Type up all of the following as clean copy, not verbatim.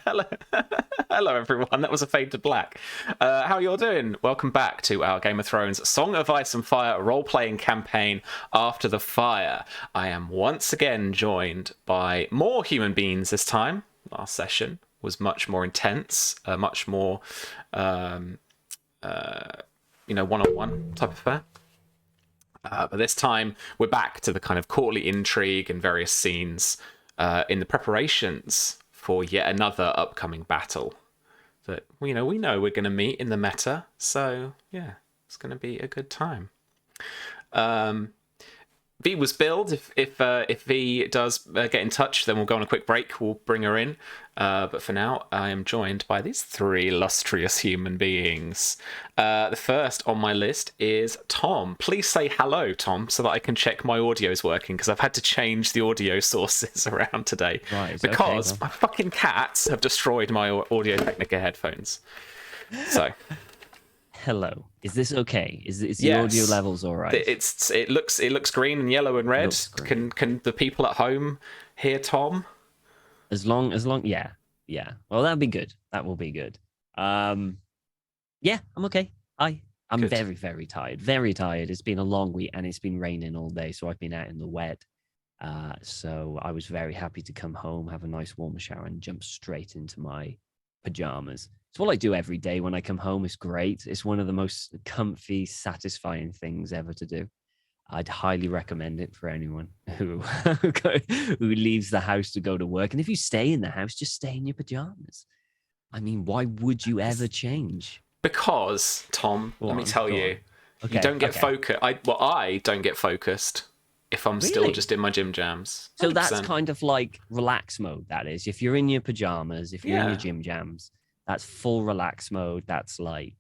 Hello, hello everyone. That was a fade to black. How are you all doing? Welcome back to our Game of Thrones Song of Ice and Fire role-playing campaign, After the Fire. I am once again joined by more human beings this time. Last session was much more intense, much more, one-on-one type of affair. But this time we're back to the kind of courtly intrigue and various scenes in the preparations for yet another upcoming battle that we know we're going to meet in the meta. So yeah, it's going to be a good time. V was billed. If V does get in touch, then we'll go on a quick break. We'll bring her in. But for now, I am joined by these three illustrious human beings. The first on my list is Tom. Please say hello, Tom, so that I can check my audio's working, because I've had to change the audio sources around today. Right, because okay, my fucking cats have destroyed my Audio Technica headphones. So... Hello. Is this okay? Is the Yes. audio levels all right? It looks green and yellow and red. Can the people at home hear Tom? As long, yeah. Well, that'll be good. That will be good. Yeah, I'm okay. I'm Good. very, very tired. Very tired. It's been a long week and it's been raining all day, so I've been out in the wet. So I was very happy to come home, have a nice warm shower, and jump straight into my pajamas. It's what I do every day when I come home. It's great. It's one of the most comfy, satisfying things ever to do. I'd highly recommend it for anyone who leaves the house to go to work. And if you stay in the house, just stay in your pajamas. I mean, why would you ever change? Because, Tom, let me tell you, Okay, you don't get focused. I don't get focused if I'm still just in my gym jams. 100%. So that's kind of like relax mode, that is. If you're in your pajamas, if you're in your gym jams, that's full relax mode. That's like,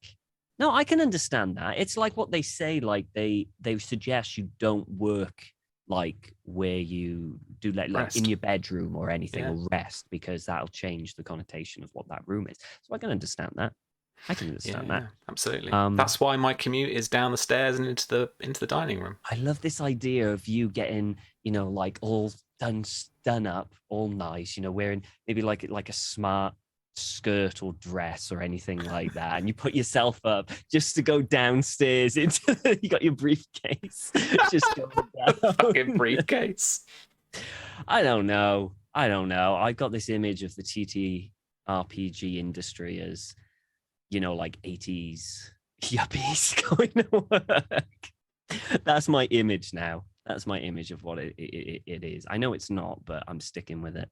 no, I can understand that. It's like what they say, like they suggest you don't work like where you do like in your bedroom or anything, or rest, because that'll change the connotation of what that room is. So I can understand that. I can understand that. Absolutely. That's why my commute is down the stairs and into the dining room. I love this idea of you getting, like all done up, all nice, wearing maybe like a smart skirt or dress or anything like that, and you put yourself up just to go downstairs into you got your briefcase just going down. Fucking briefcase. I don't know. I got this image of the TTRPG industry as, like 80s yuppies going to work. That's my image now. That's my image of what it is. I know it's not, but I'm sticking with it.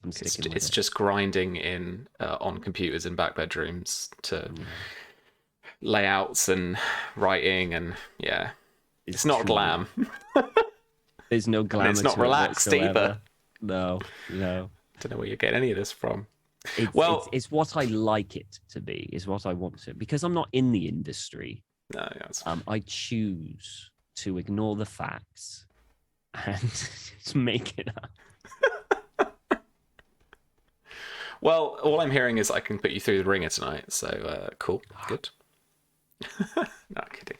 It's just grinding in on computers in back bedrooms to layouts and writing, and it's not glam. There's no glam. It's not relaxed either. No. I don't know where you're getting any of this from. It's what I like it to be. Is what I want to, because I'm not in the industry. No, I choose to ignore the facts and just make it up. Well, all I'm hearing is I can put you through the ringer tonight, so cool, good. Not kidding.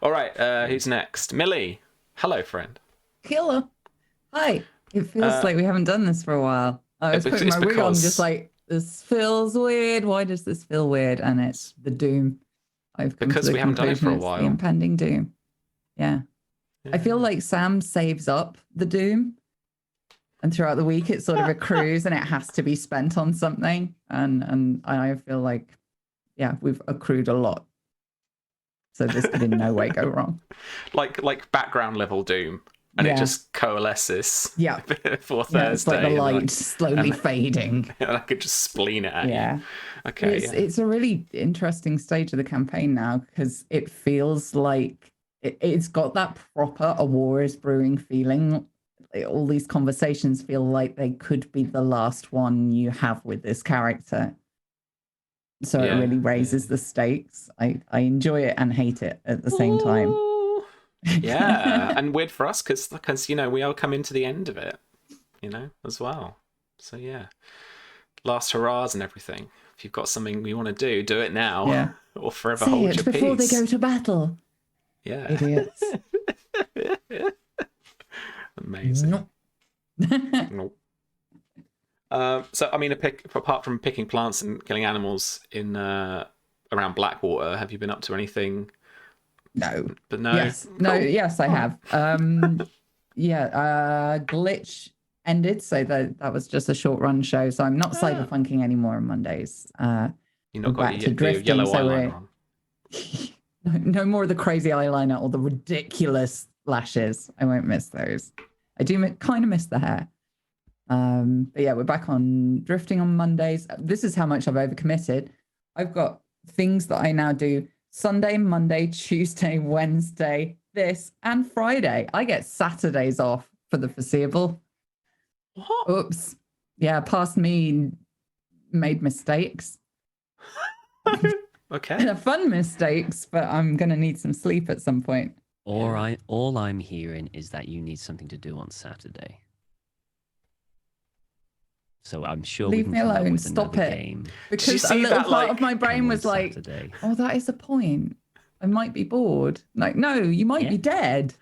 All right, who's next? Millie. Hello, friend. Hello. Hi. It feels like we haven't done this for a while. I was putting my wig on, just like, this feels weird. Why does this feel weird? And it's the doom. Because we haven't done it for a while. The impending doom. Yeah. I feel like Sam saves up the doom, and throughout the week it sort of accrues and it has to be spent on something. And I feel like, we've accrued a lot. So this could in no way go wrong. Like background level doom. And it just coalesces for Thursday. It's like the light slowly fading. And I could just spleen it at you. Okay. It's a really interesting stage of the campaign now, because it feels like it's got that proper a war is brewing feeling. All these conversations feel like they could be the last one you have with this character. So it really raises the stakes. I enjoy it and hate it at the same time. Yeah, and weird for us because we are coming to the end of it, as well. So last hurrahs and everything. If you've got something you want to do it now, or forever hold your peace before they go to battle. Yeah, idiots. Amazing. Nope. Nope. So I mean, apart from picking plants and killing animals in around Blackwater, have you been up to anything? No. But no. Yes. No. Cool. Yes, I have. Yeah. Glitch ended, so that was just a short run show. So I'm not cyberpunking anymore on Mondays. You've We're not got back to your drifting, yellow so eyeliner on. no more of the crazy eyeliner or the ridiculous lashes. I won't miss those. I do kind of miss the hair. But yeah, we're back on drifting on Mondays. This is how much I've overcommitted. I've got things that I now do Sunday, Monday, Tuesday, Wednesday, this, and Friday. I get Saturdays off for the foreseeable. What? Oops. Yeah, past me made mistakes. Okay. They're fun mistakes, but I'm going to need some sleep at some point. All I'm hearing is that you need something to do on Saturday. So I'm sure we Leave can me come up alone. with Stop another it. game. Because a see little that, part like, of my brain come on was like, Saturday. oh, that is a point. I might be bored. Like, no, you might be dead.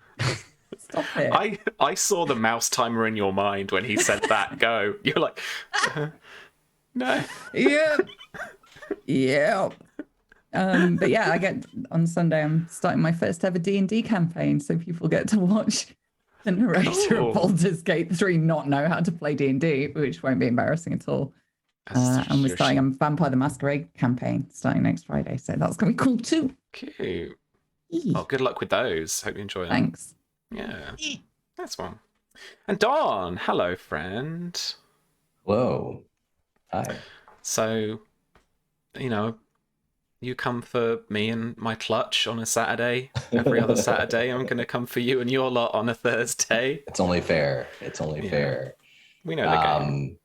Stop it. I saw the mouse timer in your mind when he said that. Go. You're like, no. Yep. Yep. But yeah, I get on Sunday. I'm starting my first ever D&D campaign, so people get to watch the narrator Cool. of Baldur's Gate 3 not know how to play D&D, which won't be embarrassing at all. And we're starting a Vampire the Masquerade campaign starting next Friday, so that's gonna be cool too. Cute. Well, good luck with those. Hope you enjoy them. Thanks. Yeah, that's one. And Dawn, hello, friend. Hello. Hi. So, you come for me and my clutch on a Saturday. Every other Saturday, I'm going to come for you and your lot on a Thursday. It's only fair. It's only fair. We know the game.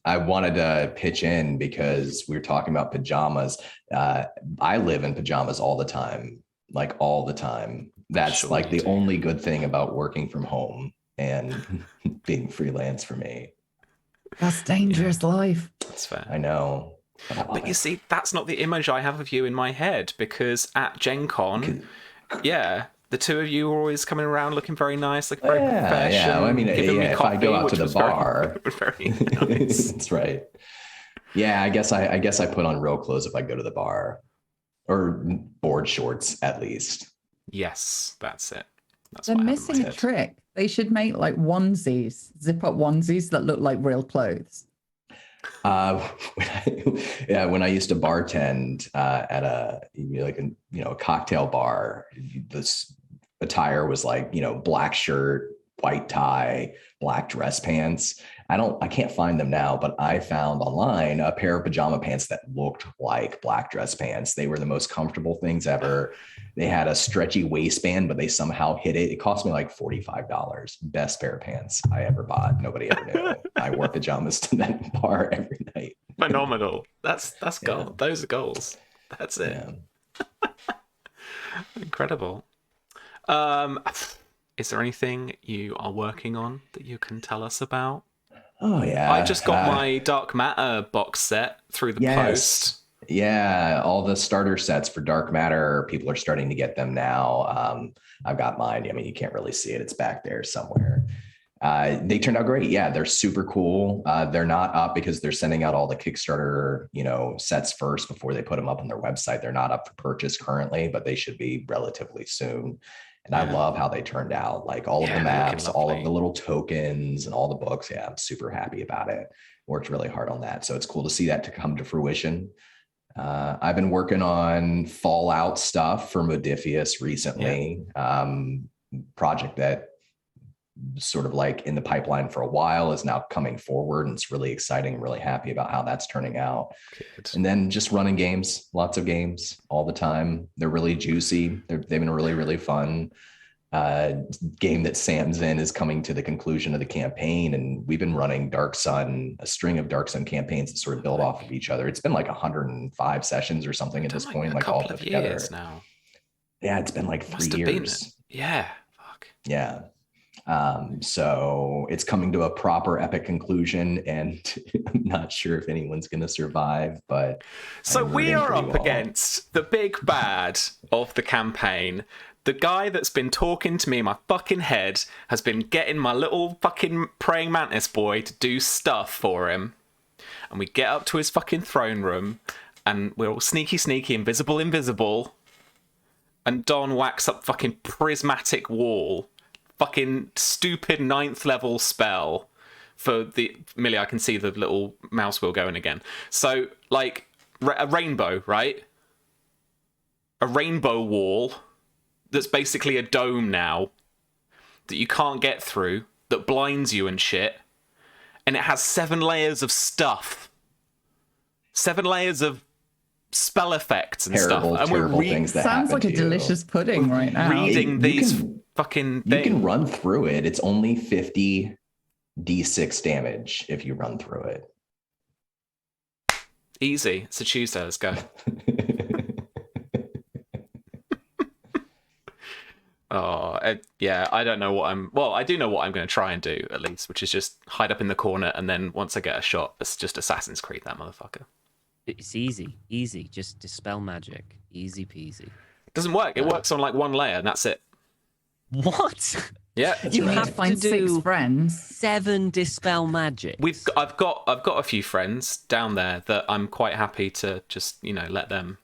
I wanted to pitch in because we were talking about pajamas. I live in pajamas all the time, like all the time. That's Sure like you the do. only good thing about working from home and being freelance for me. That's dangerous life. That's fair. I know. But you see, that's not the image I have of you in my head, because at Gen Con, the two of you were always coming around looking very nice, like very professional. Yeah. I mean, giving me if coffee, I go out to the was bar, very nice. that's right. Yeah, I guess I put on real clothes if I go to the bar, or board shorts at least. Yes, that's it. They're missing a trick. They should make like onesies, zip up onesies that look like real clothes. When I used to bartend at a cocktail bar, this attire was like, black shirt, white tie, black dress pants. I can't find them now, but I found online a pair of pajama pants that looked like black dress pants. They were the most comfortable things ever. They had a stretchy waistband, but they somehow hit it. It cost me like $45. Best pair of pants I ever bought. Nobody ever knew. I wore pajamas to that bar every night. Phenomenal. That's gold. Those are goals. That's it. Yeah. Incredible. Is there anything you are working on that you can tell us about? Oh yeah. I just got my Dark Matter box set through the post. Yeah, all the starter sets for Dark Matter, people are starting to get them now. I've got mine. I mean, you can't really see it. It's back there somewhere. They turned out great. Yeah, they're super cool. They're not up because they're sending out all the Kickstarter, sets first before they put them up on their website. They're not up for purchase currently, but they should be relatively soon. And I love how they turned out, like all of the maps, all of the little tokens and all the books. Yeah, I'm super happy about it. Worked really hard on that. So it's cool to see that to come to fruition. I've been working on Fallout stuff for Modifius recently. Project that sort of like in the pipeline for a while is now coming forward, and it's really exciting. I'm really happy about how that's turning out. Good. And then just running games, lots of games all the time. They're really juicy. They've been really, really fun. Game that Sam's in is coming to the conclusion of the campaign, and we've been running Dark Sun, a string of Dark Sun campaigns that sort of build off of each other. It's been like 105 sessions or something at this point, like all put together. Now. Yeah, it's been like 3 years. Yeah, fuck. Yeah. So it's coming to a proper epic conclusion, and I'm not sure if anyone's going to survive, but so we are up against the big bad of the campaign, The guy that's been talking to me in my fucking head has been getting my little fucking praying mantis boy to do stuff for him. And we get up to his fucking throne room, and we're all sneaky, invisible. And Don whacks up fucking prismatic wall. Fucking stupid 9th level spell for the... Millie, I can see the little mouse wheel going again. So, like, a rainbow, right? A rainbow wall that's basically a dome now that you can't get through, that blinds you and shit. And it has 7 layers of stuff. 7 layers of spell effects and Terrible, stuff. And terrible we're things that Sounds happen like a to you. delicious pudding right now. reading You these can- fucking You things. can run through it. It's only 50 D6 damage if you run through it. Easy. It's a Tuesday. Let's go. Yeah, I don't know what I'm... Well, I do know what I'm going to try and do, at least, which is just hide up in the corner, and then once I get a shot, it's just Assassin's Creed, that motherfucker. It's easy. Just dispel magic. Easy peasy. It doesn't work. It works on, like, 1 layer, and that's it. What? Yeah. You need have to find to do 6 friends. 7 dispel magic. I've got a few friends down there that I'm quite happy to just, let them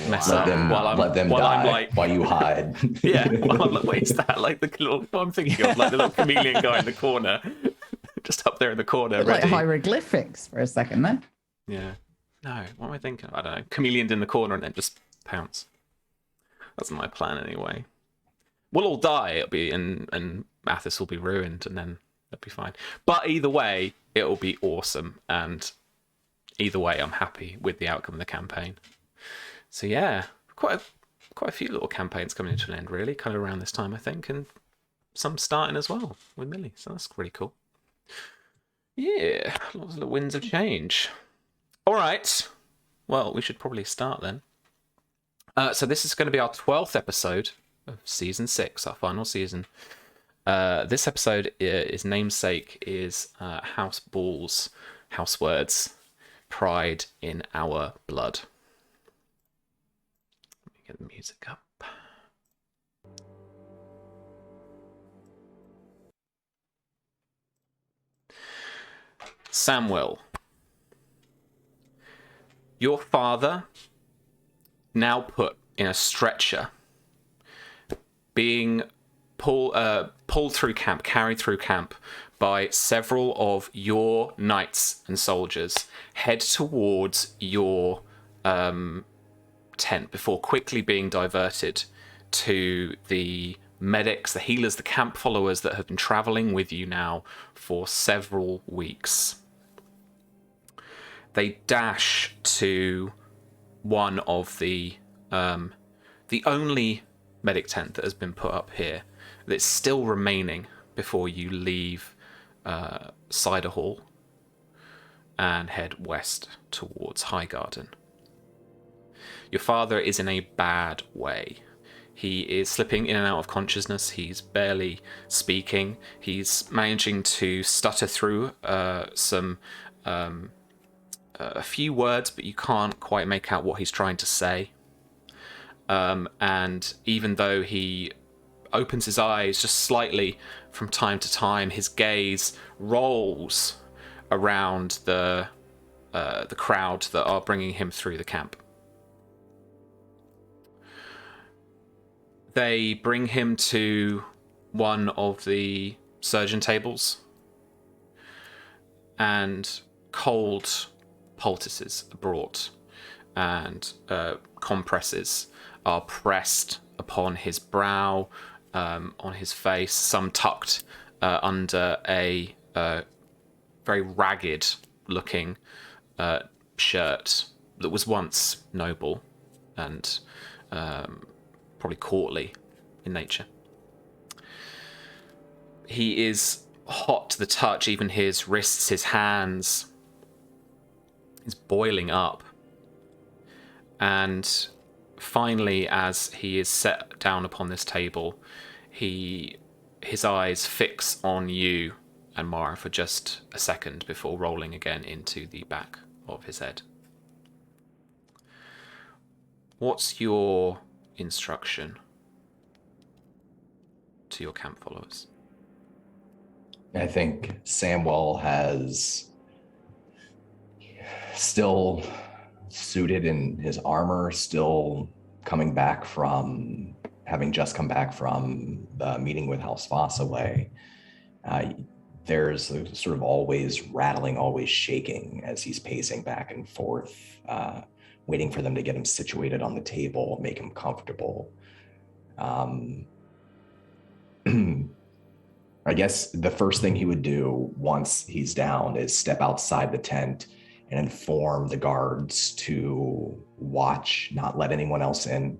mess Let up them, let them while die I'm like... while you hide. Yeah, while I'm like, wait, is that like the little... What I'm thinking of, like the little chameleon guy in the corner. Just up there in the corner, Like ready. hieroglyphics for a second there. Yeah. No, what am I thinking? I don't know. Chameleoned in the corner and then just pounce. That's my plan anyway. We'll all die, it'll be, and Mathis will be ruined, and then it'll be fine. But either way, it'll be awesome, and either way, I'm happy with the outcome of the campaign. So yeah, quite a few little campaigns coming into an end, really, kind of around this time, I think, and some starting as well with Millie, so that's really cool. Yeah, lots of little winds of change. All right, well, we should probably start then. So this is going to be our 12th episode of season 6, our final season. This episode, is namesake is House Balls, House Words, Pride in Our Blood. Let me get the music up. Samuel, your father, now put in a stretcher, being pulled through camp, carried through camp by several of your knights and soldiers, head towards your tent before quickly being diverted to the medics, the healers, the camp followers that have been traveling with you now for several weeks. They dash to one of the only medic tent that has been put up here that's still remaining before you leave Cider Hall and head west towards Highgarden. Your father is in a bad way. He is slipping in and out of consciousness. He's barely speaking. He's managing to stutter through a few words, but you can't quite make out what he's trying to say. And even though he opens his eyes just slightly from time to time, his gaze rolls around the crowd that are bringing him through the camp. They bring him to one of the surgeon tables, and cold poultices are brought, and compresses are pressed upon his brow, on his face, some tucked under a very ragged looking shirt that was once noble and probably courtly in nature. He is hot to the touch, even his wrists, his hands. He's boiling up. And finally, as he is set down upon this table, his eyes fix on you and Mara for just a second before rolling again into the back of his head. What's your instruction to your camp followers? I think Samwell has still suited in his armor, still having just come back from the meeting with House Fossaway. There's a sort of always rattling, always shaking as he's pacing back and forth, waiting for them to get him situated on the table, make him comfortable. I guess the first thing he would do once he's down is step outside the tent and inform the guards to watch, not let anyone else in,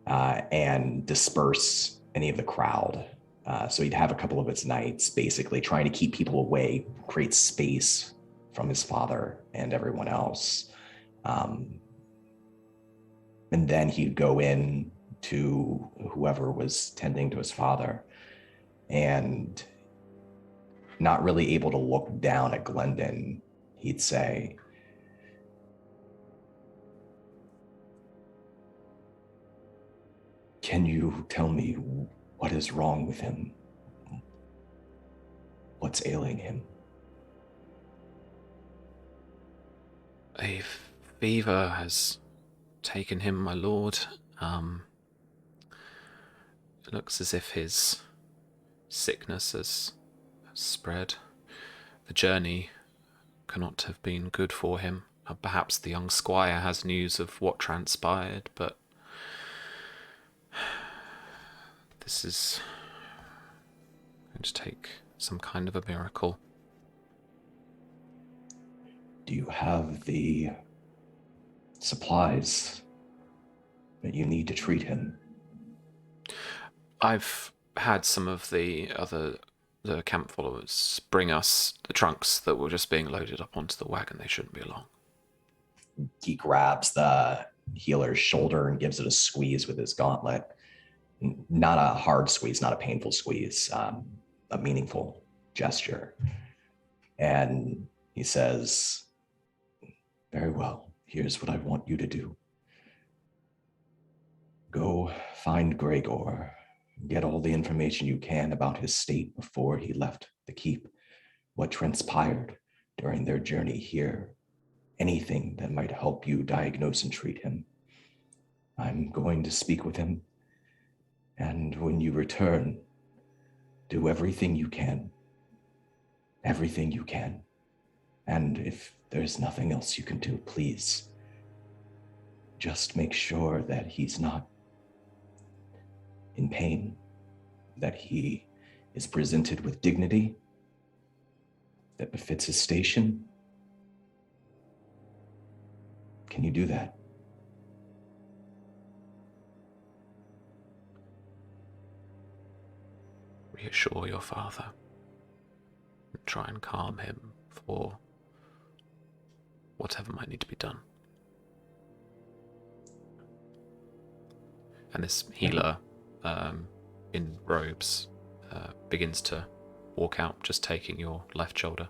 and disperse any of the crowd. So he'd have a couple of his nights basically trying to keep people away, create space from his father and everyone else. And then he'd go in to whoever was tending to his father, and not really able to look down at Glendon, he'd say, "Can you tell me what is wrong with him? What's ailing him?" A fever has taken him, my lord. It looks as if his sickness has spread. The journey cannot have been good for him. Perhaps the young squire has news of what transpired, but this is going to take some kind of a miracle. Do you have the supplies that you need to treat him? I've had some of the camp followers bring us the trunks that were just being loaded up onto the wagon. They shouldn't be long. He grabs the healer's shoulder and gives it a squeeze with his gauntlet. Not a hard squeeze, not a painful squeeze, a meaningful gesture. And he says, "Very well, here's what I want you to do. Go find Gregor, get all the information you can about his state before he left the keep, what transpired during their journey here, anything that might help you diagnose and treat him. I'm going to speak with him, and when you return, do everything you can. Everything you can. And if there's nothing else you can do, please just make sure that he's not in pain, that he is presented with dignity that befits his station. Can you do that?" Reassure your father. Try and calm him for whatever might need to be done. And this healer in robes begins to walk out, just taking your left shoulder.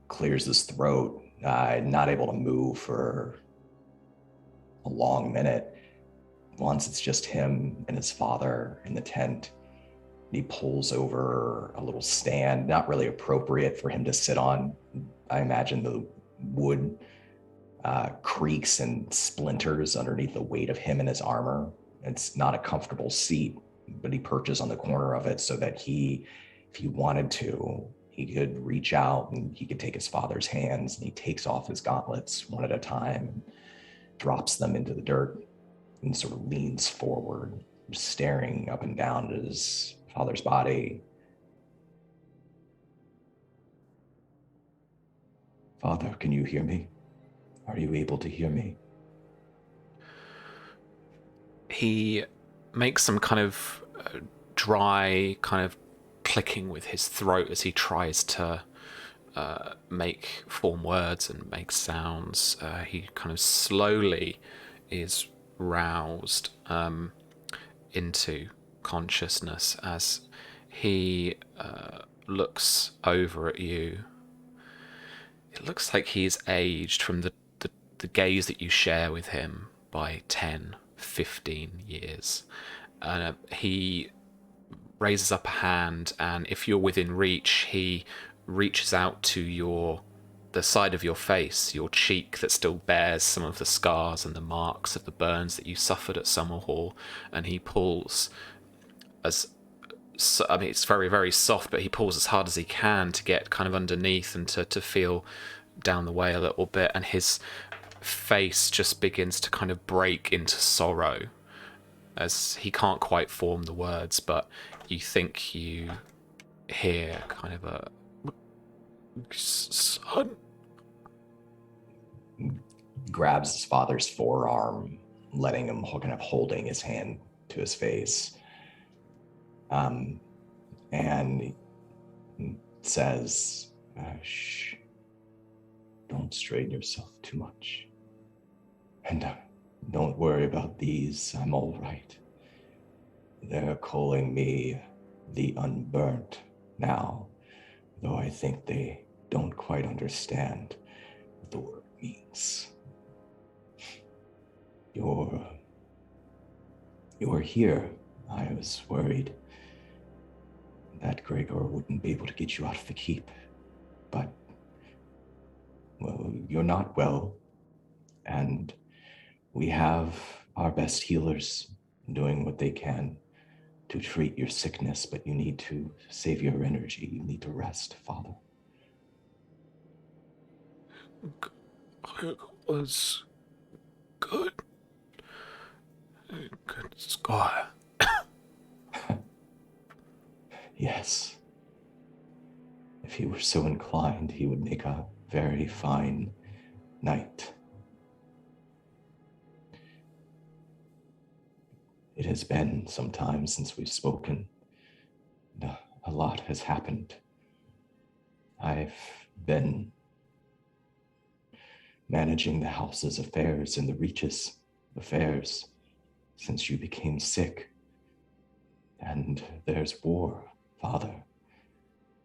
Clears his throat, not able to move for a long minute. Once it's just him and his father in the tent, he pulls over a little stand, not really appropriate for him to sit on. I imagine the wood creaks and splinters underneath the weight of him and his armor. It's not a comfortable seat, but he perches on the corner of it so that if he wanted to, he could reach out and he could take his father's hands, and he takes off his gauntlets one at a time and drops them into the dirt and sort of leans forward, staring up and down at his father's body. "Father, can you hear me? Are you able to hear me?" He makes some kind of dry kind of clicking with his throat as he tries to form words and make sounds. He kind of slowly is roused into consciousness as he looks over at you. It looks like he's aged from the the gaze that you share with him by 10, 15 years. He raises up a hand, and if you're within reach, he reaches out to the side of your face, your cheek that still bears some of the scars and the marks of the burns that you suffered at Summerhall, and he pulls it's very, very soft, but he pulls as hard as he can to get kind of underneath and to feel down the way a little bit, and his face just begins to kind of break into sorrow as he can't quite form the words, but you think you hear kind of a son. Grabs his father's forearm, letting him kind of holding his hand to his face. And says, shh, don't strain yourself too much. And don't worry about these, I'm all right. They're calling me the Unburnt now, though I think they don't quite understand what the word means. You're here. I was worried that Gregor wouldn't be able to get you out of the keep, but, well, you're not well, and we have our best healers doing what they can to treat your sickness, but you need to save your energy. You need to rest, Father. It was good. Good scar. Yes. If he were so inclined, he would make a very fine knight. It has been some time since we've spoken. A lot has happened. I've been managing the house's affairs and the Reach's affairs since you became sick. And there's war, Father,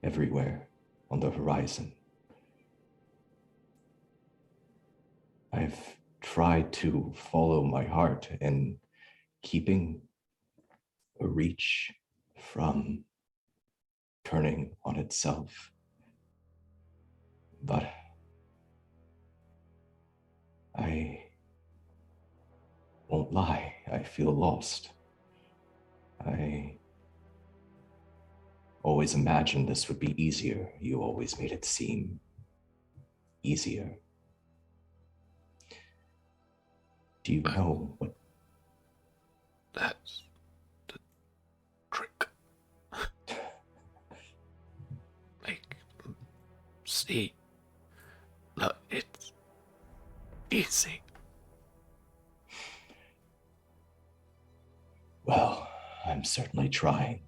everywhere on the horizon. I've tried to follow my heart in keeping a Reach from turning on itself. But I won't lie, I feel lost. I always imagined this would be easier. You always made it seem easier. Do you know what? That's the trick. See, look, it's easy. Well, I'm certainly trying.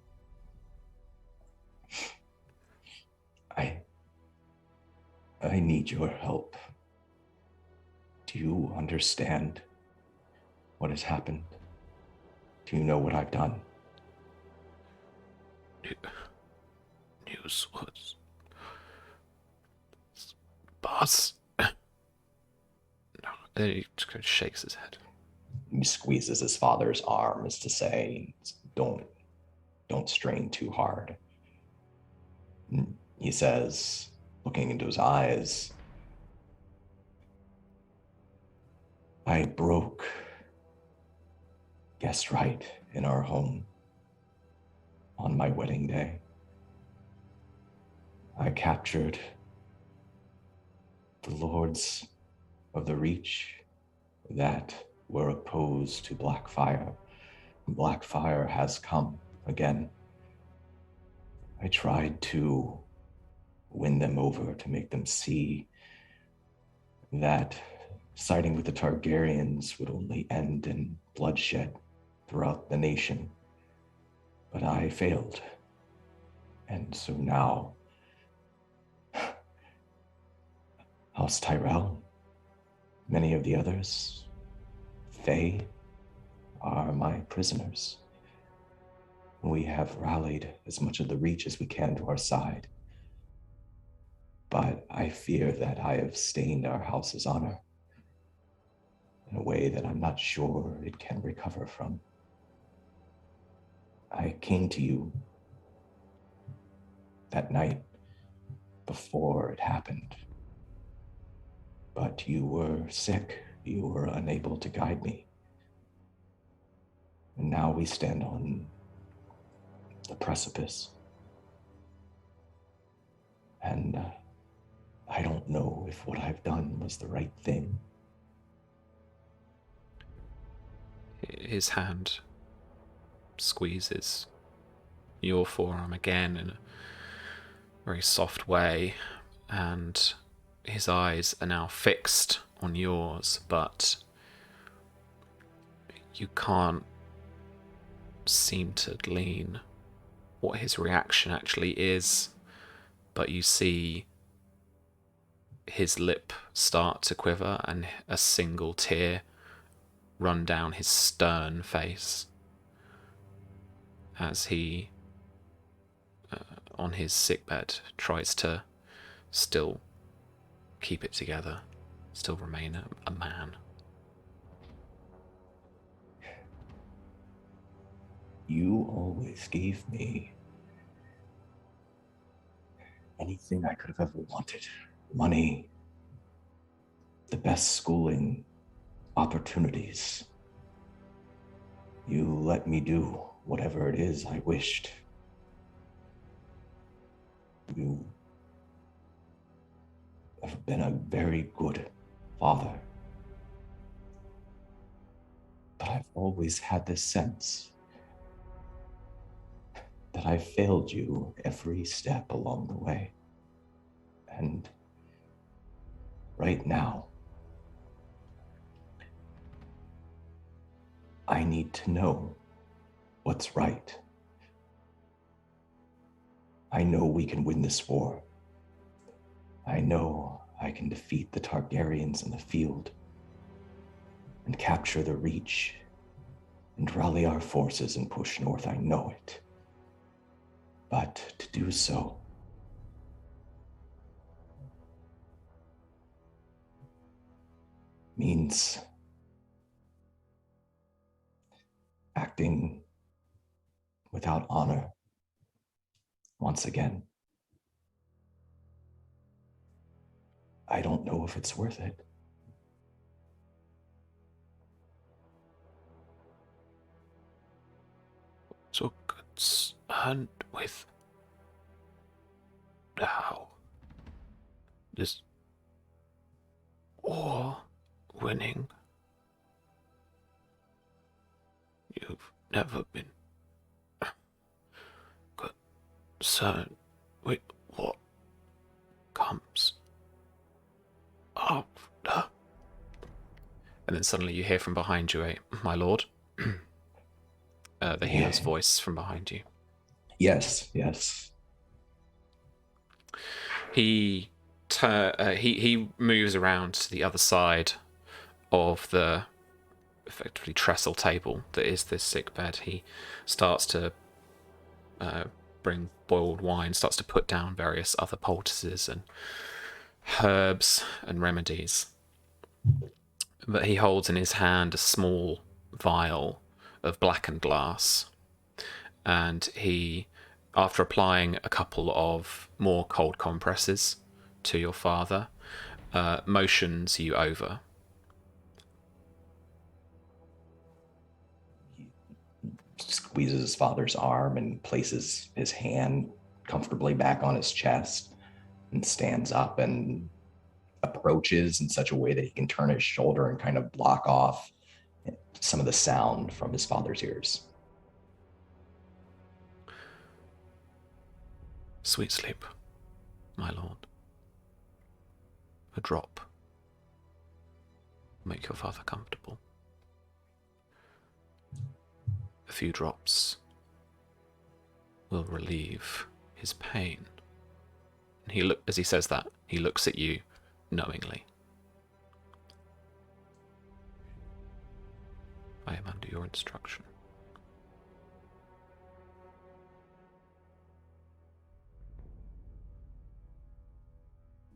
I need your help. Do you understand what has happened? Do you know what I've done? News was boss. No, and he just kind of shakes his head. He squeezes his father's arm as to say, don't strain too hard. He says, looking into his eyes, I broke guest right in our home on my wedding day. I captured the lords of the Reach that were opposed to Blackfyre. Blackfyre has come again. I tried to win them over, to make them see that siding with the Targaryens would only end in bloodshed throughout the nation. But I failed. And so now, House Tyrell, many of the others, Faye, are my prisoners. We have rallied as much of the Reach as we can to our side. But I fear that I have stained our house's honor. in a way that I'm not sure it can recover from. I came to you that night before it happened, but you were sick. You were unable to guide me. And now we stand on the precipice. And I don't know if what I've done was the right thing. His hand squeezes your forearm again in a very soft way, and his eyes are now fixed on yours, but you can't seem to glean what his reaction actually is, but you see his lip start to quiver and a single tear run down his stern face as he, on his sickbed, tries to still keep it together, still remain a man. You always gave me anything I could have ever wanted. Money, the best schooling, opportunities. You let me do whatever it is I wished. You have been a very good father. But I've always had this sense that I failed you every step along the way. And right now, I need to know what's right. I know we can win this war. I know I can defeat the Targaryens in the field and capture the Reach and rally our forces and push north. I know it. But to do so, means acting without honor once again. I don't know if it's worth it. So concerned with how this war winning. You've never been concerned with what comes after. And then suddenly you hear from behind you "My lord." The healer's voice from behind you. Yes. He moves around to the other side of the effectively trestle table that is this sick bed. He starts to bring boiled wine, starts to put down various other poultices and herbs and remedies. But he holds in his hand a small vial of blackened glass, and he, after applying a couple of more cold compresses to your father, motions you over. He squeezes his father's arm and places his hand comfortably back on his chest and stands up and approaches in such a way that he can turn his shoulder and kind of block off some of the sound from his father's ears. Sweet sleep, my lord. A drop. Make your father comfortable. A few drops will relieve his pain. And as he says that, he looks at you knowingly. I am under your instruction.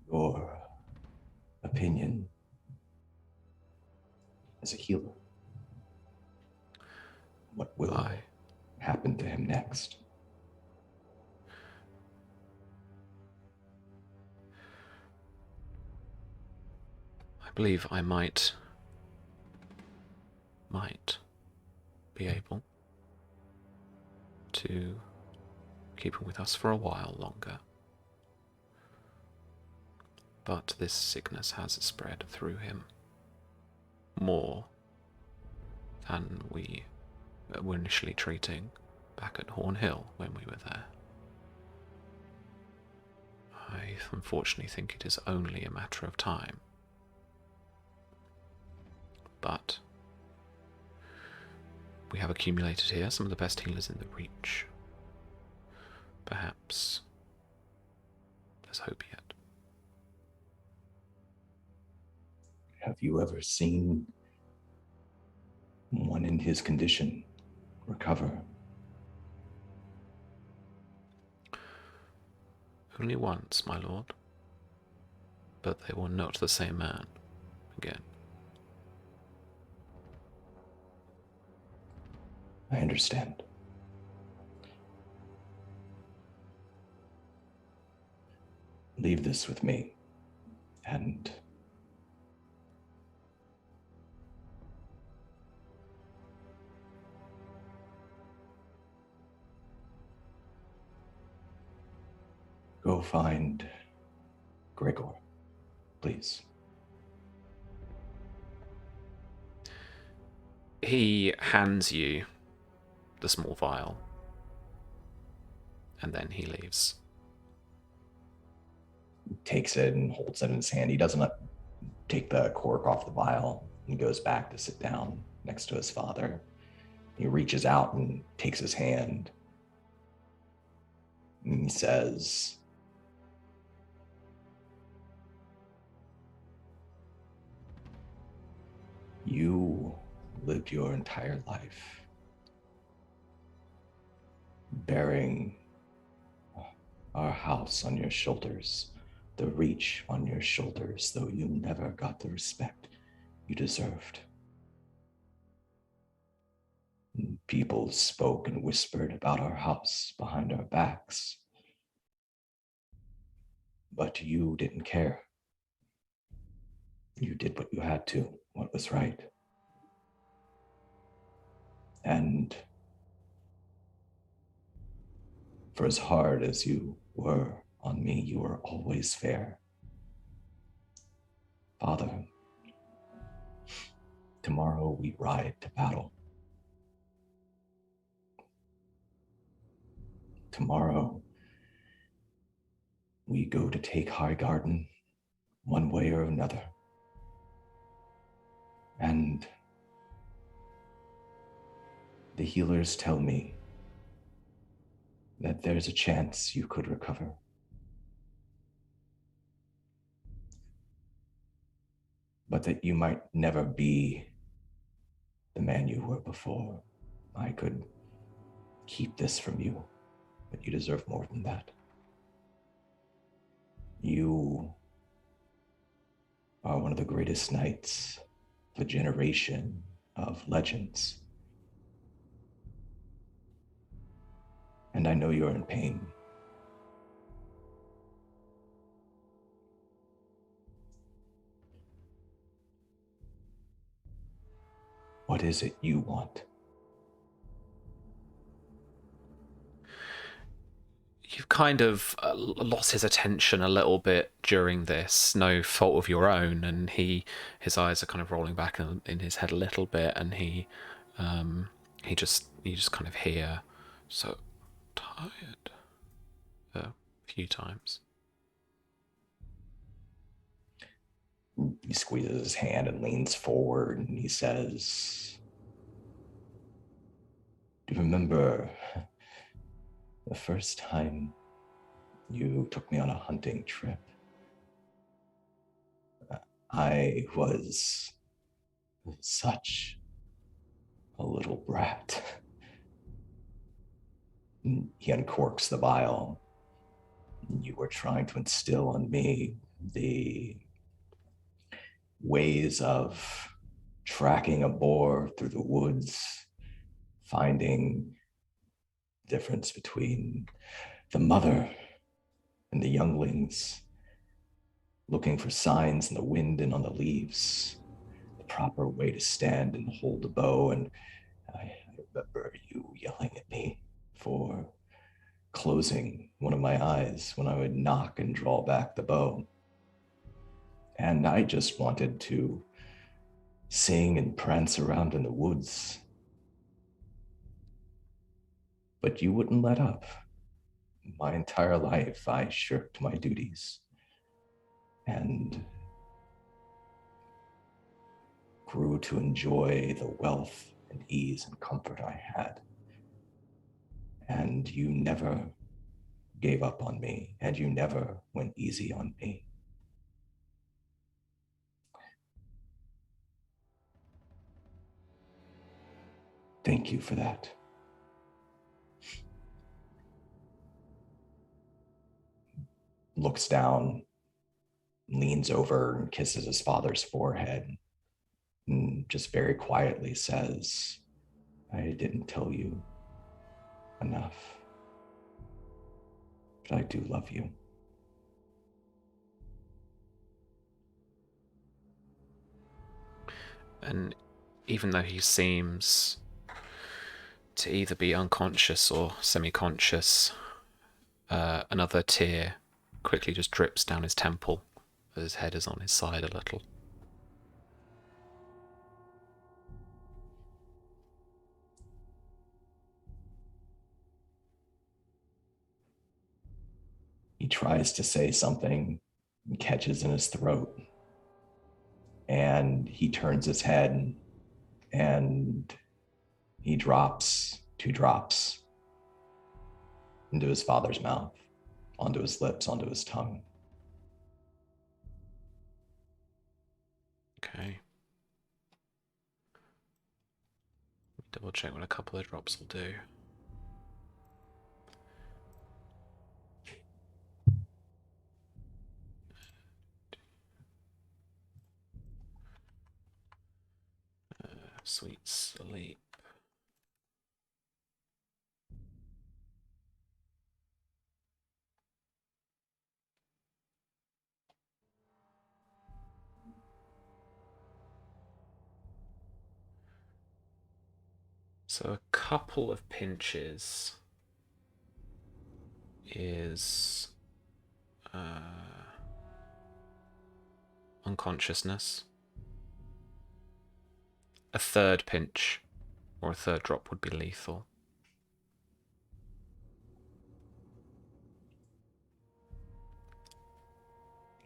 Your opinion as a healer. What will I happen to him next? believe I might be able to keep him with us for a while longer. But this sickness has spread through him more than we were initially treating back at Hornhill when we were there. I unfortunately think it is only a matter of time. But we have accumulated here some of the best healers in the Reach. Perhaps there's hope yet. Have you ever seen one in his condition recover? Only once, my lord. But they were not the same man again. I understand. Leave this with me, and go find Gregor, please. He hands you the small vial, and then he leaves. Takes it and holds it in his hand. He doesn't take the cork off the vial and goes back to sit down next to his father. He reaches out and takes his hand. And he says, "You lived your entire life bearing our house on your shoulders, the Reach on your shoulders, though you never got the respect you deserved. People spoke and whispered about our house behind our backs, but you didn't care. You did what you had to, what was right. And for as hard as you were on me, you were always fair. Father, tomorrow we ride to battle. Tomorrow we go to take High Garden one way or another. And the healers tell me that there's a chance you could recover. But that you might never be the man you were before. I could keep this from you, but you deserve more than that. You are one of the greatest knights of a generation of legends. And I know you're in pain. What is it you want? You've kind of lost his attention a little bit during this, no fault of your own, and his eyes are kind of rolling back in his head a little bit, and you just kind of hear, "So tired," a few times. He squeezes his hand and leans forward, and he says, "Do you remember the first time you took me on a hunting trip? I was such a little brat." He uncorks the vial. You were trying to instill in me the ways of tracking a boar through the woods, finding the difference between the mother and the younglings, looking for signs in the wind and on the leaves, the proper way to stand and hold a bow. And I remember you yelling at me for closing one of my eyes when I would knock and draw back the bow. And I just wanted to sing and prance around in the woods. But you wouldn't let up. My entire life, I shirked my duties and grew to enjoy the wealth and ease and comfort I had. And you never gave up on me, and you never went easy on me. Thank you for that. Looks down, leans over and kisses his father's forehead, and just very quietly says, I didn't tell you enough, but I do love you. And even though he seems to either be unconscious or semi-conscious, another tear quickly just drips down his temple as his head is on his side a little. He tries to say something and catches in his throat. And he turns his head and he drops 2 drops into his father's mouth, onto his lips, onto his tongue. Okay. Double check what a couple of drops will do. Sweet sleep. So a couple of pinches is unconsciousness. A third pinch or a third drop would be lethal.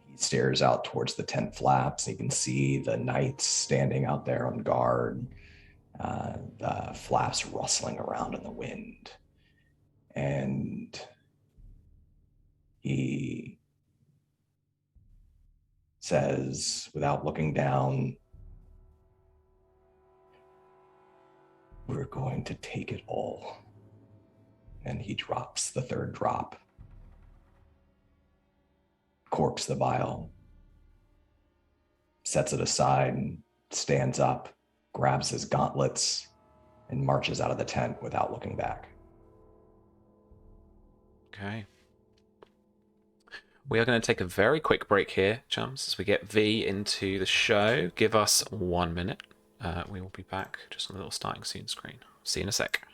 He stares out towards the tent flaps. You can see the knights standing out there on guard, the flaps rustling around in the wind. And he says, without looking down, we're going to take it all. And he drops the third drop, corks the vial, sets it aside, stands up, grabs his gauntlets, and marches out of the tent without looking back. Okay. We are going to take a very quick break here, chums, as we get V into the show. Give us 1 minute. We will be back just on a little starting soon screen. See you in a sec.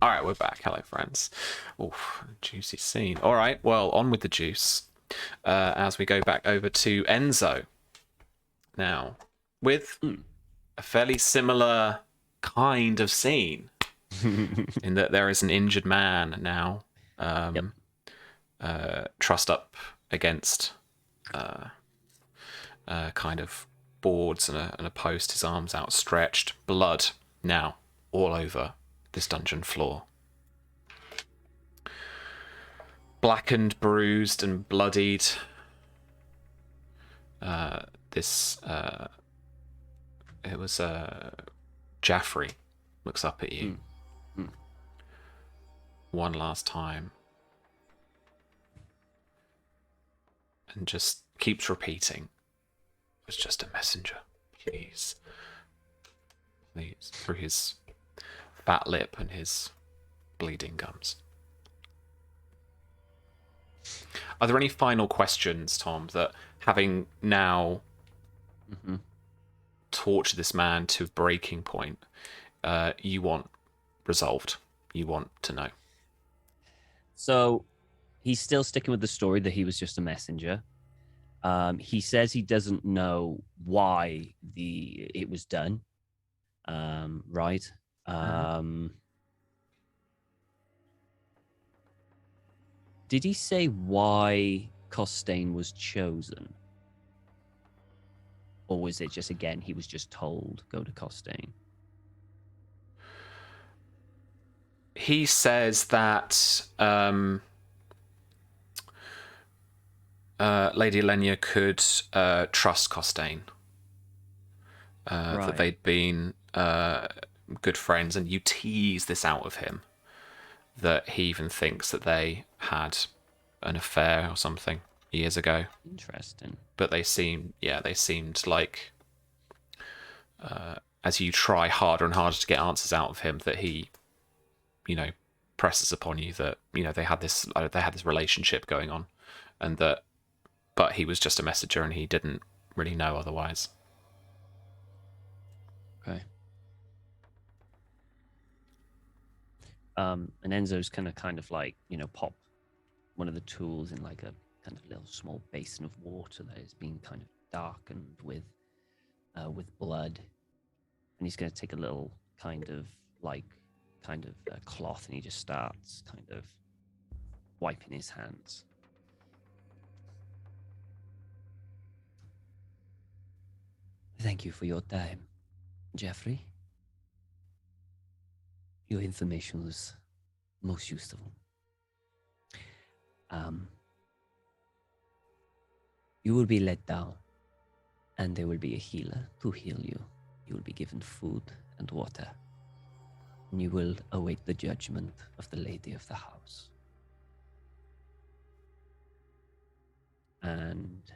All right, we're back. Hello, friends. Oof, juicy scene. All right, well, on with the juice. As we go back over to Enzo. Now, with a fairly similar kind of scene, in that there is an injured man now, trussed up against kind of boards and a post, his arms outstretched, blood now all over this dungeon floor. Blackened, bruised, and bloodied. It was Jaffrey looks up at you one last time and just keeps repeating, "It was just a messenger, please." Please, through his fat lip and his bleeding gums. Are there any final questions, Tom, that having now tortured this man to breaking point, you want resolved? You want to know? So he's still sticking with the story that he was just a messenger. He says he doesn't know why it was done. Right. Did he say why Costain was chosen? Or was it just, again, he was just told, go to Costain? He says that Lady Elenia could trust Costain. That they'd been good friends, and you tease this out of him, that he even thinks that they had an affair or something years ago. Interesting. But they seemed like, as you try harder and harder to get answers out of him, that he, presses upon you that, they had this relationship going on, and but he was just a messenger and he didn't really know otherwise. Okay. And Enzo's kind of like, pop one of the tools in like a kind of little small basin of water that is being kind of darkened with blood, and he's going to take a little kind of cloth, and he just starts kind of wiping his hands. Thank you for your time, Jeffrey. Your information was most useful. You will be led down, and there will be a healer to heal you. You will be given food and water, and you will await the judgment of the lady of the house. And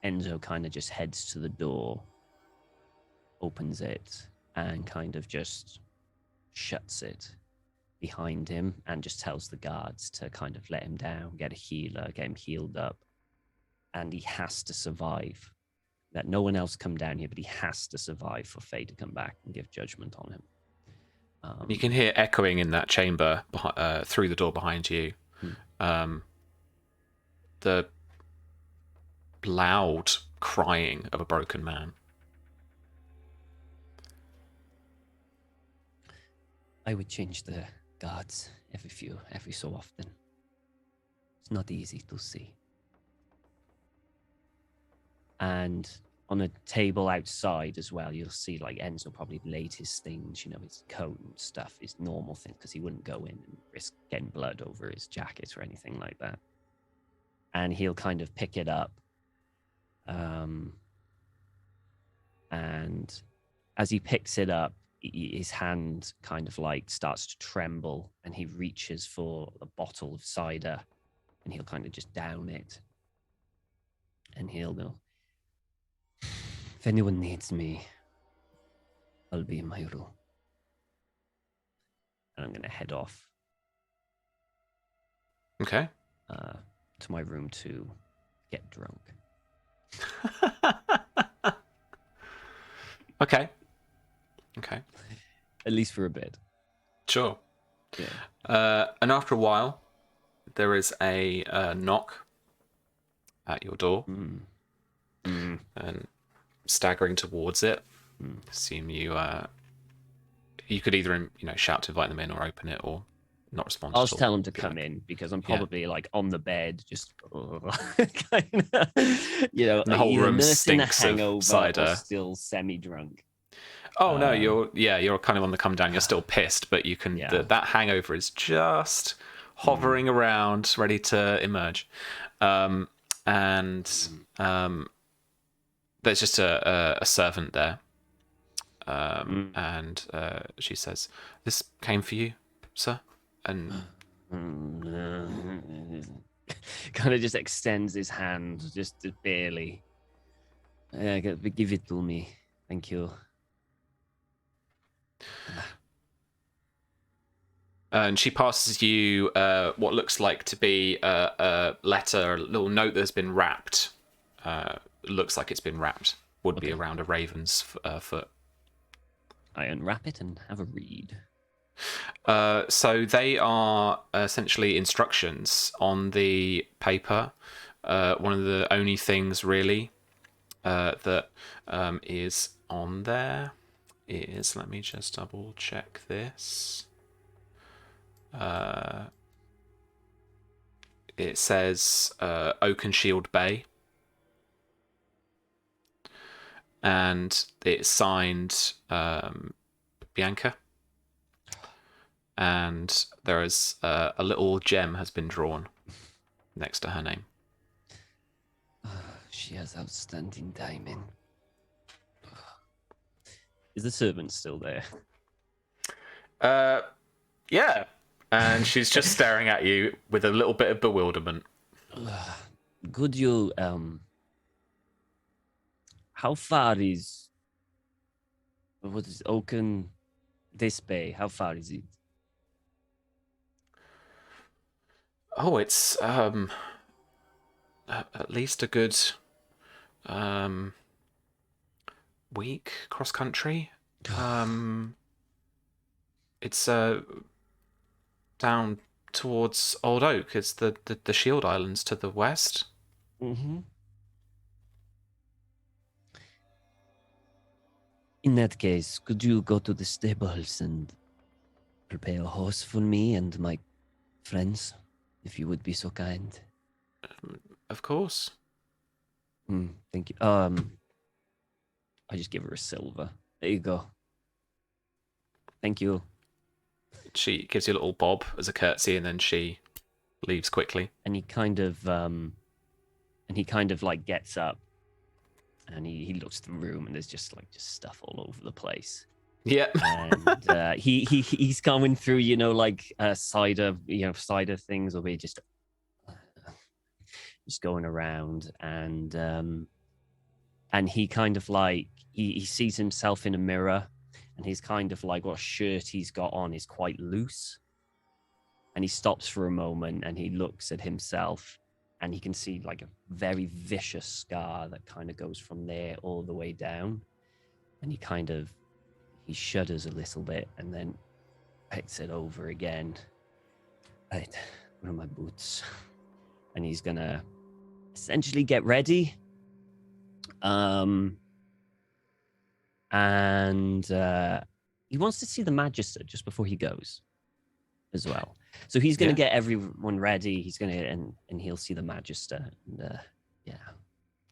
Enzo kind of just heads to the door, opens it, and kind of just shuts it behind him, and just tells the guards to kind of let him down, get a healer, get him healed up. And he has to survive. That no one else come down here, but he has to survive for Faye to come back and give judgment on him. You can hear echoing in that chamber through the door behind you. The loud crying of a broken man. I would change the guards every so often. It's not easy to see. And on a table outside as well, you'll see like Enzo probably laid his things, his coat and stuff, his normal thing, because he wouldn't go in and risk getting blood over his jacket or anything like that. And he'll kind of pick it up. And as he picks it up, his hand kind of like starts to tremble, and he reaches for a bottle of cider, and he'll kind of just down it. And he'll go, "If anyone needs me, I'll be in my room." And I'm going to head off. Okay. To my room to get drunk. Okay. At least for a bit. Sure. Yeah. And after a while, there is a knock at your door, and staggering towards it. Assume you could either shout to invite them in or open it or not respond. I'll at just all. tell them to Be come like- in because I'm Yeah. probably like on the bed, just kind of, And the whole either room nursing a stinks of hangover or cider. still semi-drunk. Oh no, you're kind of on the come down. You're still pissed, but you can. Yeah. That hangover is just hovering around, ready to emerge. And there's just a servant there, and she says, "This came for you, sir." And Kind of just extends his hand, just barely. Give it to me, thank you. and she passes you what looks like to be a letter, a little note that's been wrapped. Looks like it's been wrapped. Would be around a raven's foot. I unwrap it and have a read. So they are essentially instructions on the paper. One of the only things really that is on there is, let me just double check this. It says Oakenshield Bay. And it's signed Bianca. And there is a little gem has been drawn next to her name. She has outstanding timing. Is the servant still there? Yeah. And she's just staring at you with a little bit of bewilderment. Could you how far is what is Oaken this bay? How far is it? Oh, it's at least a good week cross country. It's down towards Old Oak. It's the Shield Islands to the west. Mm-hmm. In that case, could you go to the stables and prepare a horse for me and my friends, if you would be so kind? Of course. Thank you. I just give her a silver. There you go. Thank you. She gives you a little bob as a curtsy, and then she leaves quickly. And he kind of like gets up, and he looks at the room, and there's just stuff all over the place. Yeah. And he's coming through, cider, cider things will be just going around, and he kind of like he sees himself in a mirror, and he's kind of like what shirt he's got on is quite loose, and he stops for a moment and he looks at himself, and he can see like a very vicious scar that kind of goes from there all the way down, and he shudders a little bit and then picks it over again. Right, where are my boots? And he's gonna essentially get ready. And he wants to see the Magister just before he goes as well. So he's gonna get everyone ready. He's gonna and he'll see the Magister. And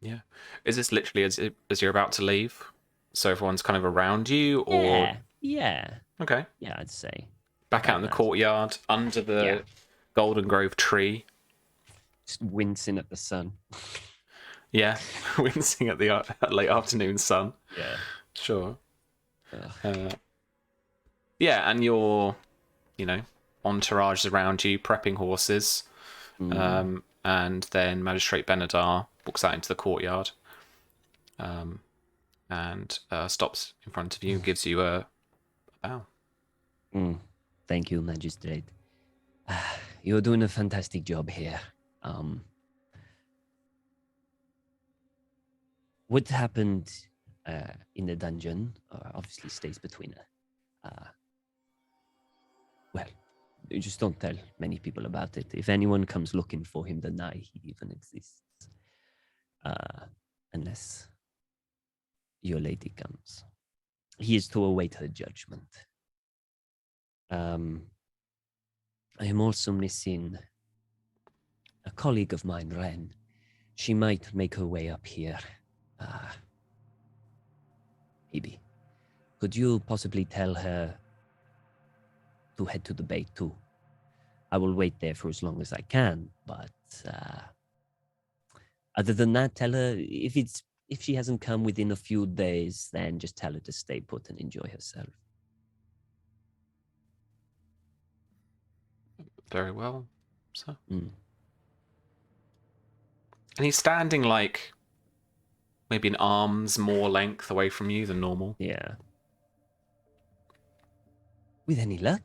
Yeah. Is this literally as you're about to leave? So everyone's kind of around you, or yeah. Okay. Yeah, I'd say. Back out in the courtyard, under the Golden Grove tree. Just wincing at the sun. Yeah, wincing at the late afternoon sun. Yeah. Sure. Yeah, and your, entourage is around you, prepping horses. And then Magistrate Benedar walks out into the courtyard. And stops in front of you and gives you a bow. Thank you, Magistrate. You're doing a fantastic job here. What happened in the dungeon obviously stays between Well, you just don't tell many people about it. If anyone comes looking for him, deny he even exists. Unless your lady comes. He is to await her judgment. I am also missing a colleague of mine, Ren. She might make her way up here. Maybe. Could you possibly tell her to head to the bay too? I will wait there for as long as I can, but other than that, tell her if she hasn't come within a few days, then just tell her to stay put and enjoy herself. Very well, sir. Mm. And he's standing like maybe an arm's more length away from you than normal. Yeah. With any luck,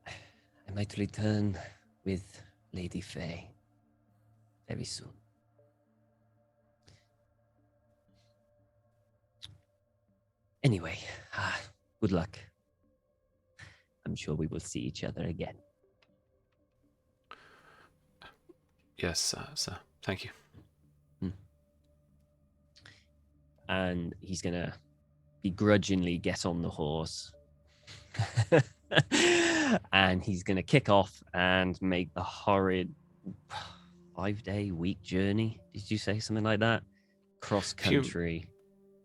I might return with Lady Faye very soon. Anyway, good luck. I'm sure we will see each other again. Yes, sir. Thank you. And he's gonna begrudgingly get on the horse. And he's gonna kick off and make the horrid 5-day week journey. Did you say something like that? Cross country.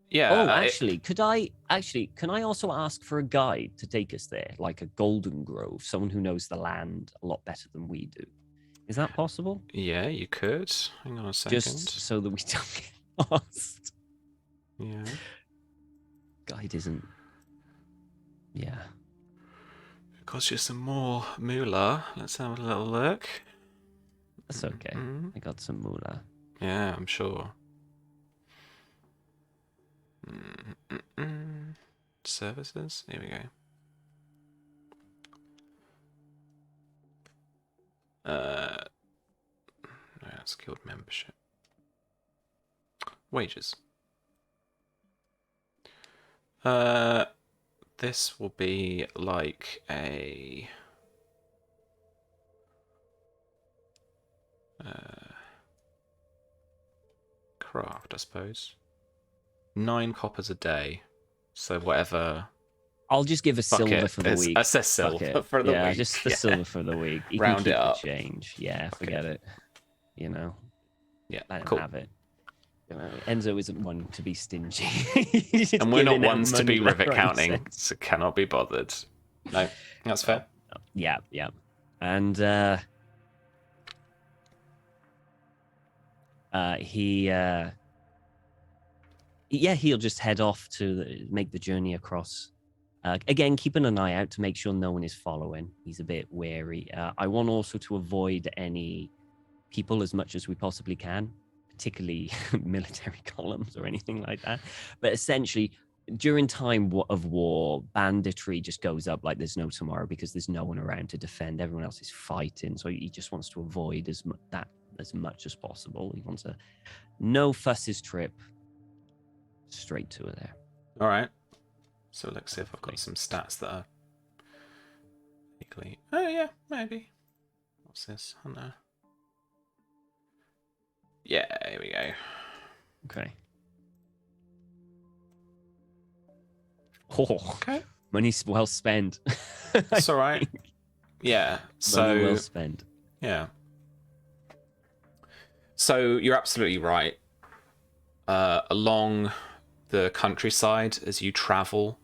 Yeah. Oh, actually, can I also ask for a guide to take us there, like a Golden Grove, someone who knows the land a lot better than we do? Is that possible? Yeah, you could. Hang on a second. Just so that we don't get lost. Yeah. Guide isn't. Yeah. It costs you some more moolah. Let's have a little look. That's okay. Mm-hmm. I got some moolah. Yeah, I'm sure. Services. Here we go. No, that's guild membership. Wages. This will be like a craft, I suppose. 9 coppers a day. So whatever. I'll just give a silver for the week. I said silver for the week. Yeah, just the silver for the week. You Round can keep it up. the change. Yeah, forget it. You know. Yeah, I don't cool. have it. You know, Enzo isn't one to be stingy. And we're not ones to be left, rivet right, counting, center. so cannot be bothered. No, that's fair. Yeah. And he'll just head off to make the journey across. Again, keeping an eye out to make sure no one is following. He's a bit wary. I want also to avoid any people as much as we possibly can, particularly military columns or anything like that. But essentially, during time of war, banditry just goes up like there's no tomorrow because there's no one around to defend. Everyone else is fighting, so he just wants to avoid that as much as possible. He wants a no fusses trip, straight to it there. All right. So let's see if I've got some stats that are legally. Oh yeah, maybe. What's this? Hunter. Yeah, here we go. Okay. Oh, Okay. money's well spent. That's all right. Yeah. Money well So spent. yeah. So you're absolutely right. Along the countryside, as you travel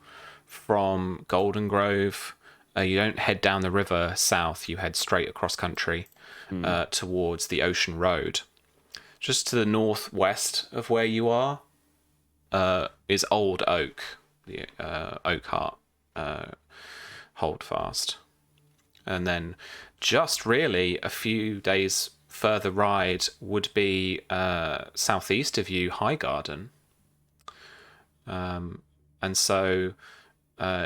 from Golden Grove, you don't head down the river south. You head straight across country towards the Ocean Road. Just to the northwest of where you are is Old Oak, the Oakheart Holdfast. And then just really a few days further ride would be southeast of you, Highgarden. And so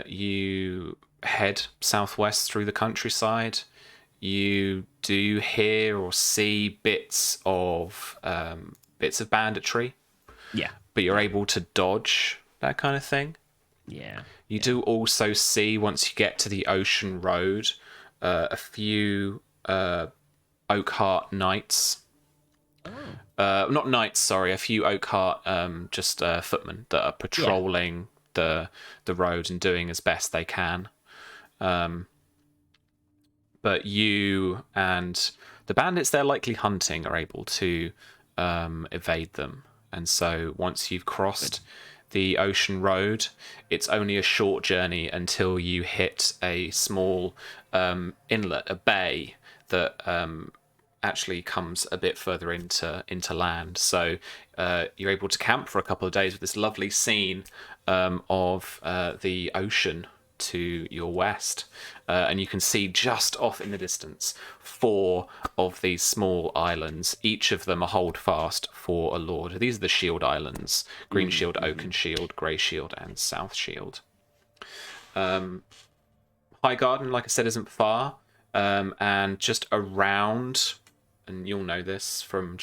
you head southwest through the countryside. You do hear or see bits of banditry. Yeah. But you're able to dodge that kind of thing. Yeah. You do also see, once you get to the Ocean Road, a few Oakheart knights. Not knights, sorry, a few Oakheart just footmen that are patrolling the road and doing as best they can. But you and the bandits they're likely hunting are able to evade them. And so once you've crossed the Ocean Road, it's only a short journey until you hit a small inlet, a bay that actually comes a bit further into land. So you're able to camp for a couple of days with this lovely scene of the ocean to your west, and you can see just off in the distance 4 of these small islands, each of them a hold fast for a lord. These are the Shield Islands: Green Shield, Oaken Shield, Grey Shield, and South Shield. Highgarden, like I said, isn't far, and just around, and you'll know this from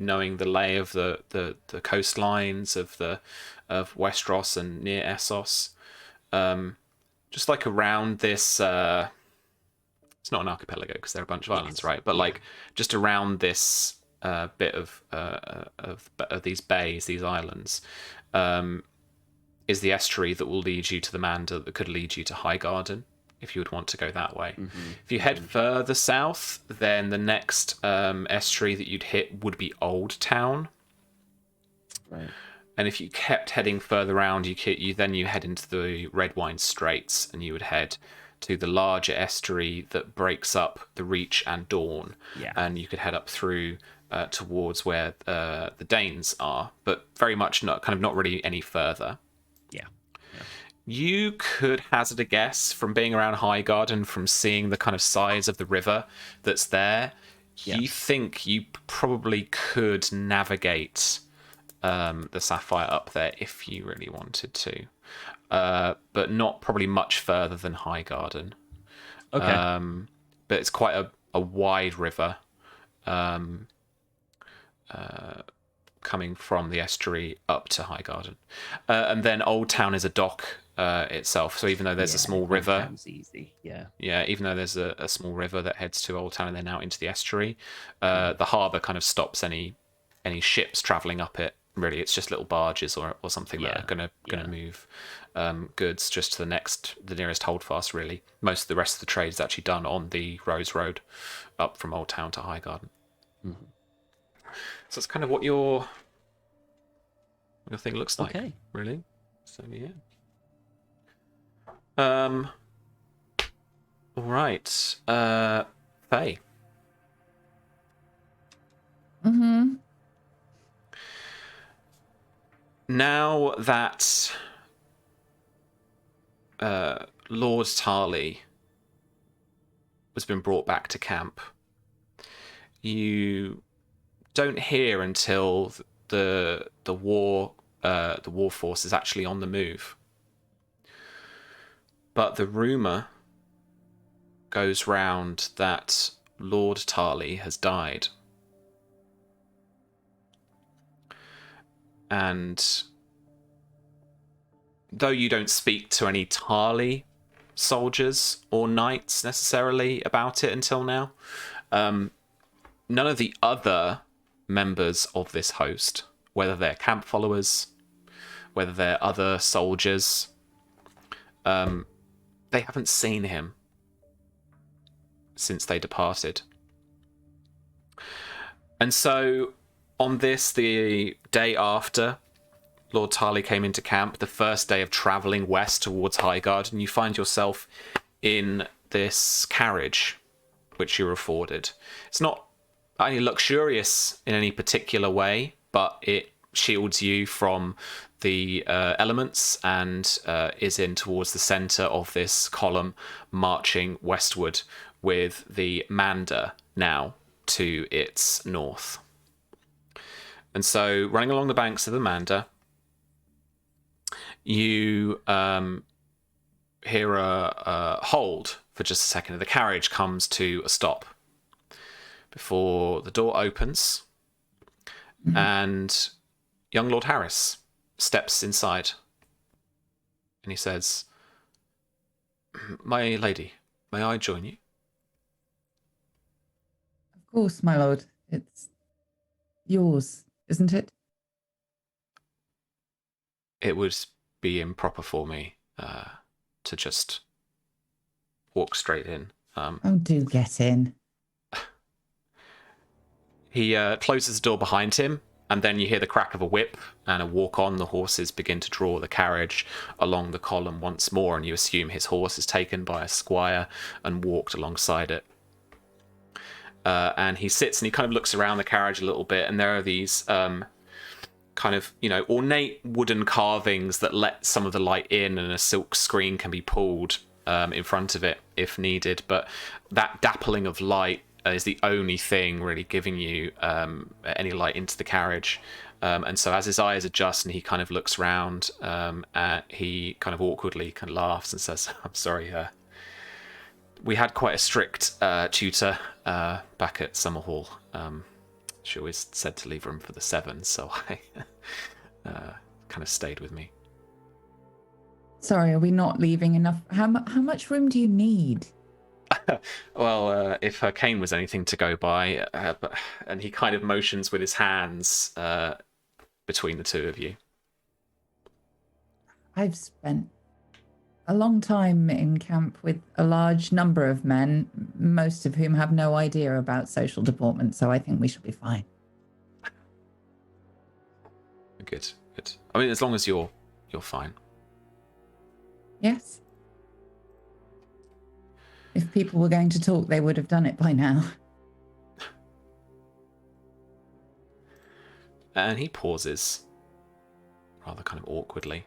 knowing the lay of the coastlines of Westeros and near Essos. Just like around this, it's not an archipelago because they're a bunch of islands, right? But like just around this bit of these bays, these islands, is the estuary that will lead you to the Manda, that could lead you to Highgarden if you would want to go that way. If you head further south, then the next estuary that you'd hit would be Old Town. Right. And if you kept heading further around, you head into the Redwine Straits, and you would head to the larger estuary that breaks up the Reach and Dawn. Yeah. And you could head up through towards where the Danes are, but very much not really any further. Yeah. You could hazard a guess from being around Highgarden, from seeing the kind of size of the river that's there. Yeah. You think you probably could navigate the Sapphire up there if you really wanted to, but not probably much further than Highgarden. Okay. But it's quite a wide river coming from the estuary up to Highgarden. And then Old Town is a dock itself. So even though there's a small river... Sounds easy, yeah. Yeah, even though there's a small river that heads to Old Town and then out into the estuary, the harbour kind of stops any ships travelling up it. Really, it's just little barges or something that are gonna move goods just to the nearest holdfast. Really, most of the rest of the trade is actually done on the Rose Road up from Old Town to Highgarden. So it's kind of what your thing looks like. Okay. Really. So yeah. All right. Faye. Now that Lord Tarly has been brought back to camp, you don't hear until the war force is actually on the move. But the rumor goes round that Lord Tarly has died. And though you don't speak to any Tarly soldiers or knights necessarily about it until now, none of the other members of this host, whether they're camp followers, whether they're other soldiers, they haven't seen him since they departed. And so on the day after Lord Tarly came into camp, the first day of travelling west towards Highgarden, you find yourself in this carriage which you're afforded. It's not only luxurious in any particular way, but it shields you from the elements and is in towards the centre of this column marching westward with the Manda now to its north. And so running along the banks of the Manda, you hear a hold for just a second. The carriage comes to a stop before the door opens, and young Lord Harris steps inside. and he says, "My lady, may I join you?" Of course, my lord. It's yours, isn't it? It would be improper for me to just walk straight in. Oh, do get in. He closes the door behind him, and then you hear the crack of a whip and a walk on. The horses begin to draw the carriage along the column once more, and you assume his horse is taken by a squire and walked alongside it. And he sits and he kind of looks around the carriage a little bit, and there are these kind of, ornate wooden carvings that let some of the light in, and a silk screen can be pulled in front of it if needed. But that dappling of light is the only thing really giving you any light into the carriage. And so as his eyes adjust and he kind of looks around, he kind of awkwardly kind of laughs and says, "I'm sorry, we had quite a strict tutor back at Summerhall. She always said to leave room for the 7, so I kind of stayed with me." Sorry, are we not leaving enough? How much room do you need? Well, if her cane was anything to go by, and he kind of motions with his hands between the two of you. I've spent a long time in camp with a large number of men, most of whom have no idea about social deportment, so I think we should be fine. Good. I mean, as long as you're fine. Yes? If people were going to talk, they would have done it by now. And he pauses, rather kind of awkwardly.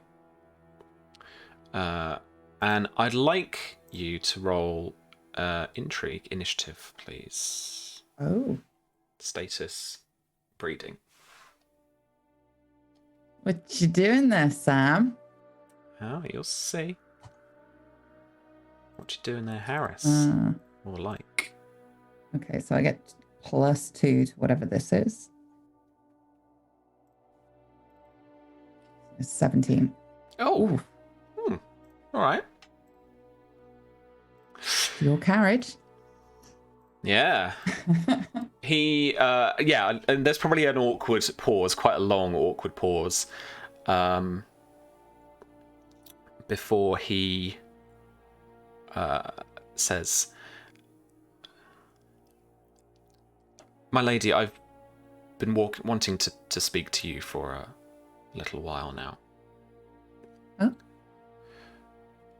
And I'd like you to roll intrigue initiative, please. Oh. Status breeding. What you doing there, Sam? Oh, you'll see. What you doing there, Harris? More like. Okay, so I get +2 to whatever this is. It's 17. Oh. All right. Your carriage. Yeah. He, and there's probably an awkward pause, quite a long, awkward pause, before he says, "My lady, I've been wanting to speak to you for a little while now." Oh?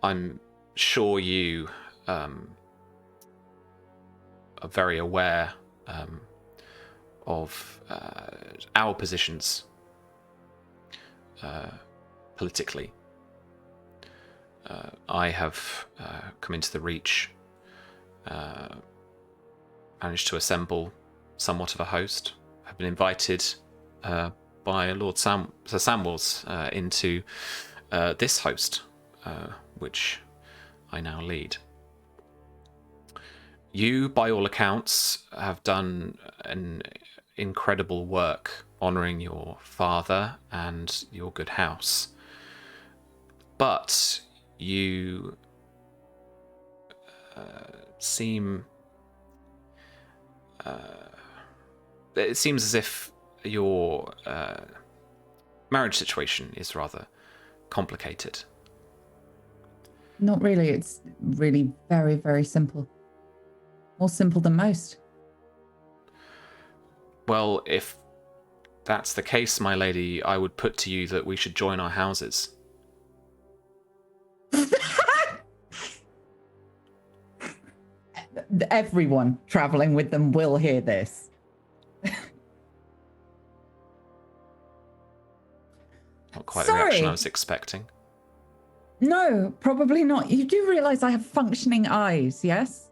I'm sure you are very aware of our positions politically. I have come into the Reach, managed to assemble somewhat of a host. I've been invited by Lord Sir Samwell's into this host, which I now lead. You, by all accounts, have done an incredible work honouring your father and your good house. But you seem... it seems as if your marriage situation is rather complicated. Not really. It's really very, very simple. More simple than most. Well, if that's the case, my lady, I would put to you that we should join our houses. Everyone traveling with them will hear this. Not quite Sorry. the reaction I was expecting. No, probably not. You do realize I have functioning eyes, yes?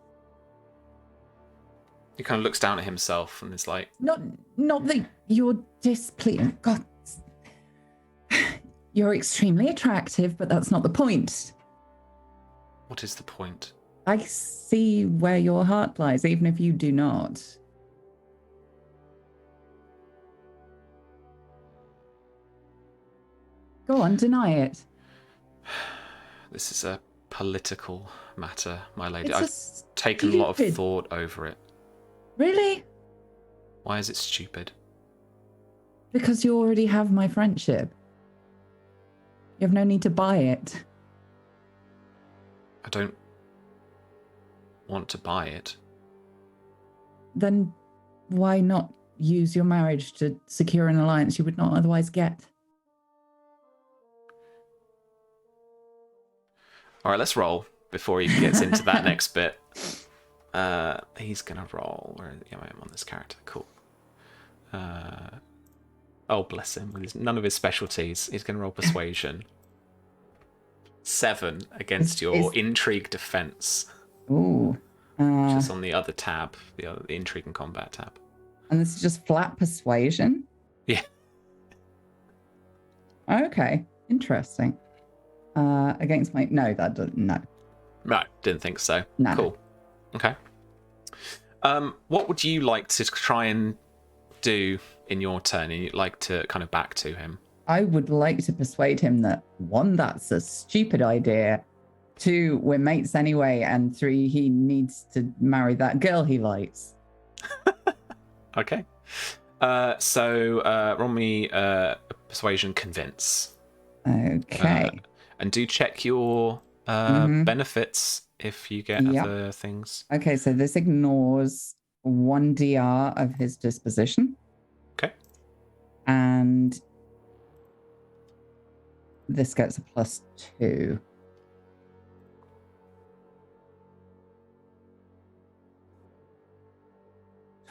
He kind of looks down at himself and is like... Not that you're displeased. God. You're extremely attractive, but that's not the point. What is the point? I see where your heart lies, even if you do not. Go on, deny it. This is a political matter, my lady. It's I've taken a lot of stupid- thought over it. Really? Why is it stupid? Because you already have my friendship. You have no need to buy it. I don't want to buy it. Then why not use your marriage to secure an alliance you would not otherwise get? All right, let's roll before he gets into that next bit. He's gonna roll. Where am I on this character? Cool. Oh, bless him. With none of his specialties, he's gonna roll persuasion. 7 against your intrigue defense, Ooh. which is on the other tab, the intrigue and combat tab. And this is just flat persuasion? Yeah. Okay. Interesting. Against my... No, that doesn't... No. Right, didn't think so. No. Cool. Okay. What would you like to try and do in your turn? And you'd like to kind of back to him? I would like to persuade him that 1, that's a stupid idea. 2, we're mates anyway. And 3, he needs to marry that girl he likes. Okay. So roll me persuasion convince. Okay. And do check your benefits if you get Yep. other things. Okay, so this ignores 1 DR of his disposition. Okay. And this gets a +2.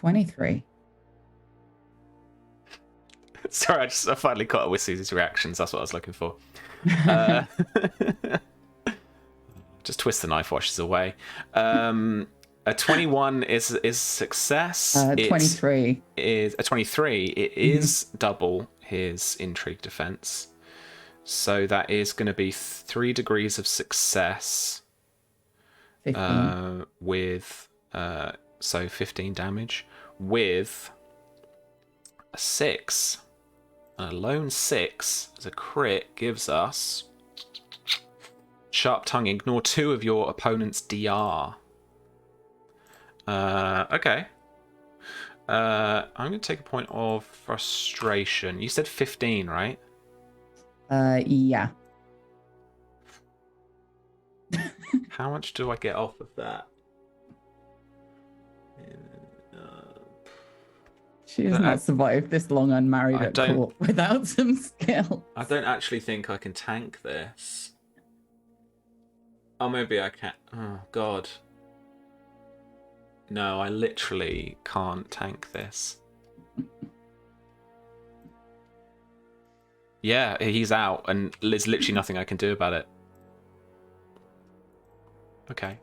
$23. Sorry, I finally caught up with Susie's reactions. That's what I was looking for. Just twist the knife, washes away. A 21 is success. 23. It is a 23. It is double his intrigue defense. So that is going to be 3 degrees of success 15. with so 15 damage with a 6. And a lone 6 as a crit gives us sharp tongue. Ignore 2 of your opponent's DR. Okay. I'm going to take a point of frustration. You said 15, right? Yeah. How much do I get off of that? She has not survived this long unmarried at court without some skill. I don't actually think I can tank this. Oh, maybe I can. Oh, God. No, I literally can't tank this. Yeah, he's out, and there's literally nothing I can do about it. Okay.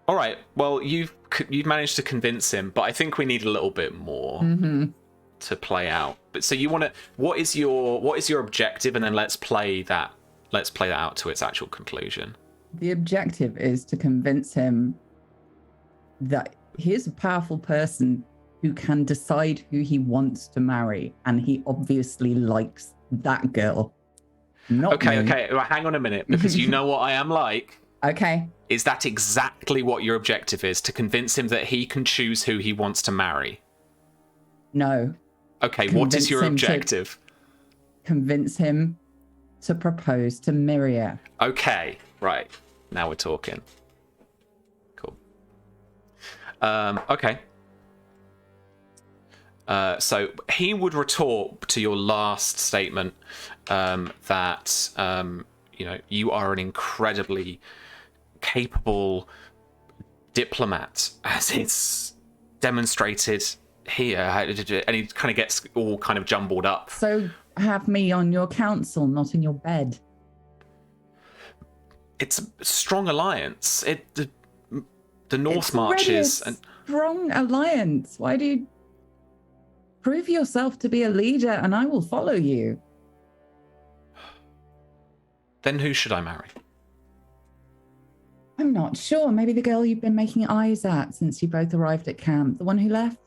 All right. Well, you've managed to convince him, but I think we need a little bit more to play out. But so you want to? What is your objective? And then let's play that out to its actual conclusion. The objective is to convince him that he's a powerful person who can decide who he wants to marry, and he obviously likes that girl. Not me. Okay. Well, hang on a minute, because you know what I am like. Okay. Is that exactly what your objective is? To convince him that he can choose who he wants to marry? No. Okay, what is your objective? Convince him to propose to Miria. Okay, right. Now we're talking. Cool. Okay. So he would retort to your last statement that you are an incredibly capable diplomat, as it's demonstrated here, and he kind of gets all kind of jumbled up. So have me on your council, not in your bed. It's a strong alliance. The North marches and strong alliance. Why do you prove yourself to be a leader, and I will follow you? Then who should I marry? I'm not sure. Maybe the girl you've been making eyes at since you both arrived at camp. The one who left?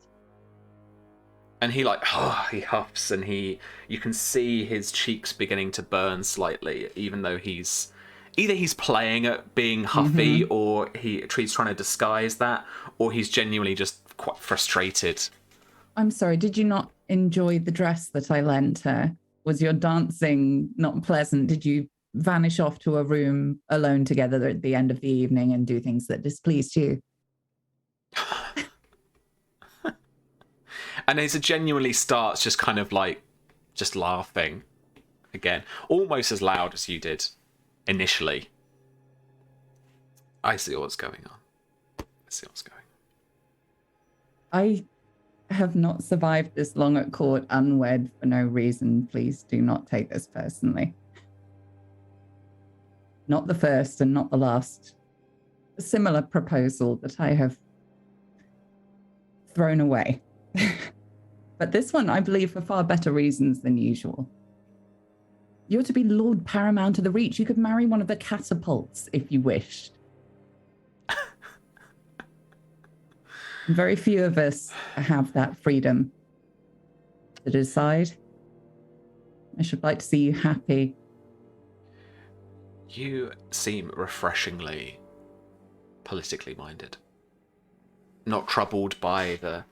And he he huffs, and you can see his cheeks beginning to burn slightly, even though either he's playing at being huffy, or he's trying to disguise that, or he's genuinely just quite frustrated. I'm sorry, did you not enjoy the dress that I lent her? Was your dancing not pleasant? Did you vanish off to a room alone together at the end of the evening and do things that displeased you? And Asa genuinely starts just kind of just laughing again, almost as loud as you did initially. I see what's going on. I have not survived this long at court unwed for no reason. Please do not take this personally. Not the first and not the last. A similar proposal that I have thrown away. But this one, I believe, for far better reasons than usual. You're to be Lord Paramount of the Reach. You could marry one of the catapults if you wished. Very few of us have that freedom to decide. I should like to see you happy. You seem refreshingly politically minded. Not troubled by the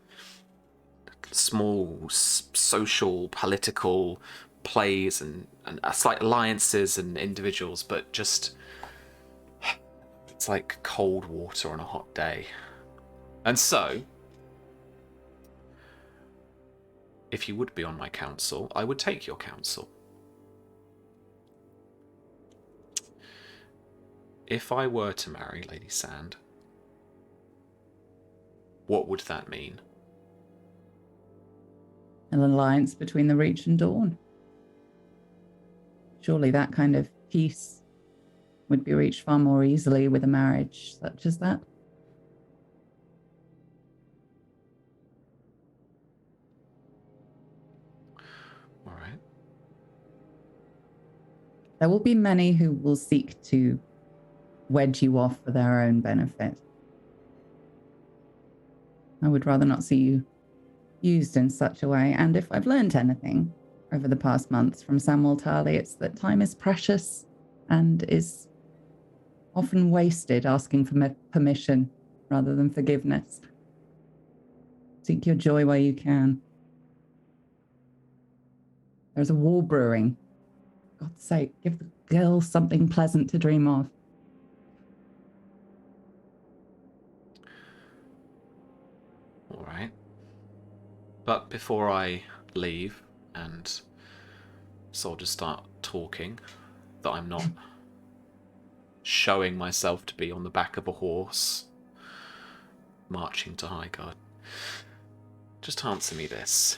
small social, political plays and slight alliances and individuals, but just it's like cold water on a hot day. And so, if you would be on my council, I would take your counsel. If I were to marry Lady Sand, what would that mean? An alliance between the Reach and Dawn. Surely that kind of peace would be reached far more easily with a marriage such as that. All right. There will be many who will seek to wedge you off for their own benefit. I would rather not see you used in such a way. And if I've learned anything over the past months from Samuel Tarley, it's that time is precious and is often wasted asking for permission rather than forgiveness. Seek your joy where you can. There's a war brewing. For God's sake, give the girl something pleasant to dream of. All right. But before I leave and soldiers start talking, that I'm not showing myself to be on the back of a horse, marching to Highguard, just answer me this.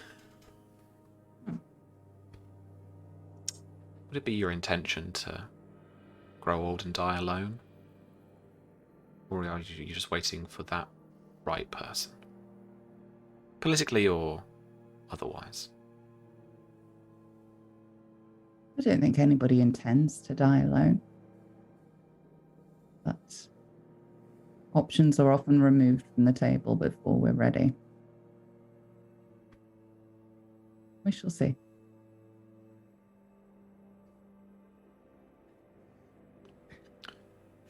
Would it be your intention to grow old and die alone? Or are you just waiting for that right person? Politically or otherwise? I don't think anybody intends to die alone. But options are often removed from the table before we're ready. We shall see.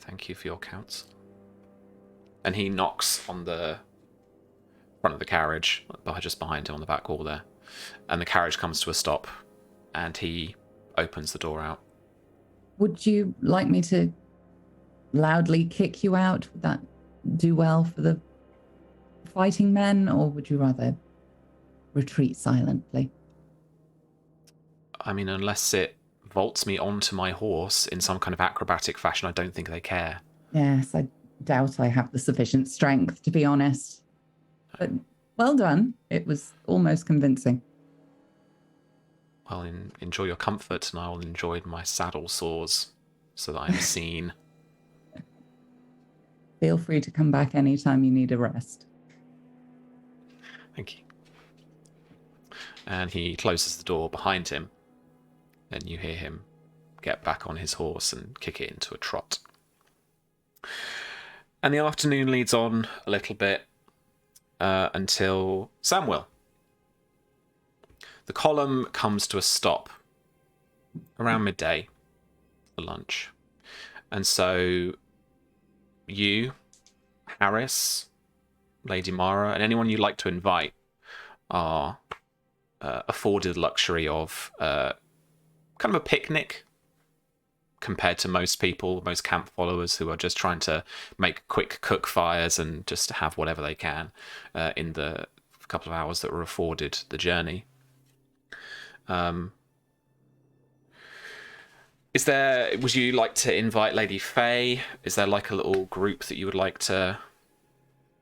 Thank you for your counsel. And he knocks on the front of the carriage, just behind him on the back wall there. And the carriage comes to a stop, and he opens the door out. Would you like me to loudly kick you out? Would that do well for the fighting men, or would you rather retreat silently? I mean, unless it vaults me onto my horse in some kind of acrobatic fashion, I don't think they care. Yes, I doubt I have the sufficient strength, to be honest. But well done. It was almost convincing. Well, enjoy your comfort, and I will enjoy my saddle sores so that I'm seen. Feel free to come back anytime you need a rest. Thank you. And he closes the door behind him. Then you hear him get back on his horse and kick it into a trot. And the afternoon leads on a little bit until Samuel. the column comes to a stop around midday for lunch. And so you, Harris, Lady Mara, and anyone you'd like to invite are afforded the luxury of kind of a picnic compared to most people, most camp followers who are just trying to make quick cook fires and just have whatever they can in the couple of hours that were afforded the journey. Would you like to invite Lady Faye? Is there like a little group that you would like to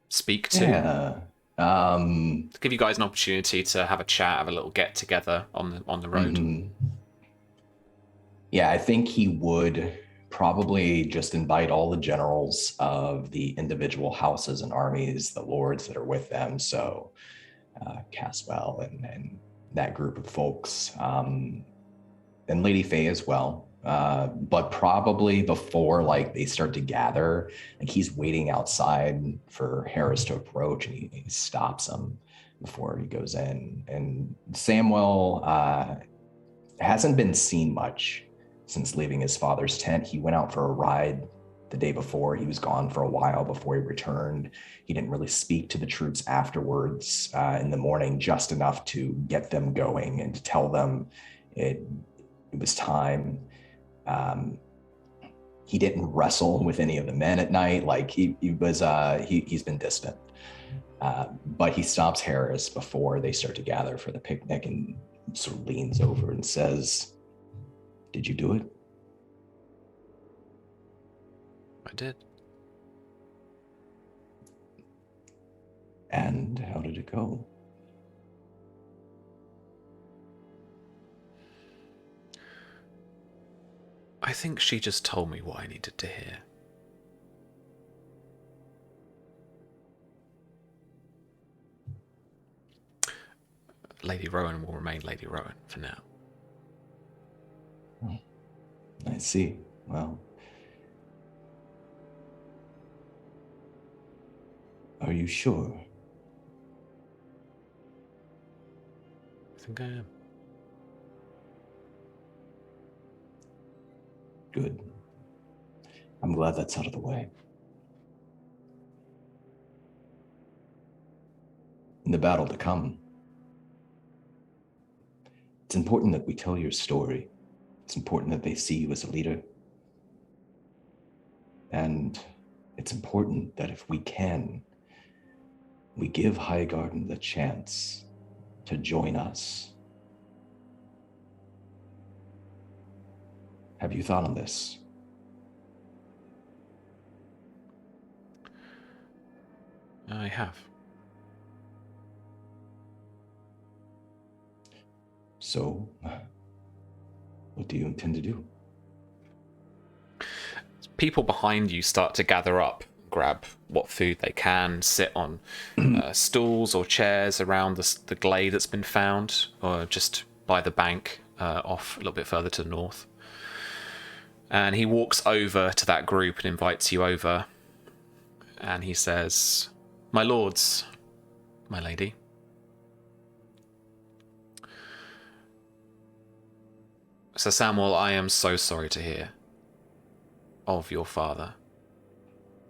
speak to? Yeah. To give you guys an opportunity to have a chat, have a little get together on the road. Mm-hmm. Yeah, I think he would probably just invite all the generals of the individual houses and armies, the lords that are with them. So Caswell and that group of folks, and Lady Faye as well. But probably before like they start to gather, like he's waiting outside for Harris to approach, and he stops him before he goes in. And Samuel hasn't been seen much since leaving his father's tent. He went out for a ride the day before. He was gone for a while before he returned. He didn't really speak to the troops afterwards in the morning, just enough to get them going and to tell them it was time. He didn't wrestle with any of the men at night. Like he's been distant. But he stops Harris before they start to gather for the picnic and sort of leans over and says, "Did you do it?" I did. And how did it go? I think she just told me what I needed to hear. Lady Rowan will remain Lady Rowan for now. I see. Well, are you sure? I think I am. Good. I'm glad that's out of the way. In the battle to come, it's important that we tell your story. It's important that they see you as a leader. And it's important that if we can, we give Highgarden the chance to join us. Have you thought on this? I have. So, what do you intend to do? People behind you start to gather up, grab what food they can, sit on stools or chairs around the glade that's been found, or just by the bank off a little bit further to the north. And he walks over to that group and invites you over. And he says, "My lords, my lady, Sir Samuel, I am so sorry to hear of your father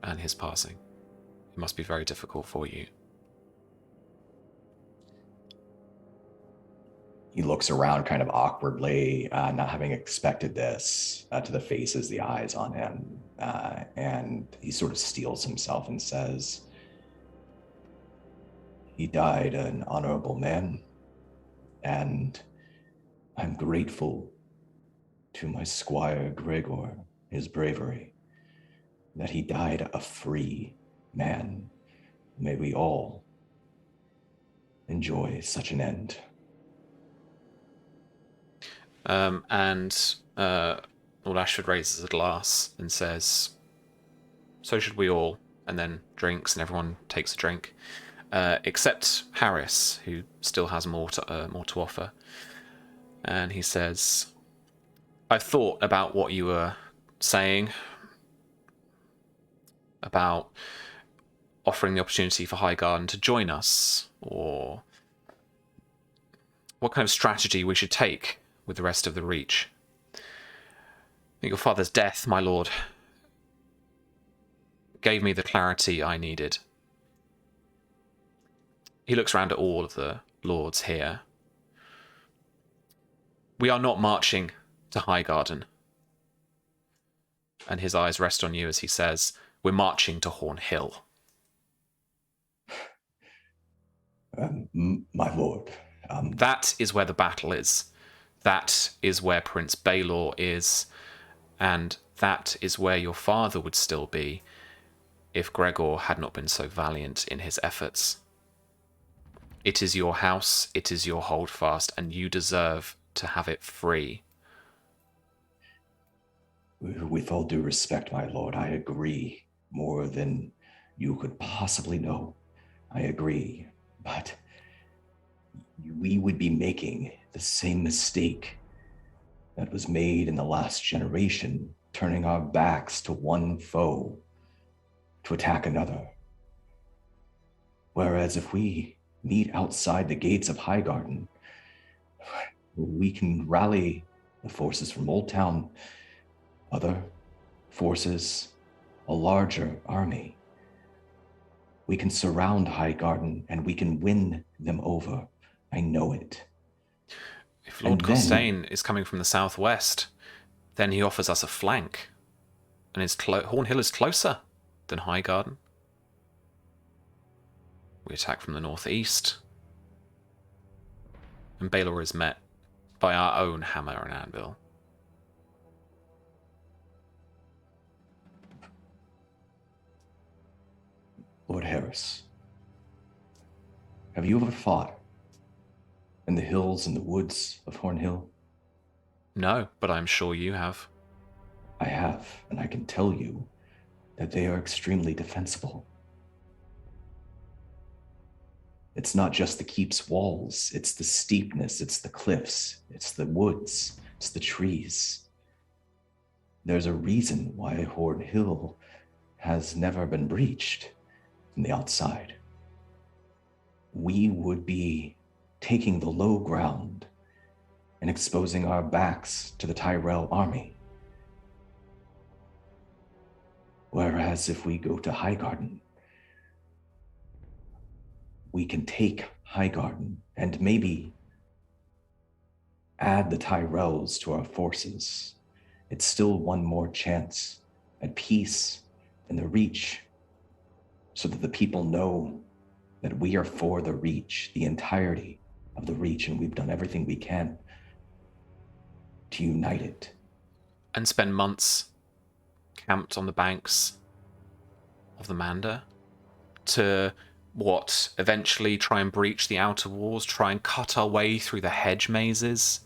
and his passing. It must be very difficult for you." He looks around kind of awkwardly, not having expected this, to the faces, the eyes on him. And he sort of steels himself and says, "He died an honorable man, and I'm grateful to my squire Gregor, his bravery, that he died a free man. May we all enjoy such an end." Lord Ashford raises a glass and says, "So should we all," and then drinks, and everyone takes a drink, except Harris, who still has more to offer. And he says, "I've thought about what you were saying about offering the opportunity for Highgarden to join us, or what kind of strategy we should take with the rest of the Reach. I think your father's death, my lord, gave me the clarity I needed. He looks around at all of the lords here. We are not marching to Highgarden. And his eyes rest on you as he says, we're marching to Horn Hill. My lord. That is where the battle is. That is where Prince Baelor is. And that is where your father would still be if Gregor had not been so valiant in his efforts. It is your house, it is your holdfast, and you deserve to have it free. With all due respect, my lord, I agree more than you could possibly know. I agree, but we would be making the same mistake that was made in the last generation, turning our backs to one foe to attack another. Whereas if we meet outside the gates of Highgarden, we can rally the forces from Old Town, other forces, a larger army. We can surround Highgarden and we can win them over. I know it. If Lord Costain is coming from the southwest, then he offers us a flank. And Horn Hill is closer than Highgarden. We attack from the northeast. And Baelor is met by our own hammer and anvil. Lord Harris, have you ever fought in the hills and the woods of Horn Hill? No, but I'm sure you have. I have, and I can tell you that they are extremely defensible. It's not just the keep's walls, it's the steepness, it's the cliffs, it's the woods, it's the trees. There's a reason why Horn Hill has never been breached from the outside. We would be taking the low ground and exposing our backs to the Tyrell army. Whereas if we go to Highgarden, we can take Highgarden and maybe add the Tyrells to our forces. It's still one more chance at peace in the Reach, so that the people know that we are for the Reach, the entirety of the Reach, and we've done everything we can to unite it. And spend months camped on the banks of the Mander to, eventually try and breach the outer walls, try and cut our way through the hedge mazes?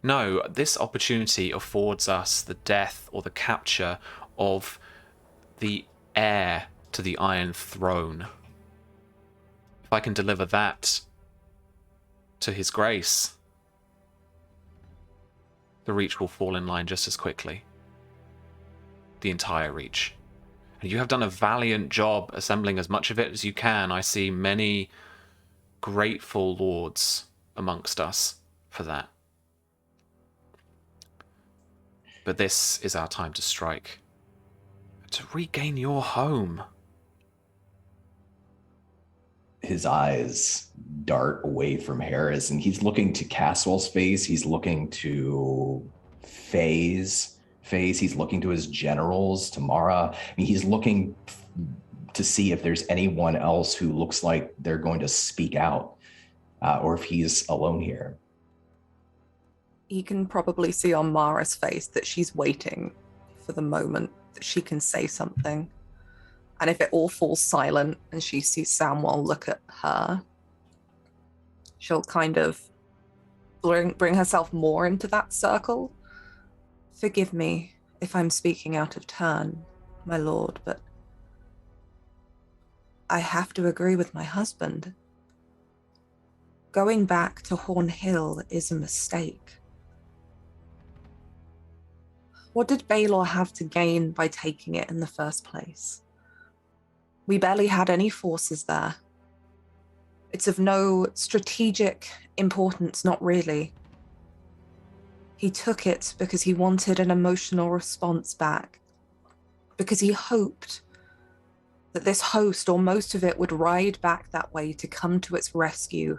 No, this opportunity affords us the death or the capture of the heir to the Iron Throne. If I can deliver that to His Grace, the Reach will fall in line just as quickly. The entire Reach. And you have done a valiant job assembling as much of it as you can. I see many grateful lords amongst us for that. But this is our time to strike. To regain your home. His eyes dart away from Harris, and he's looking to Caswell's face. He's looking to Faye's face. He's looking to his generals, to Mara. I mean, he's looking to see if there's anyone else who looks like they're going to speak out, or if he's alone here. You can probably see on Mara's face that she's waiting for the moment that she can say something. And if it all falls silent and she sees Samwell look at her, she'll kind of bring herself more into that circle. Forgive me if I'm speaking out of turn, my lord, but I have to agree with my husband. Going back to Horn Hill is a mistake. What did Baelor have to gain by taking it in the first place? We barely had any forces there. It's of no strategic importance, not really. He took it because he wanted an emotional response back, because he hoped that this host, or most of it, would ride back that way to come to its rescue,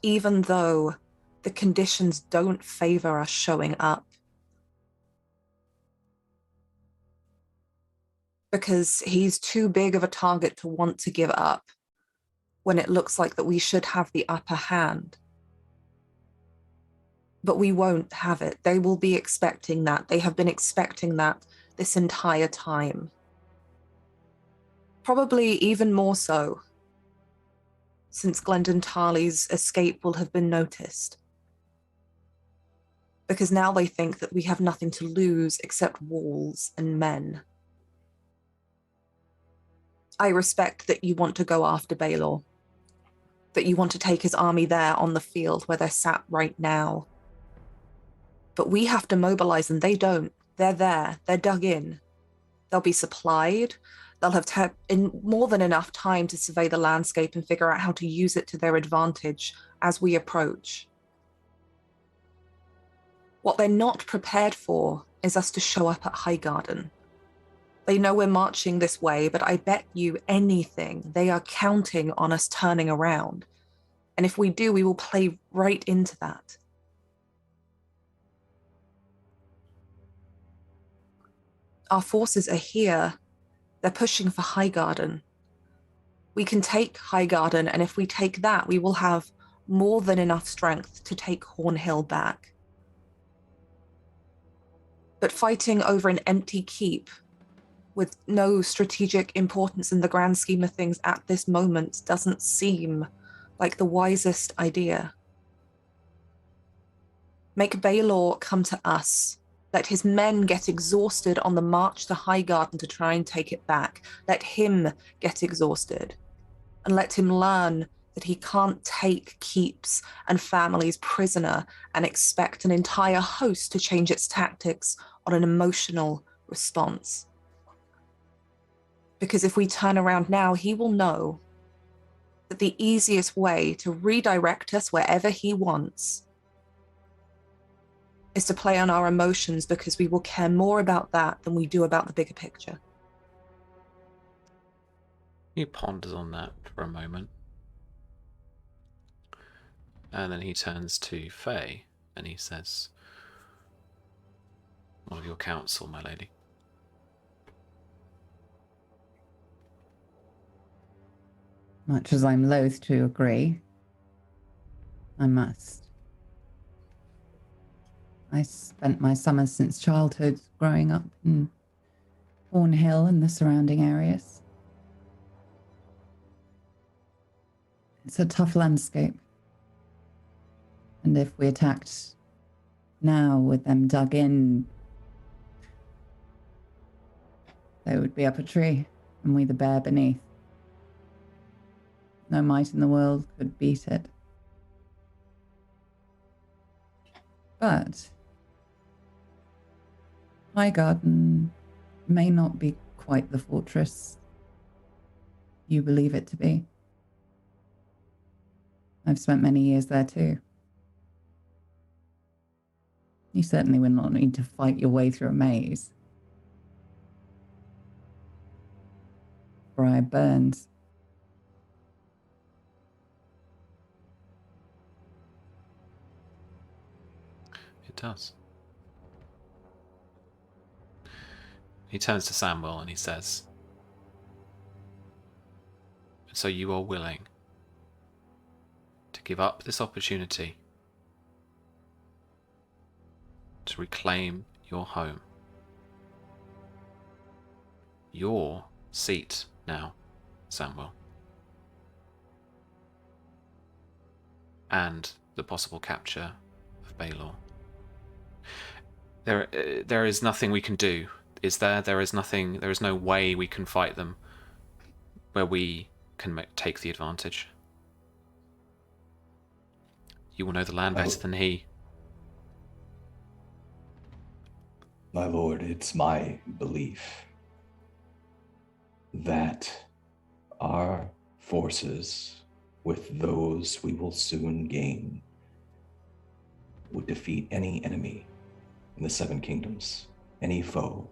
even though the conditions don't favor us showing up. Because he's too big of a target to want to give up when it looks like that we should have the upper hand. But we won't have it. They will be expecting that. They have been expecting that this entire time. Probably even more so, since Glendon Tarley's escape will have been noticed. Because now they think that we have nothing to lose except walls and men. I respect that you want to go after Baelor, that you want to take his army there on the field where they're sat right now. But we have to mobilize them. They don't. They're there. They're dug in. They'll be supplied. They'll have more than enough time to survey the landscape and figure out how to use it to their advantage as we approach. What they're not prepared for is us to show up at Highgarden. They know we're marching this way, but I bet you anything they are counting on us turning around. And if we do, we will play right into that. Our forces are here. They're pushing for Highgarden. We can take Highgarden, and if we take that, we will have more than enough strength to take Hornhill back. But fighting over an empty keep with no strategic importance in the grand scheme of things at this moment doesn't seem like the wisest idea. Make Baelor come to us. Let his men get exhausted on the march to Highgarden to try and take it back. Let him get exhausted. And let him learn that he can't take keeps and families prisoner and expect an entire host to change its tactics on an emotional response. Because if we turn around now, he will know that the easiest way to redirect us wherever he wants is to play on our emotions, because we will care more about that than we do about the bigger picture. He ponders on that for a moment. And then he turns to Faye and he says, "What of your counsel, my lady?" Much as I'm loath to agree, I must. I spent my summers since childhood growing up in Hornhill and the surrounding areas. It's a tough landscape. And if we attacked now with them dug in, they would be up a tree and we the bear beneath. No might in the world could beat it. But Highgarden may not be quite the fortress you believe it to be. I've spent many years there too. You certainly would not need to fight your way through a maze. Briar burns. It does. He turns to Samuel and he says, "So you are willing to give up this opportunity to reclaim your home, your seat now, Samuel, and the possible capture of Baelor? There is nothing we can do, is there? There is nothing. There is no way we can fight them where we can take the advantage. You will know the land better than he." My lord, it's my belief that our forces with those we will soon gain, would defeat any enemy in the Seven Kingdoms, any foe,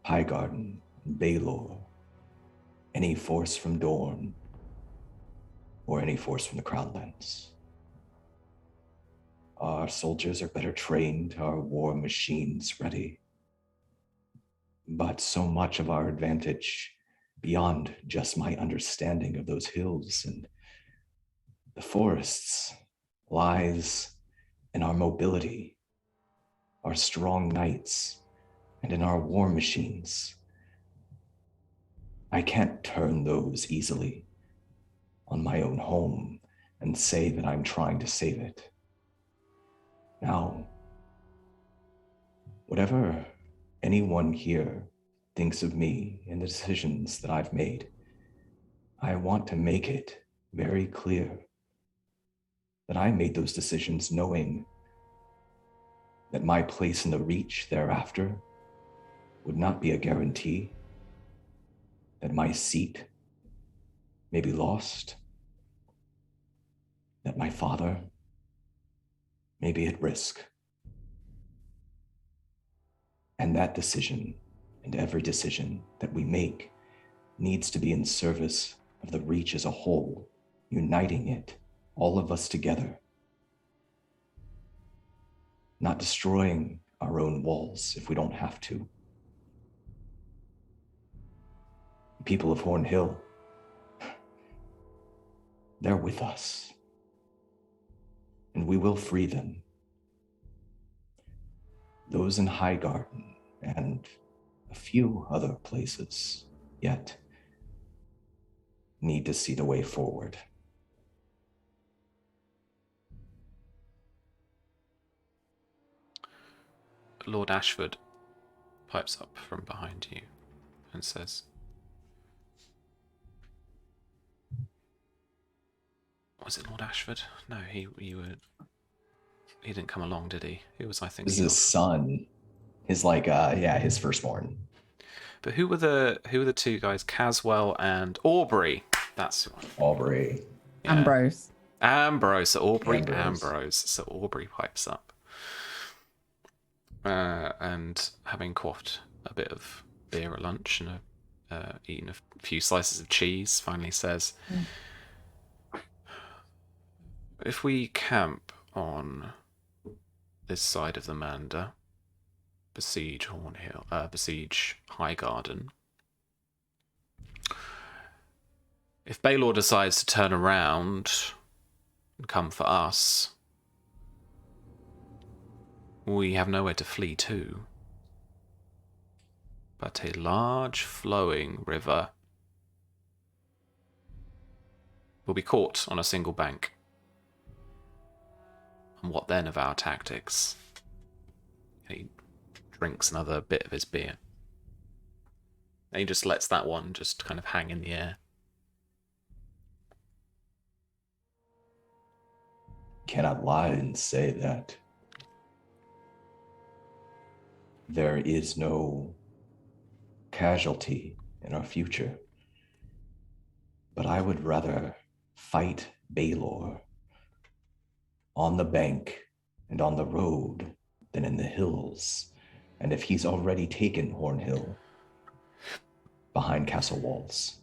Highgarden, Baelor, any force from Dorne, or any force from the Crownlands. Our soldiers are better trained, our war machines ready. But so much of our advantage, beyond just my understanding of those hills and the forests, lies in our mobility, our strong knights, and in our war machines. I can't turn those easily on my own home and say that I'm trying to save it. Now, whatever anyone here thinks of me and the decisions that I've made, I want to make it very clear that I made those decisions knowing that my place in the Reach thereafter would not be a guarantee, that my seat may be lost, that my father may be at risk. And that decision, and every decision that we make, needs to be in service of the Reach as a whole, uniting it, all of us together. Not destroying our own walls if we don't have to. People of Horn Hill, they're with us. And we will free them. Those in Highgarden and a few other places yet need to see the way forward. Lord Ashford pipes up from behind you and says, "Was it Lord Ashford? No, he didn't come along, did he? Who was I thinking? This is his son. His firstborn. But who were the two guys? Caswell and Aubrey. That's the one. Aubrey. Yeah. Ambrose. So Aubrey Ambrose. So Aubrey pipes up. And having quaffed a bit of beer at lunch and eaten a few slices of cheese, finally says, "If we camp on this side of the Mander, besiege besiege Highgarden, if Baelor decides to turn around and come for us, we have nowhere to flee to but a large flowing river. We'll be caught on a single bank. And what then of our tactics?" And he drinks another bit of his beer. And he just lets that one just kind of hang in the air. Cannot lie and say that there is no casualty in our future. But I would rather fight Baelor on the bank and on the road than in the hills. And if he's already taken Horn Hill, behind castle walls.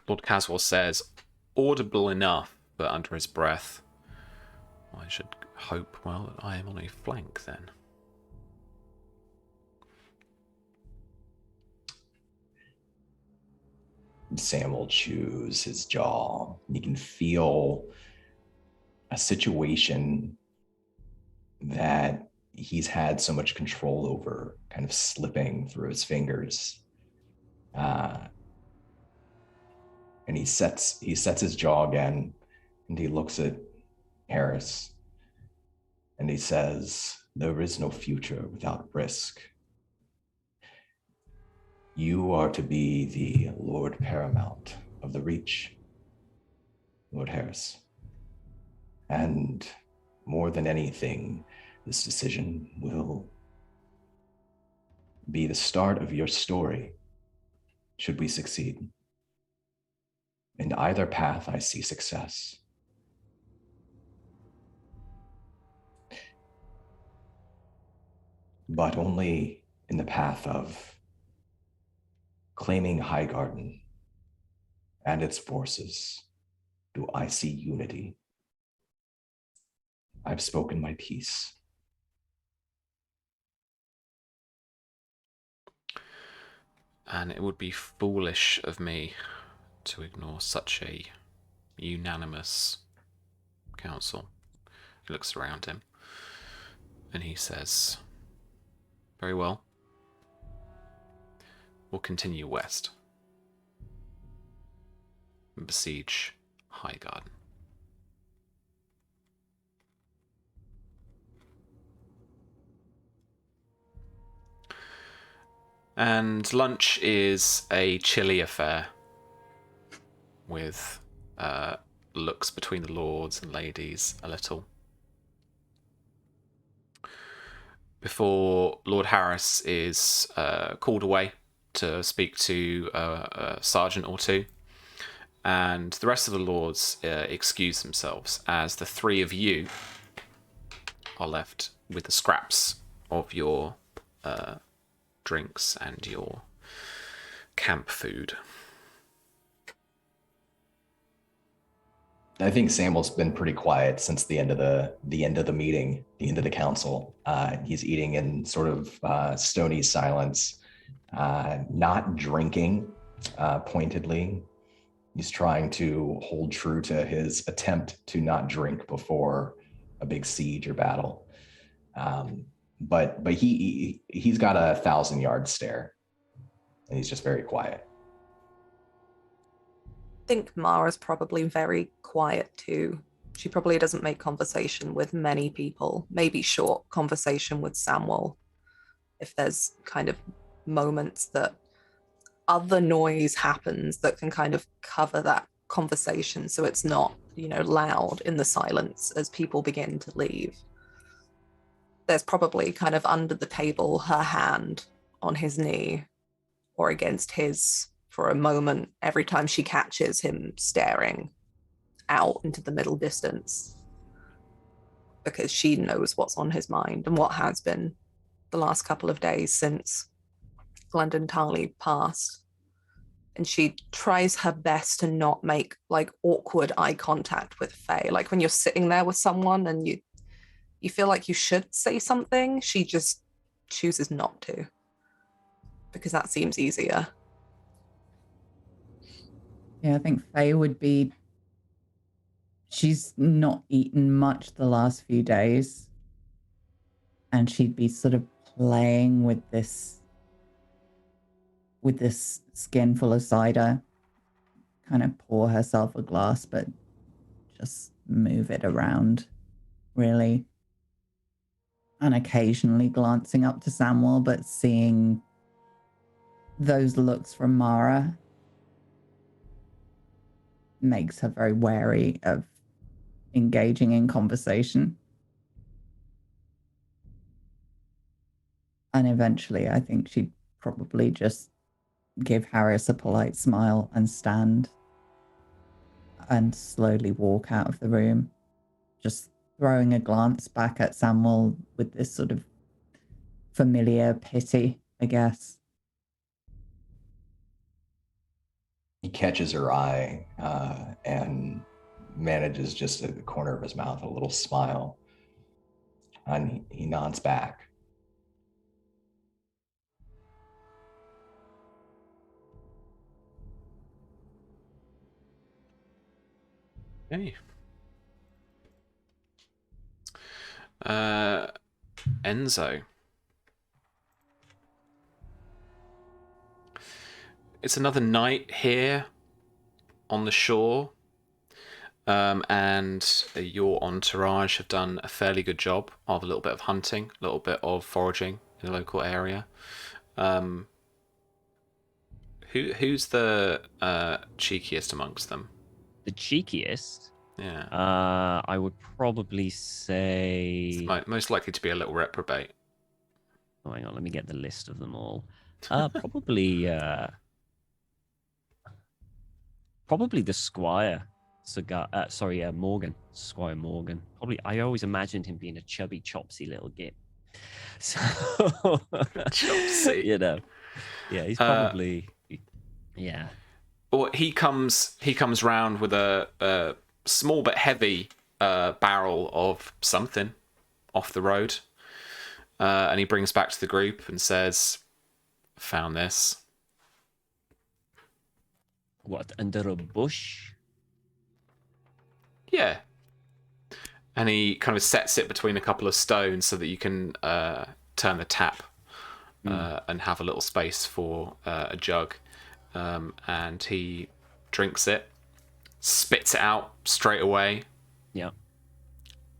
Lord Caswell says, audible enough, but under his breath, "I should hope, well, that I am on a flank then." Sam will choose his jaw. You can feel a situation that he's had so much control over kind of slipping through his fingers. And he sets his jaw again, and he looks at Harris, and he says, "There is no future without risk. You are to be the Lord Paramount of the Reach, Lord Harris. And more than anything, this decision will be the start of your story, should we succeed. In either path, I see success. But only in the path of claiming Highgarden and its forces do I see unity. I've spoken my piece. And it would be foolish of me to ignore such a unanimous council. He looks around him and he says, very well. We'll continue west and besiege Highgarden. And lunch is a chilly affair with looks between the lords and ladies a little. Before Lord Harris is called away to speak to a sergeant or two, and the rest of the lords excuse themselves as the three of you are left with the scraps of your drinks and your camp food. I think Samuel's been pretty quiet since the end of the meeting, the end of the council. He's eating in sort of stony silence, not drinking pointedly. He's trying to hold true to his attempt to not drink before a big siege or battle. But he's got a 1,000-yard stare, and he's just very quiet. I think Mara's probably very quiet too. She probably doesn't make conversation with many people, maybe short conversation with Samuel. If there's kind of moments that other noise happens that can kind of cover that conversation so it's not, loud in the silence as people begin to leave. There's probably kind of under the table her hand on his knee or against his for a moment every time she catches him staring out into the middle distance, because she knows what's on his mind and what has been the last couple of days since Glendon Tarley passed. And she tries her best to not make like awkward eye contact with Faye. Like when you're sitting there with someone and you feel like you should say something, she just chooses not to, because that seems easier. Yeah, I think Faye would be... She's not eaten much the last few days. And she'd be sort of playing with this skin full of cider. Kind of pour herself a glass, but just move it around, really. And occasionally glancing up to Samuel, but seeing those looks from Mara makes her very wary of engaging in conversation. And eventually, I think she'd probably just give Harris a polite smile and stand and slowly walk out of the room, just throwing a glance back at Samuel with this sort of familiar pity, I guess. He catches her eye and manages just at the corner of his mouth a little smile, and he nods back. Okay. Enzo. It's another night here on the shore, and your entourage have done a fairly good job of a little bit of hunting, a little bit of foraging in the local area. Who's the cheekiest amongst them? The cheekiest? Yeah. I would probably say... Most likely to be a little reprobate. Oh, hang on, let me get the list of them all. Probably the Squire. Morgan. Squire Morgan. Probably, I always imagined him being a chubby, chopsy little git. So, Chopsy. you know, yeah, he's probably, yeah. Well, he comes round with a small but heavy barrel of something off the road, and he brings back to the group and says, "Found this." What, under a bush? Yeah. And he kind of sets it between a couple of stones so that you can turn the tap and have a little space for a jug. And he drinks it, spits it out straight away, Yeah.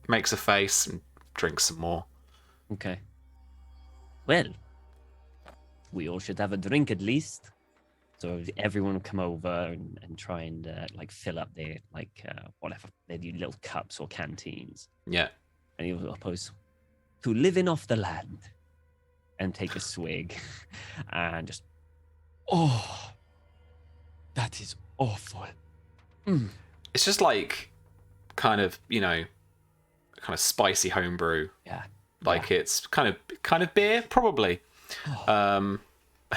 makes a face, and drinks some more. Okay. Well, we all should have a drink at least. So everyone will come over and try and fill up their whatever their little cups or canteens. Yeah. And he'll oppose to living off the land and take a swig and just, oh, that is awful. Mm. It's just like kind of spicy homebrew. Yeah. Like it's kind of beer, probably. And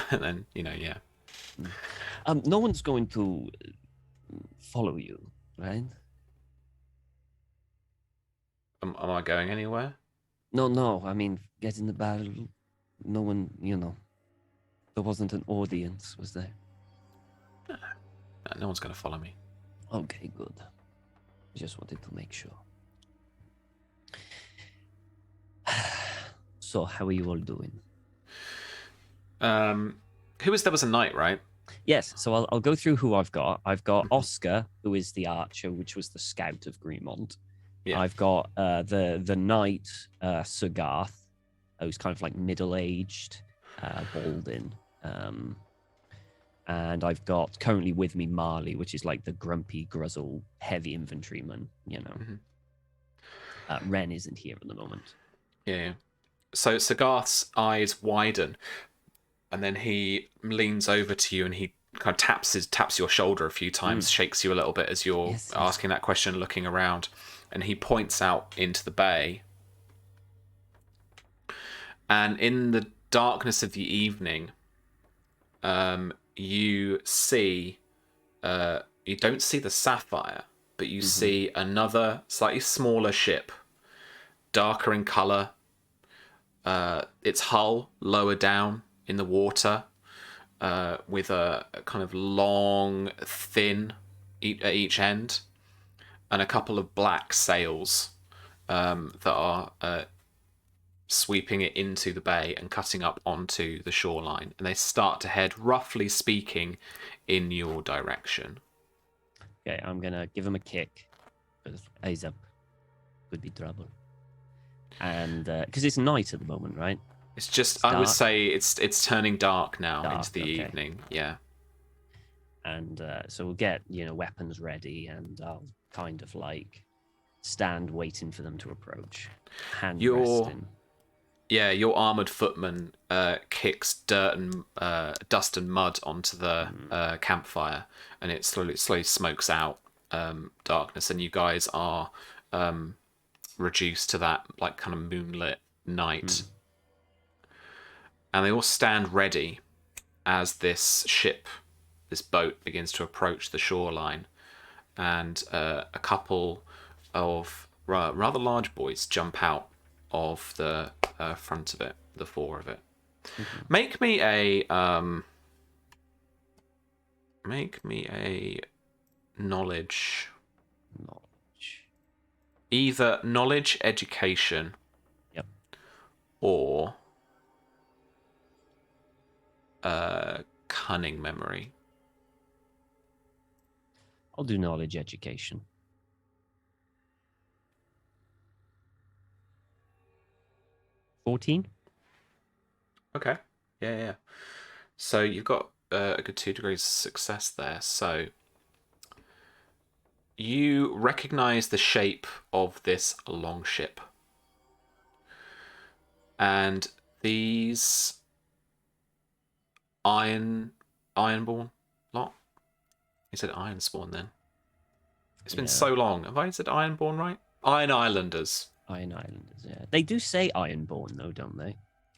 then, yeah. No one's going to follow you, right? Am I going anywhere? No. I mean, get in the barrel. No one, there wasn't an audience, was there? No one's going to follow me. Okay, good. Just wanted to make sure. So, how are you all doing? There was a knight, right? Yes, so I'll go through who I've got. I've got Oscar, who is the archer, which was the scout of Greenmont. Yeah. I've got the knight, Sir Garth, who's kind of like middle-aged, balding. And I've got currently with me Marley, which is like the grumpy, gruzzle, heavy infantryman, Ren isn't here at the moment. Yeah. So Sagarth's eyes widen, and then he leans over to you and he kind of taps your shoulder a few times, shakes you a little bit as you're asking that question, looking around, and he points out into the bay. And in the darkness of the evening, you see, you don't see the Sapphire, but you see another slightly smaller ship, darker in color. Its hull lower down in the water, with a kind of long, thin at each end, and a couple of black sails that are sweeping it into the bay and cutting up onto the shoreline. And they start to head, roughly speaking, in your direction. Okay, I'm gonna give him a kick. Eyes up. Could be trouble. And because it's night at the moment, right? It's just, It's I would dark. say it's turning dark now into the Okay. evening. Yeah. And so we'll get weapons ready, and I'll kind of like stand waiting for them to approach. Hand resting. Yeah, your armored footman kicks dust and mud onto the campfire, and it slowly smokes out darkness, and you guys are reduced to that like kind of moonlit night. And they all stand ready as this boat begins to approach the shoreline, and a couple of rather large boys jump out of the front of it, the fore of it. Make me a knowledge, either knowledge education, Yep. or cunning memory. I'll do knowledge education. 14. Okay. Yeah. So you've got a good 2 degrees of success there. So you recognize the shape of this longship. And these Ironborn lot. You said Ironspawn then. It's been so long. Have I said Ironborn right? Iron Islanders. Iron Islanders, yeah. They do say Ironborn, though, don't they?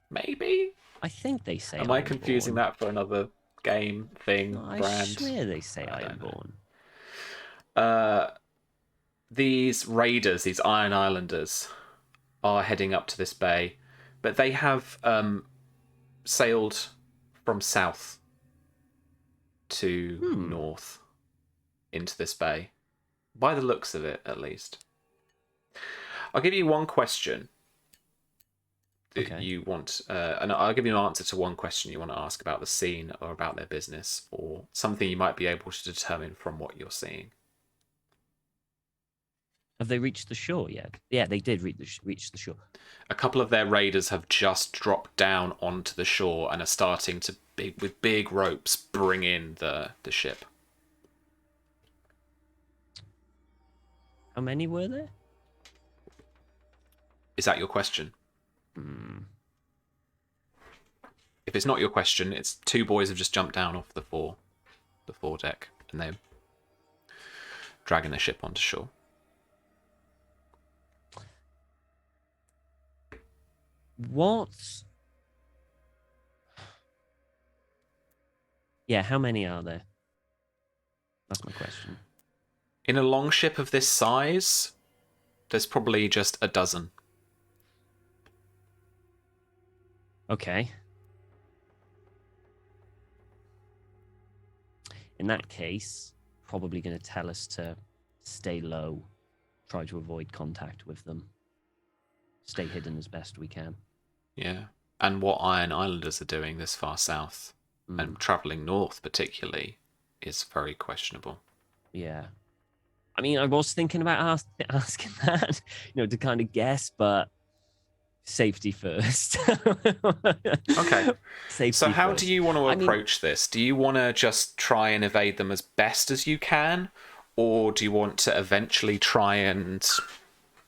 Maybe. I think they say Am I confusing that for another game thing, No, I brand? swear they say I don't Ironborn. These raiders, these Iron Islanders, are heading up to this bay, but they have sailed from south to north into this bay, by the looks of it, at least. I'll give you one question that you want, and I'll give you an answer to one question you want to ask about the scene or about their business or something you might be able to determine from what you're seeing. Have they reached the shore yet? Yeah, they did reach the shore. A couple of their raiders have just dropped down onto the shore and are starting to, with big ropes, bring in the ship. How many were there? Is that your question? If it's not your question, it's two boys have just jumped down off the foredeck, and they're dragging the ship onto shore. What? Yeah, how many are there? That's my question. In a longship of this size, there's probably just a dozen. Okay. In that case, probably going to tell us to stay low, try to avoid contact with them, stay hidden as best we can. Yeah. And what Iron Islanders are doing this far south, and travelling north particularly, is very questionable. Yeah. I mean, I was thinking about asking that, to kind of guess, but safety first. Okay. Safety so how first. do you want to approach this? Do you want to just try and evade them as best as you can? Or do you want to eventually try and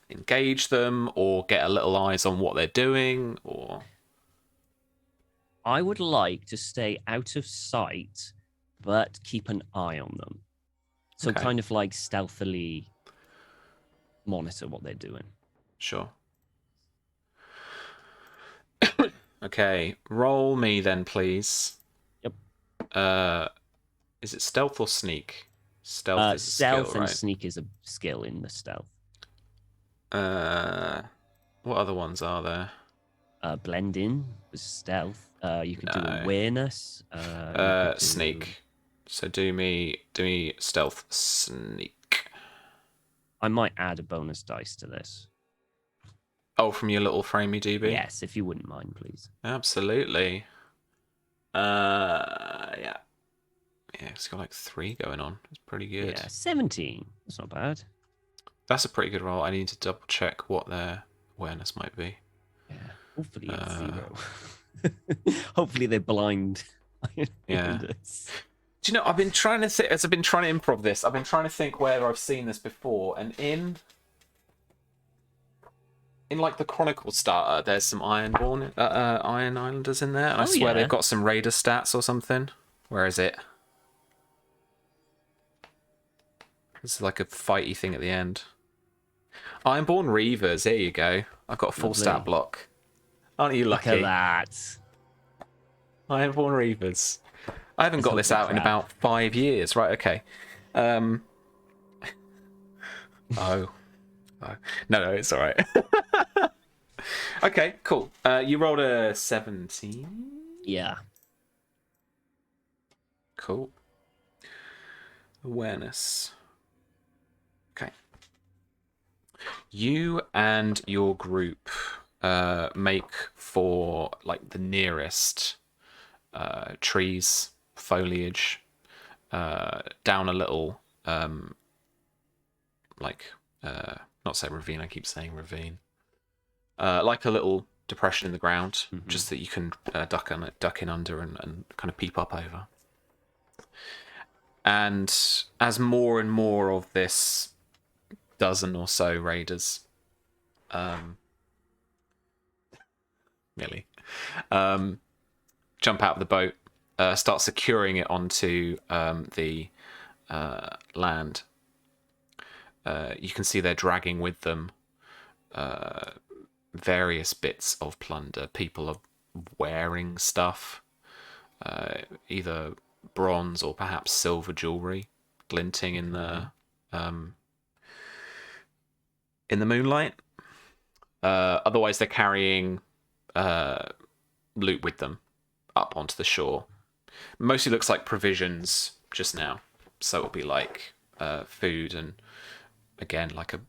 engage them or get a little eyes on what they're doing? Or I would like to stay out of sight, but keep an eye on them. So kind of like stealthily monitor what they're doing. Sure. Okay, roll me then, please. Yep. Is it stealth or sneak? Stealth is a stealth skill, and right? sneak is a skill in the stealth. What other ones are there? Blend in was stealth. You could do awareness. Sneak. So do me stealth sneak. I might add a bonus dice to this. Oh, from your little framey DB? Yes, if you wouldn't mind, please. Absolutely. Yeah. Yeah, it's got like 3 going on. It's pretty good. Yeah, 17. That's not bad. That's a pretty good roll. I need to double check what their awareness might be. Yeah, hopefully it's 0. Hopefully they're blind. Yeah. Do you know, I've been trying to think, as I've been trying to improv this, I've been trying to think where I've seen this before, and in like the Chronicle starter, there's some Iron Islanders in there, and I swear they've got some Raider stats or something. Where is it? This is like a fighty thing at the end. Ironborn Reavers, there you go. I've got a full stat block. Aren't you lucky? Look at that. Ironborn Reavers. I haven't got this out in about 5 years. Right, okay. Oh. No, it's all right. Okay, cool. You rolled a 17? Yeah. Cool. Awareness. Okay. You and your group make for like the nearest trees, foliage, down a little not say ravine, I keep saying ravine, like a little depression in the ground, just that you can duck in under and kind of peep up over. And as more and more of this dozen or so raiders jump out of the boat, start securing it onto the land. You can see they're dragging with them various bits of plunder. People are wearing stuff, either bronze or perhaps silver jewelry, glinting in the moonlight. Otherwise, they're carrying loot with them up onto the shore. Mostly looks like provisions just now, so it'll be like food and again like a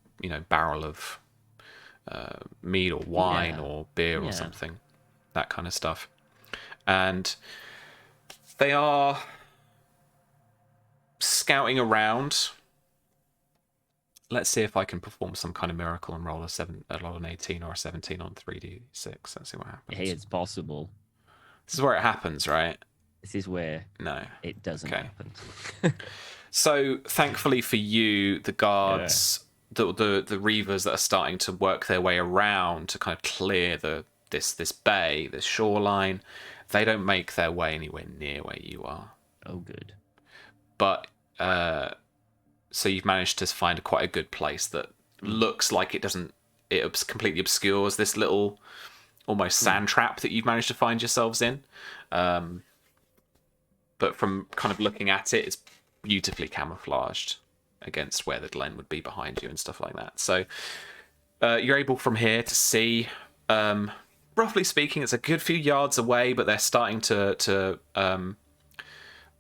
barrel of mead or wine or beer or something, that kind of stuff. And they are scouting around. Let's see if I can perform some kind of miracle and roll an 18 or a 17 on 3d6. Let's see what happens. Hey, it's possible. This is where it happens, right? This is where No, it doesn't happen. So thankfully for you, the guards, the reavers that are starting to work their way around to kind of clear this bay, this shoreline, they don't make their way anywhere near where you are. Oh, good. But so you've managed to find quite a good place that looks like it completely obscures this little almost sand trap that you've managed to find yourselves in. But from kind of looking at it, it's beautifully camouflaged against where the glen would be behind you and stuff like that. So you're able from here to see, roughly speaking, it's a good few yards away, but they're starting to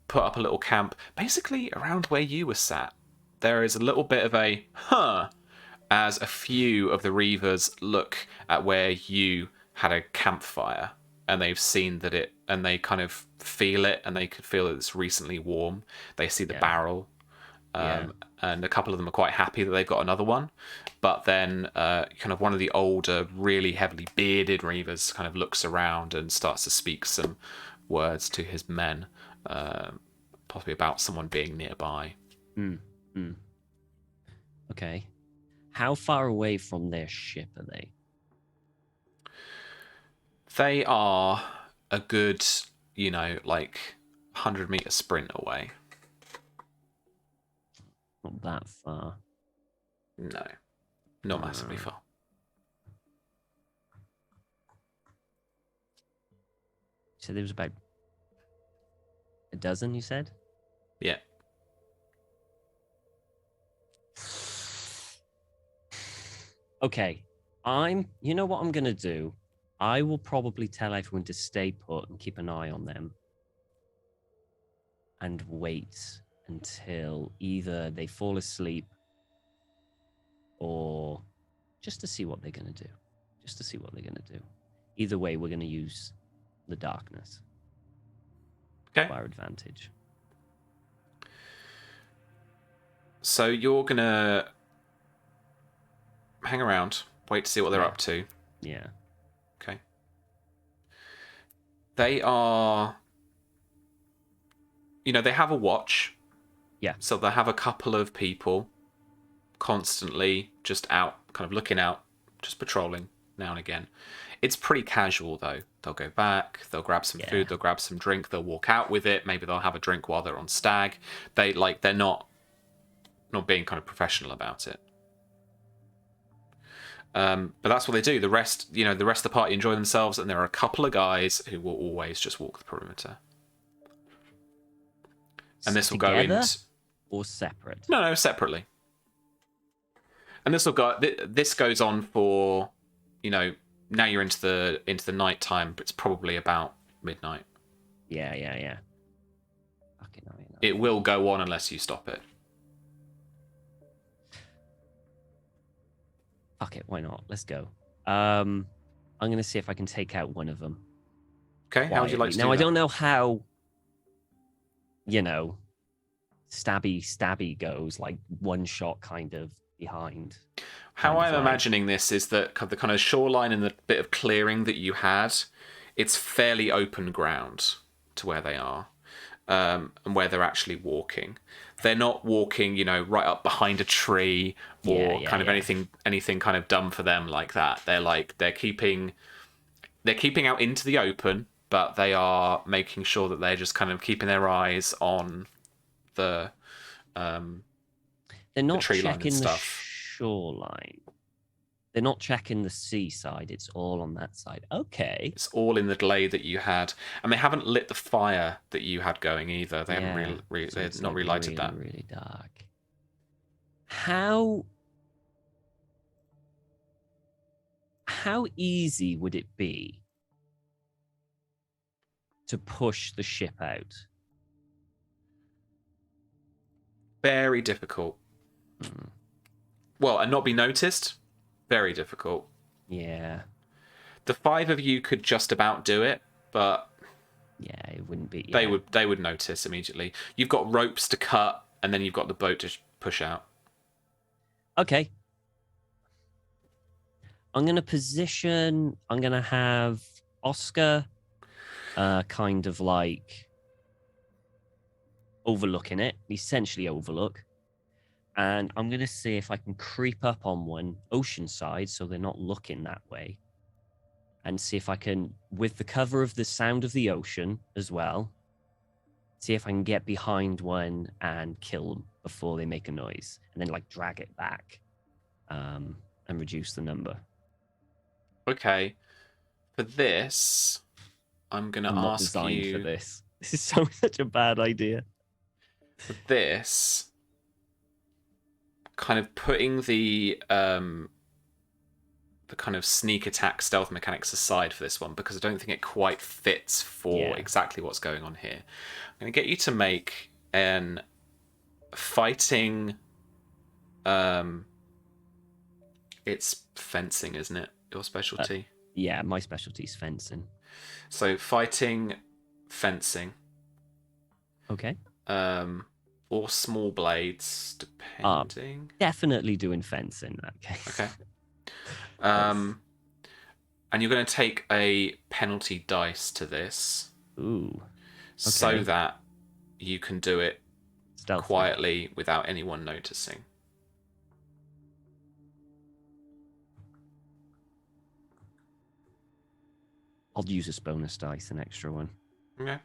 put up a little camp basically around where you were sat. There is a little bit of a as a few of the reavers look at where you had a campfire, and they've seen that and they kind of feel it, and they could feel that it's recently warm. They see the barrel, and a couple of them are quite happy that they've got another one. But then kind of one of the older, really heavily bearded reavers kind of looks around and starts to speak some words to his men, possibly about someone being nearby. Okay. How far away from their ship are they? They are a good, like 100-meter sprint away. Not that far. No, not massively far. So there was about a dozen, you said? Yeah. Okay. You know what I'm going to do? I will probably tell everyone to stay put and keep an eye on them. And wait until either they fall asleep or just to see what they're going to do. Just to see what they're going to do. Either way, we're going to use the darkness. Okay. To our advantage. So you're going to hang around, wait to see what they're up to. Yeah. Okay. They are... they have a watch. Yeah. So they have a couple of people constantly just out, kind of looking out, just patrolling now and again. It's pretty casual, though. They'll go back, they'll grab some food, they'll grab some drink, they'll walk out with it. Maybe they'll have a drink while they're on stag. They're not being kind of professional about it. But that's what they do. The rest of the party enjoy themselves, and there are a couple of guys who will always just walk the perimeter. And this will go in or separate. No, separately. And this goes on for, now you're into the night time, but it's probably about midnight. Yeah. Fucking hell. It will go on unless you stop it. Fuck it, why not? Let's go. I'm going to see if I can take out one of them. Okay, how would you like to do that? Now, I don't know how, stabby goes, like one shot kind of behind. How I'm imagining this is that the kind of shoreline and the bit of clearing that you had, it's fairly open ground to where they are, and where they're actually walking. They're not walking, right up behind a tree or anything kind of dumb for them like that. They're keeping they're keeping out into the open, but they are making sure that they're just kind of keeping their eyes on the They're not tree line and checking the stuff. shoreline. They're not checking the seaside. It's all on that side. Okay. It's all in the glade that you had, and they haven't lit the fire that you had going either. They haven't So they've it's not like relighted really, that. really dark. How easy would it be to push the ship out? Very difficult. Well, and not be noticed. Very difficult. Yeah. The 5 of you could just about do it, but Yeah, it wouldn't be. they Yeah. would notice immediately. You've got ropes to cut, and then you've got the boat to push out. Okay. I'm going to have Oscar kind of like overlooking it, essentially overlook. And I'm going to see if I can creep up on one ocean side so they're not looking that way. And see if I can, with the cover of the sound of the ocean as well, see if I can get behind one and kill them before they make a noise. And then like drag it back and reduce the number. Okay. For this, I'm going to I'm not ask designed you... for this. This is such a bad idea. For this, kind of putting the kind of sneak attack stealth mechanics aside for this one, because I don't think it quite fits for exactly what's going on here. I'm going to get you to make an fighting... it's fencing, isn't it? Your specialty? Yeah, my specialty is fencing. So fighting, fencing. Okay. Or small blades, depending. Definitely doing fencing in that case. Okay. And you're going to take a penalty dice to this. Ooh. So that you can do it Stealthily. quietly without anyone noticing. I'll use this bonus dice, an extra one. Okay.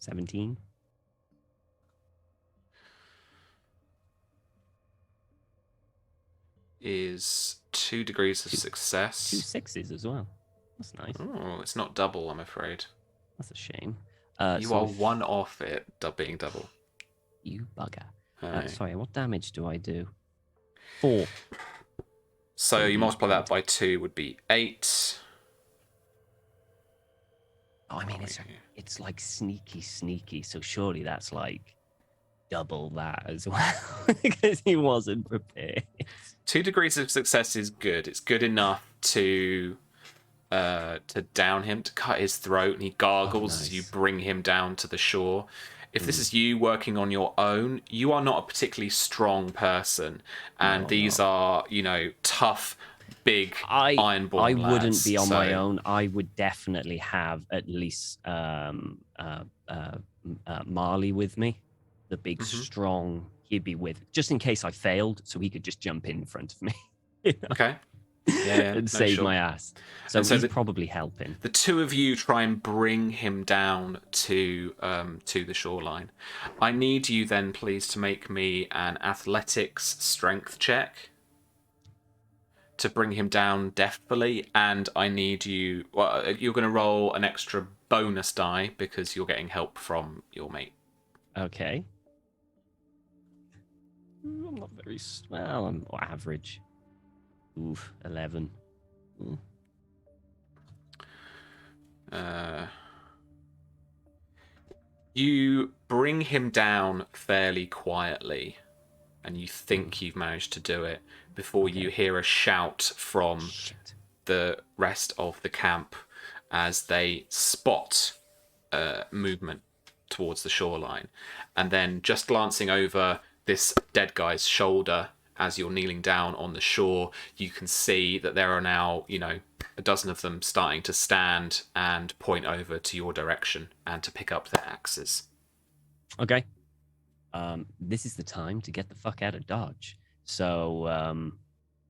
$17. Is 2 degrees of success. 2 6s as well. That's nice. Oh, it's not double, I'm afraid. That's a shame. You are one off it being double. You bugger. Aye. Sorry, what damage do I do? 4. So you multiply that by 2 would be 8. Oh, I mean, it's like sneaky. So surely that's like double that as well, because he wasn't prepared. 2 degrees of success is good. It's good enough to down him, to cut his throat, and he gargles as you bring him down to the shore. If this is you working on your own, you are not a particularly strong person, and these are, tough, big ironborn I wouldn't lads, be on my own. I would definitely have at least Marley with me, the big strong. He'd be with, just in case I failed, so he could just jump in front of me. Okay. Yeah, and save my ass. So he's probably helping. The 2 of you try and bring him down to the shoreline. I need you then, please, to make me an athletics strength check to bring him down deftly, and I need you. Well, you're going to roll an extra bonus die because you're getting help from your mate. Okay. I'm not very well. I'm average. Oof, 11. Ooh. You bring him down fairly quietly, and you think you've managed to do it before you hear a shout from the rest of the camp as they spot movement towards the shoreline. And then just glancing over this dead guy's shoulder as you're kneeling down on the shore, you can see that there are now, a dozen of them starting to stand and point over to your direction and to pick up their axes. Okay. This is the time to get the fuck out of Dodge. So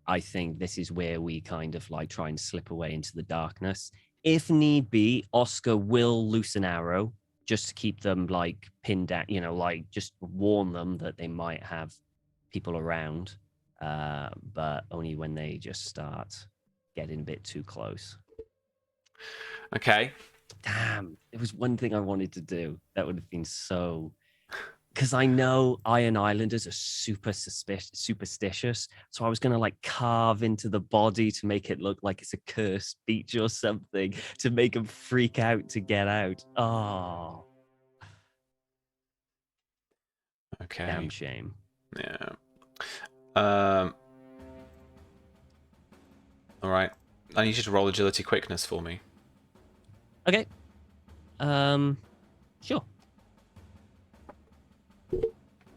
I think this is where we kind of like try and slip away into the darkness. If need be, Oscar will loose an arrow just to keep them like pinned down, like just warn them that they might have people around, but only when they just start getting a bit too close. Okay. Damn, it was one thing I wanted to do. That would have been so... Because I know Iron Islanders are super superstitious. So I was going to like carve into the body to make it look like it's a cursed beach or something to make them freak out to get out. Oh. Okay. Damn shame. Yeah. All right. I need you to roll agility quickness for me. Okay. Sure.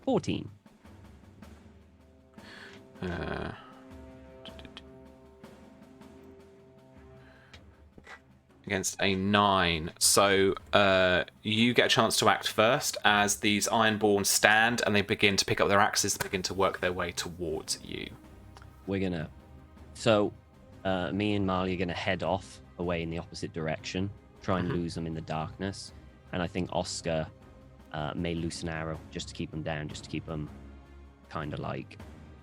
14. Against a 9. So you get a chance to act first as these Ironborn stand and they begin to pick up their axes, begin to work their way towards you. We're gonna... So, me and Marley are gonna head off away in the opposite direction, try and lose them in the darkness. And I think Oscar may loose an arrow just to keep them down, just to keep them kind of like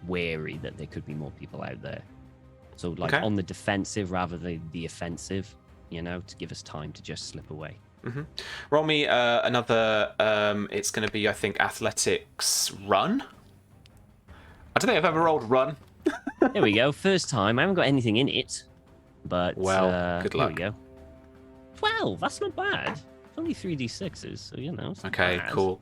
wary that there could be more people out there. So like on the defensive rather than the offensive, to give us time to just slip away. Roll me another, it's going to be, I think, athletics run. I don't think I've ever rolled run. There we go. First time. I haven't got anything in it. But, good luck. Here we go. 12. That's not bad. It's only 3d6s, so, it's not Okay, bad. cool.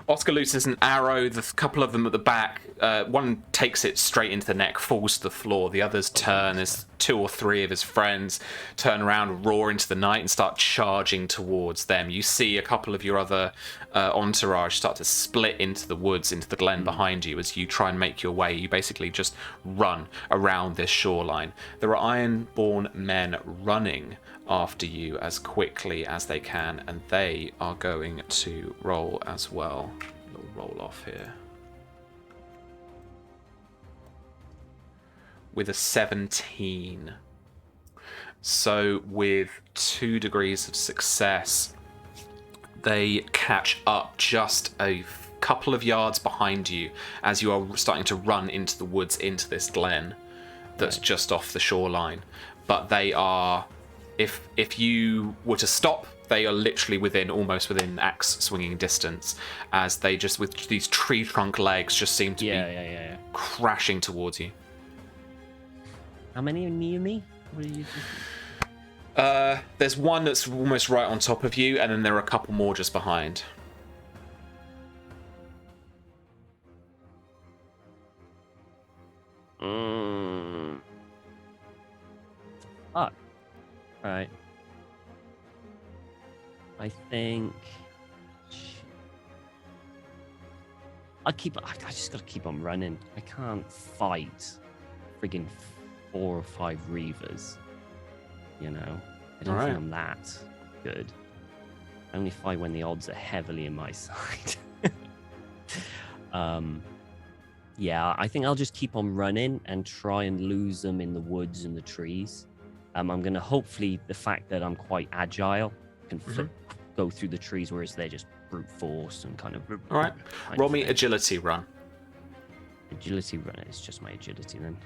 Oscar looses an arrow. The couple of them at the back, one takes it straight into the neck, falls to the floor. The others turn. There's 2 or 3 of his friends turn around, roar into the night, and start charging towards them. You see a couple of your other entourage start to split into the woods, into the glen behind you as you try and make your way. You basically just run around this shoreline. There are Ironborn men running after you as quickly as they can, and they are going to roll as well. A little roll off here. With a 17. So with 2 degrees of success, they catch up just a couple of yards behind you as you are starting to run into the woods, into this glen that's just off the shoreline. But they are... If you were to stop, they are literally almost within axe swinging distance, as they just, with these tree trunk legs, just seem to be crashing towards you. How many are near me? What are you There's one that's almost right on top of you, and then there are a couple more just behind. Fuck. Right. I think I just gotta keep on running. I can't fight friggin' 4 or 5 reavers. I don't think I'm that good. I only fight when the odds are heavily in my side. Yeah, I think I'll just keep on running and try and lose them in the woods and the trees. I'm going to hopefully, the fact that I'm quite agile, can go through the trees, whereas they're just brute force and kind of... All right. Roll me agility run. Agility run. It's just my agility then.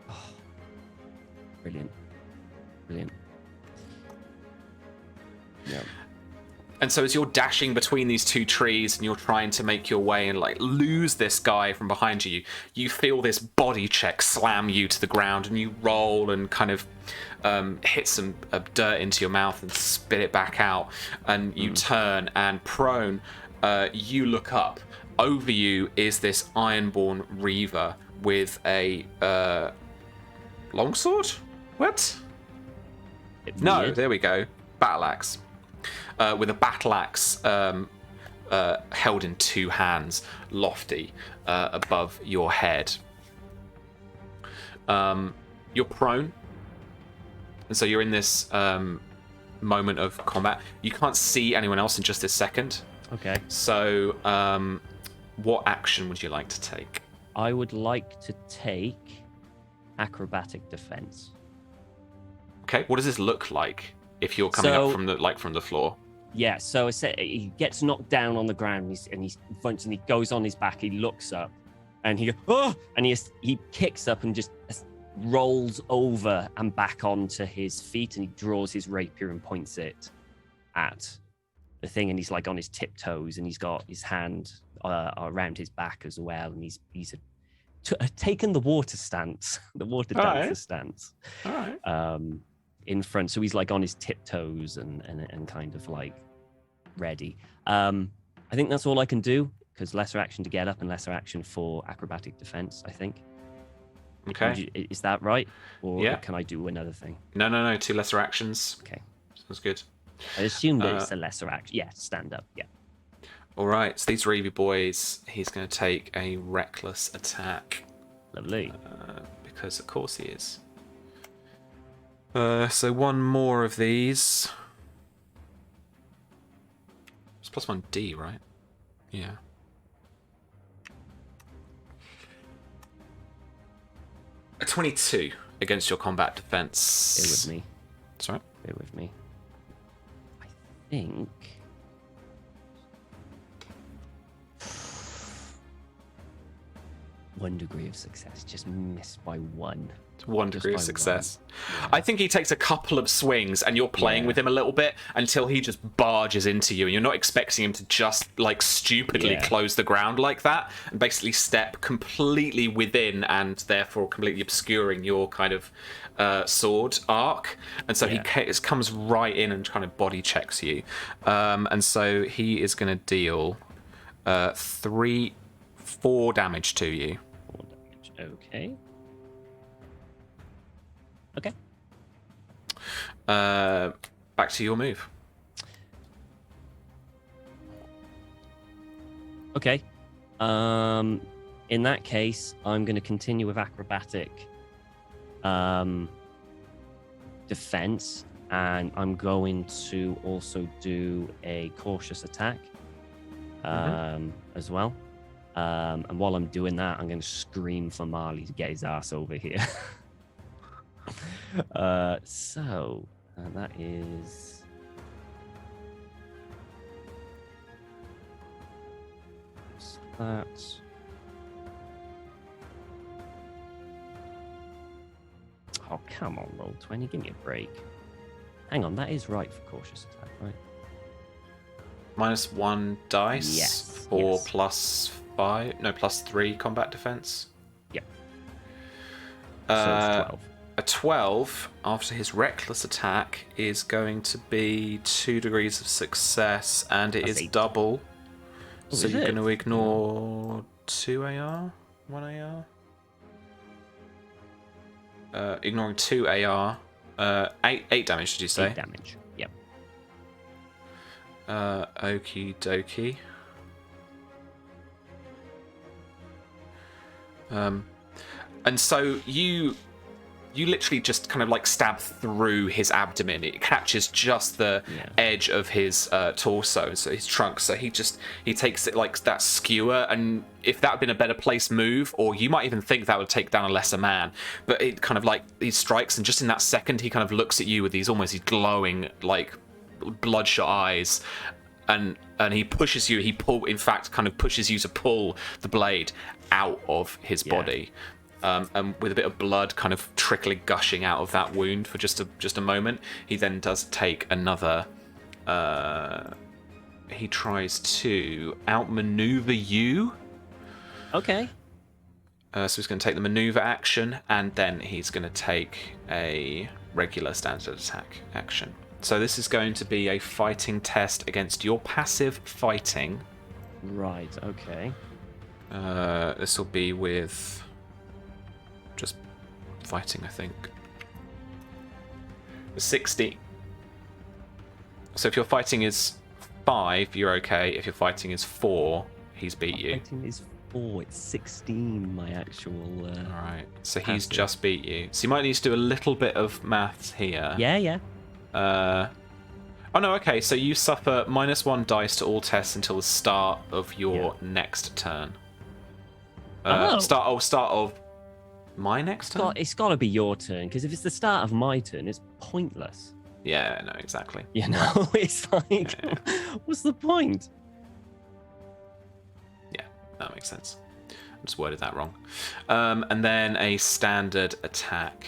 Oh, brilliant. Brilliant. Yeah. And so as you're dashing between these 2 trees and you're trying to make your way and like lose this guy from behind you, you feel this body check slam you to the ground, and you roll and kind of hit some dirt into your mouth and spit it back out, and you turn, and prone, you look up. Over you is this Ironborn Reaver with a longsword? What? No, there we go. Battle axe. With a battle axe held in 2 hands, lofty, above your head. You're prone, and so you're in this moment of combat. You can't see anyone else in just this second. Okay. So, what action would you like to take? I would like to take acrobatic defense. Okay, what does this look like if you're coming up from the floor? Yeah, so he gets knocked down on the ground and he goes on his back. He looks up and he goes, oh! And he kicks up and just rolls over and back onto his feet, and he draws his rapier and points it at the thing, and he's like on his tiptoes, and he's got his hand around his back as well, and he's taken the water stance, the water dancer stance, in front. So he's like on his tiptoes and kind of like ready. I think that's all I can do, because lesser action to get up and lesser action for acrobatic defense, I think. Okay. Is that right? Or Yeah. can I do another thing? No. 2 lesser actions. Okay. Sounds good. I assume that it's a lesser action. Yeah, stand up. Yeah. All right. So these Reavy boys, he's going to take a reckless attack. Lovely. Because of course he is. So one more of these. It's +1d, right? Yeah. A 22 against your combat defense. Bear with me. Sorry? Bear with me. I think... one degree of success. Just missed by 1. 1 degree of success. Yeah. I think he takes a couple of swings and you're playing with him a little bit until he just barges into you, and you're not expecting him to just like stupidly close the ground like that and basically step completely within and therefore completely obscuring your kind of sword arc. And so he comes right in and kind of body checks you. And so he is going to deal 4 damage to you. 4 damage. Okay. Okay. Back to your move. Okay. In that case, I'm going to continue with acrobatic defense, and I'm going to also do a cautious attack as well. And while I'm doing that, I'm going to scream for Marley to get his ass over here. So that is that. Oh, come on, roll 20. Give me a break. Hang on, that is right for cautious attack, right? -1 dice Yes, for yes. +3 combat defense. Yep. So it's 12. A 12 after his reckless attack is going to be 2 degrees of success, and it That's is 8. double. Oh, So is you're it? going to ignore 2 AR, 1 AR. Ignoring 2 AR. 8 damage, did you say? 8 damage. Yep. Okie dokie. And so you literally just kind of like stab through his abdomen. It catches just the edge of his torso, so his trunk. So he takes it like that skewer, and if that had been a better placed move, or you might even think that would take down a lesser man, but it kind of like he strikes, and just in that second he kind of looks at you with these glowing like bloodshot eyes, and he pushes you. He pushes you to pull the blade out of his body. And with a bit of blood kind of gushing out of that wound for just a moment, he then does take another. He tries to outmaneuver you. Okay. So he's going to take the maneuver action, and then he's going to take a regular standard attack action. So this is going to be a fighting test against your passive fighting. Right. Okay. This will be with just fighting, I think. 60. So if your fighting is 5, you're okay. If your fighting is 4, he's beat you. Fighting is 4. It's 16. My actual. All right. So he's passive. just beat you. So you might need to do a little bit of maths here. Yeah. Oh no. Okay. So you suffer -1 dice to all tests until the start of your next turn. Start of my next turn. It's got to be your turn, because if it's the start of my turn, it's pointless. Yeah, no, exactly. You know, it's like, what's the point? Yeah, that makes sense. I just worded that wrong. And then a standard attack.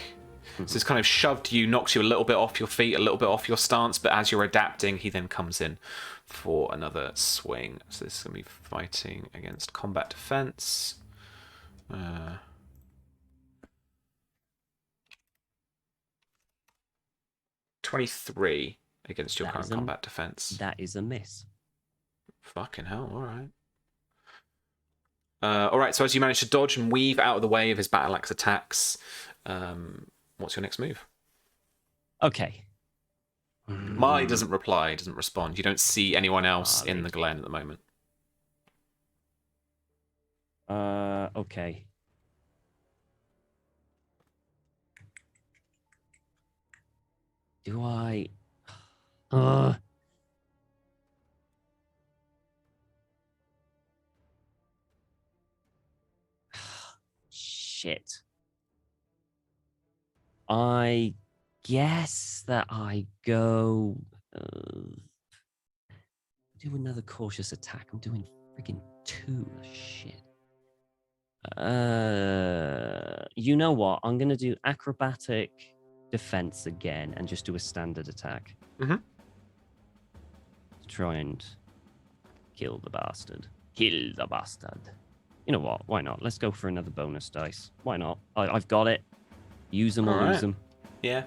So it's kind of shoved you, knocks you a little bit off your feet, a little bit off your stance, but as you're adapting, he then comes in for another swing. So this is going to be fighting against combat defense. 23 against your current combat defense. That is a miss. Fucking hell, alright. Alright, so as you manage to dodge and weave out of the way of his battle axe attacks, what's your next move? Okay. Marley doesn't reply, doesn't respond. You don't see anyone else in the Glen at the moment. Okay. Do I... Shit. I guess that I go... do another cautious attack. I'm doing freaking 2. Shit. You know what? I'm going to do acrobatic defense again and just do a standard attack. Mm-hmm. To try and kill the bastard. Kill the bastard. You know what? Why not? Let's go for another bonus dice. Why not? I've got it. Use them or lose them. Yeah.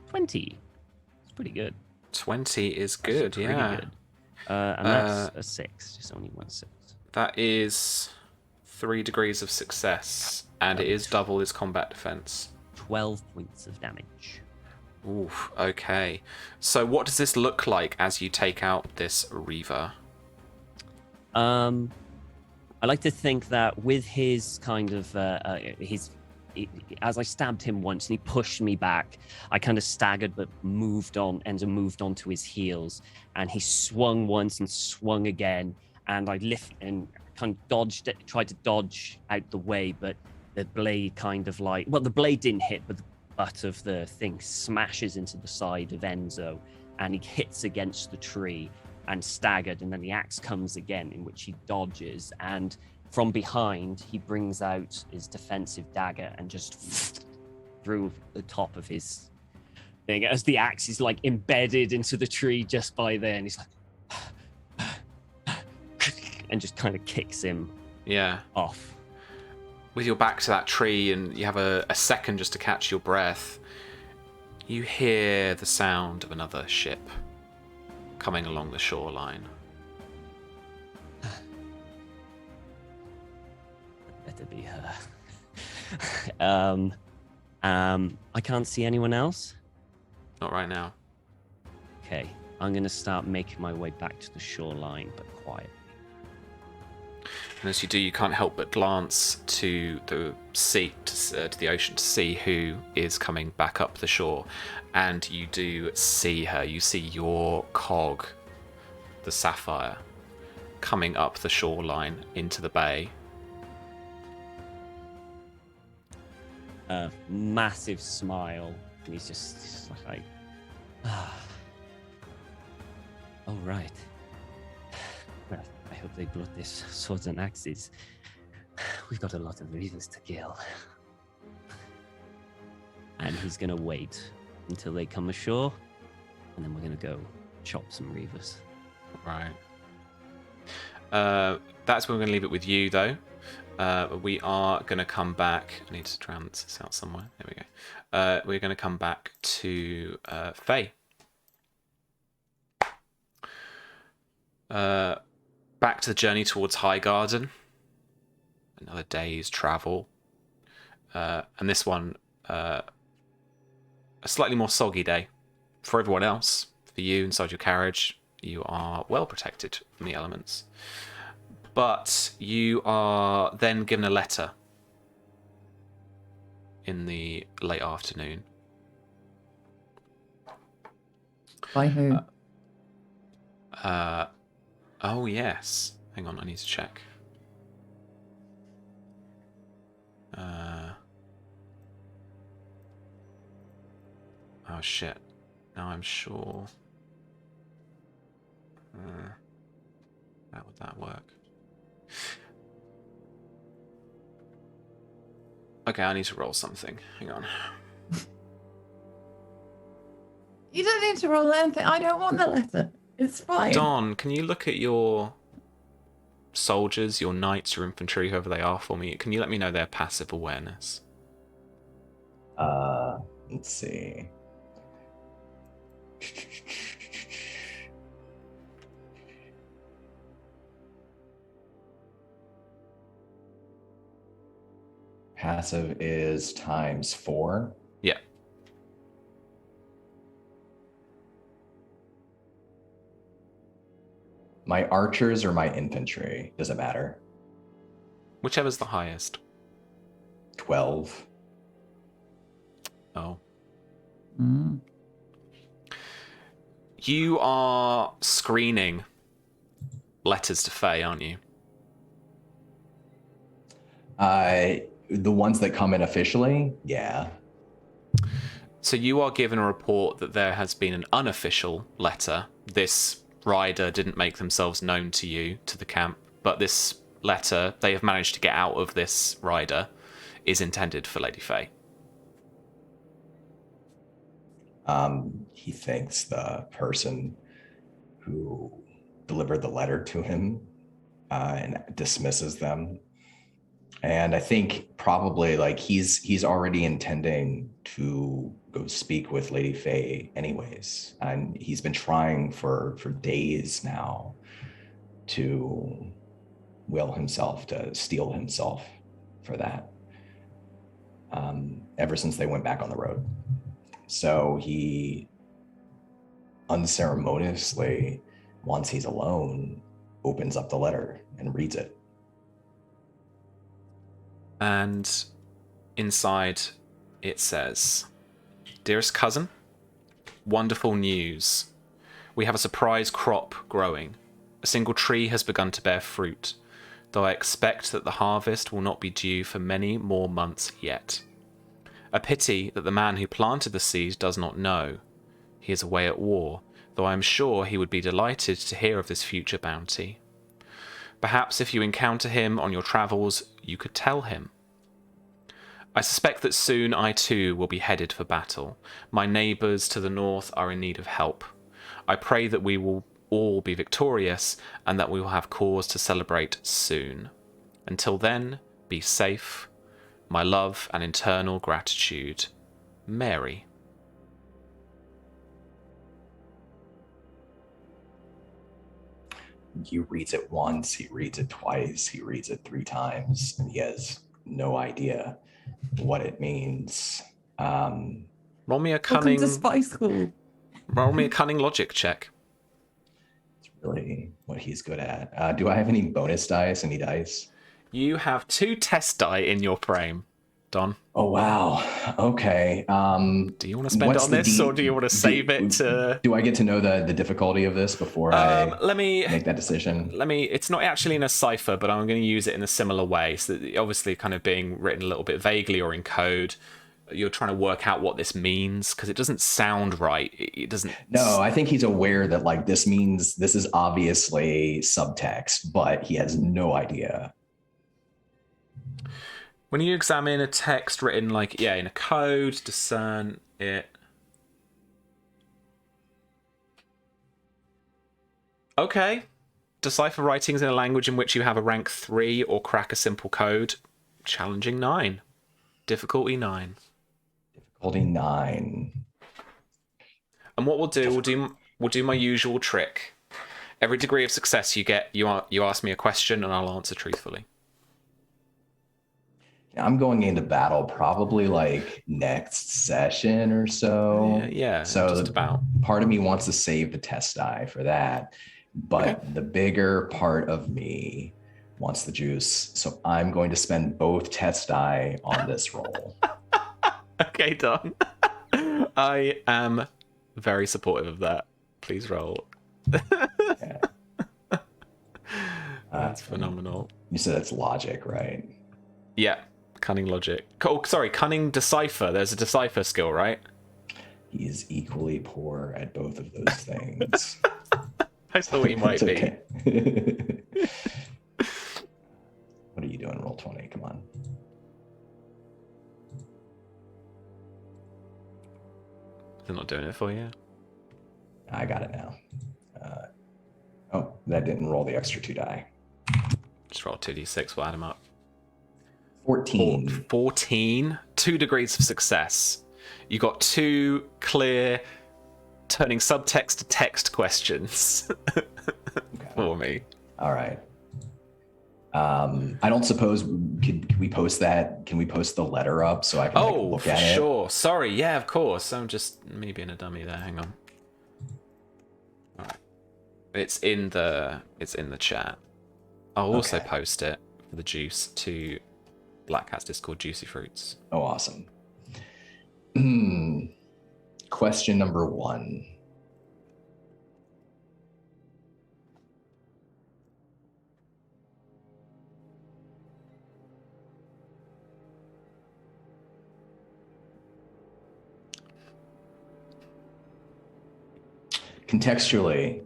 20. It's pretty good. 20 is good, Pretty good. And that's a 6. Just only 1 6. That is 3 degrees of success, and it is double his combat defense. 12 points of damage. Oof, okay. So what does this look like as you take out this Reaver? I like to think that with his kind of as I stabbed him once and he pushed me back, I kind of staggered but moved on to his heels, and he swung once and swung again, and I kind of dodged it, tried to dodge out the way, but the blade kind of the blade didn't hit, but the butt of the thing smashes into the side of Enzo, and he hits against the tree and staggered, and then the axe comes again, in which he dodges, and from behind he brings out his defensive dagger and just through the top of his thing as the axe is like embedded into the tree just by there, and he's like and just kind of kicks him off. With your back to that tree and you have a second just to catch your breath, you hear the sound of another ship coming along the shoreline. Better be her. I can't see anyone else. Not right now. Okay, I'm going to start making my way back to the shoreline, but quietly. And as you do, you can't help but glance to the sea, to the ocean, to see who is coming back up the shore. And you do see her. You see your cog, the Sapphire, coming up the shoreline into the bay. A massive smile, and he's just like, all right. Well, I hope they brought this swords and axes. We've got a lot of reasons to kill. And he's gonna wait until they come ashore, and then we're gonna go chop some reavers. Right. That's where we're gonna leave it with you, though. We are going to come back. I need to drown this out somewhere. There we go. We're going to come back to Faye. Back to the journey towards Highgarden. Another day's travel. And this one, a slightly more soggy day. For everyone else, for you inside your carriage, you are well protected from the elements. But you are then given a letter in the late afternoon. By who? Oh, yes. Hang on, I need to check. Oh, shit. Now I'm sure. How would that work? Okay, I need to roll something. Hang on. You don't need to roll anything. I don't want the letter. It's fine. Don, can you look at your soldiers, your knights, your infantry, whoever they are for me? Can you let me know their passive awareness? Let's see. Passive is ×4. Yeah. My archers or my infantry? Does it matter? Whichever's the highest. 12. Oh. Mm. You are screening letters to Faye, aren't you? The ones that come in officially, yeah. So you are given a report that there has been an unofficial letter. This rider didn't make themselves known to you, to the camp, but this letter they have managed to get out of this rider is intended for Lady Faye. He thanks the person who delivered the letter to him and dismisses them. And I think probably like he's already intending to go speak with Lady Faye anyways. And he's been trying for days now to will himself, to steel himself for that. Ever since they went back on the road. So he unceremoniously, once he's alone, opens up the letter and reads it. And inside it says, "Dearest cousin, wonderful news. We have a surprise crop growing. A single tree has begun to bear fruit, though I expect that the harvest will not be due for many more months yet. A pity that the man who planted the seed does not know. He is away at war, though I am sure he would be delighted to hear of this future bounty. Perhaps if you encounter him on your travels, you could tell him. I suspect that soon I too will be headed for battle. My neighbours to the north are in need of help. I pray that we will all be victorious and that we will have cause to celebrate soon. Until then, be safe. My love and eternal gratitude. Mary." He reads it once, he reads it twice, he reads it 3 times, and he has no idea what it means. Roll me a Welcome cunning. to spy school. Roll me a cunning logic check. It's really what he's good at. Do I have any bonus dice, any dice? You have 2 test die in your frame, Don. Oh, wow. Okay. Do you want to spend it on this, or do you want to save it to... Do I get to know the difficulty of this before I let me make that decision? It's not actually in a cipher, but I'm going to use it in a similar way. So that obviously kind of being written a little bit vaguely or in code, you're trying to work out what this means, because it doesn't sound right. It doesn't... No, I think he's aware that like this means this is obviously subtext, but he has no idea. When you examine a text written like, in a code, discern it. Okay. Decipher writings in a language in which you have a rank 3 or crack a simple code. Challenging 9. Difficulty 9. Difficulty 9. And what we'll do my usual trick. Every degree of success you get, you ask me a question and I'll answer truthfully. I'm going into battle probably like next session or so. Yeah. So just about. Part of me wants to save the test die for that, but the bigger part of me wants the juice. So I'm going to spend both test die on this roll. Okay, Don. I am very supportive of that. Please roll. Yeah. That's phenomenal. You said it's logic, right? Yeah, cunning logic. Oh, sorry, cunning decipher. There's a decipher skill, right? He is equally poor at both of those things. I thought he might It's be. okay. What are you doing? Roll 20. Come on. They're not doing it for you. I got it now. Oh, that didn't roll the extra 2 die. Just roll 2d6. We'll add them up. 14. 14. 2 degrees of success. You got 2 clear, turning subtext to text questions for me. All right. I don't suppose can we post that? Can we post the letter up so I can look at it? Oh, sure. Sorry. Yeah, of course. I'm just me being a dummy there. Hang on. All right. It's in the chat. I'll also post it for the juice to Black Cat's Discord, Juicy Fruits. Oh, awesome. Question number 1. Contextually,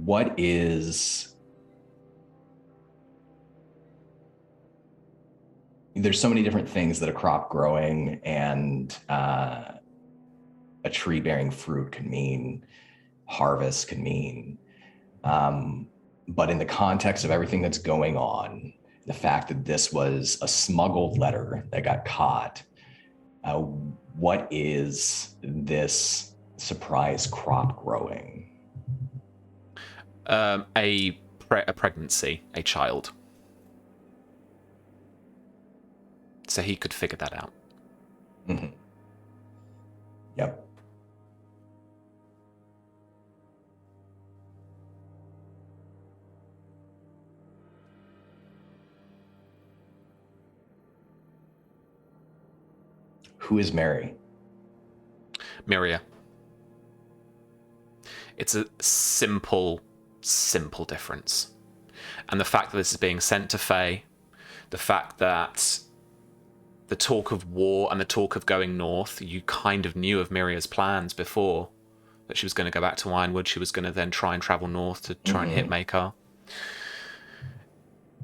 what is... There's so many different things that a crop growing and a tree bearing fruit can mean, harvest can mean. But in the context of everything that's going on, the fact that this was a smuggled letter that got caught, what is this surprise crop growing? A pregnancy, a child. So he could figure that out. Mm-hmm. Yep. Who is Mary? Miria. It's a simple difference. And the fact that this is being sent to Faye, the fact that the talk of war and the talk of going north, you kind of knew of Miria's plans before, that she was going to go back to Ironwood, she was going to then try and travel north to try and hit Makar.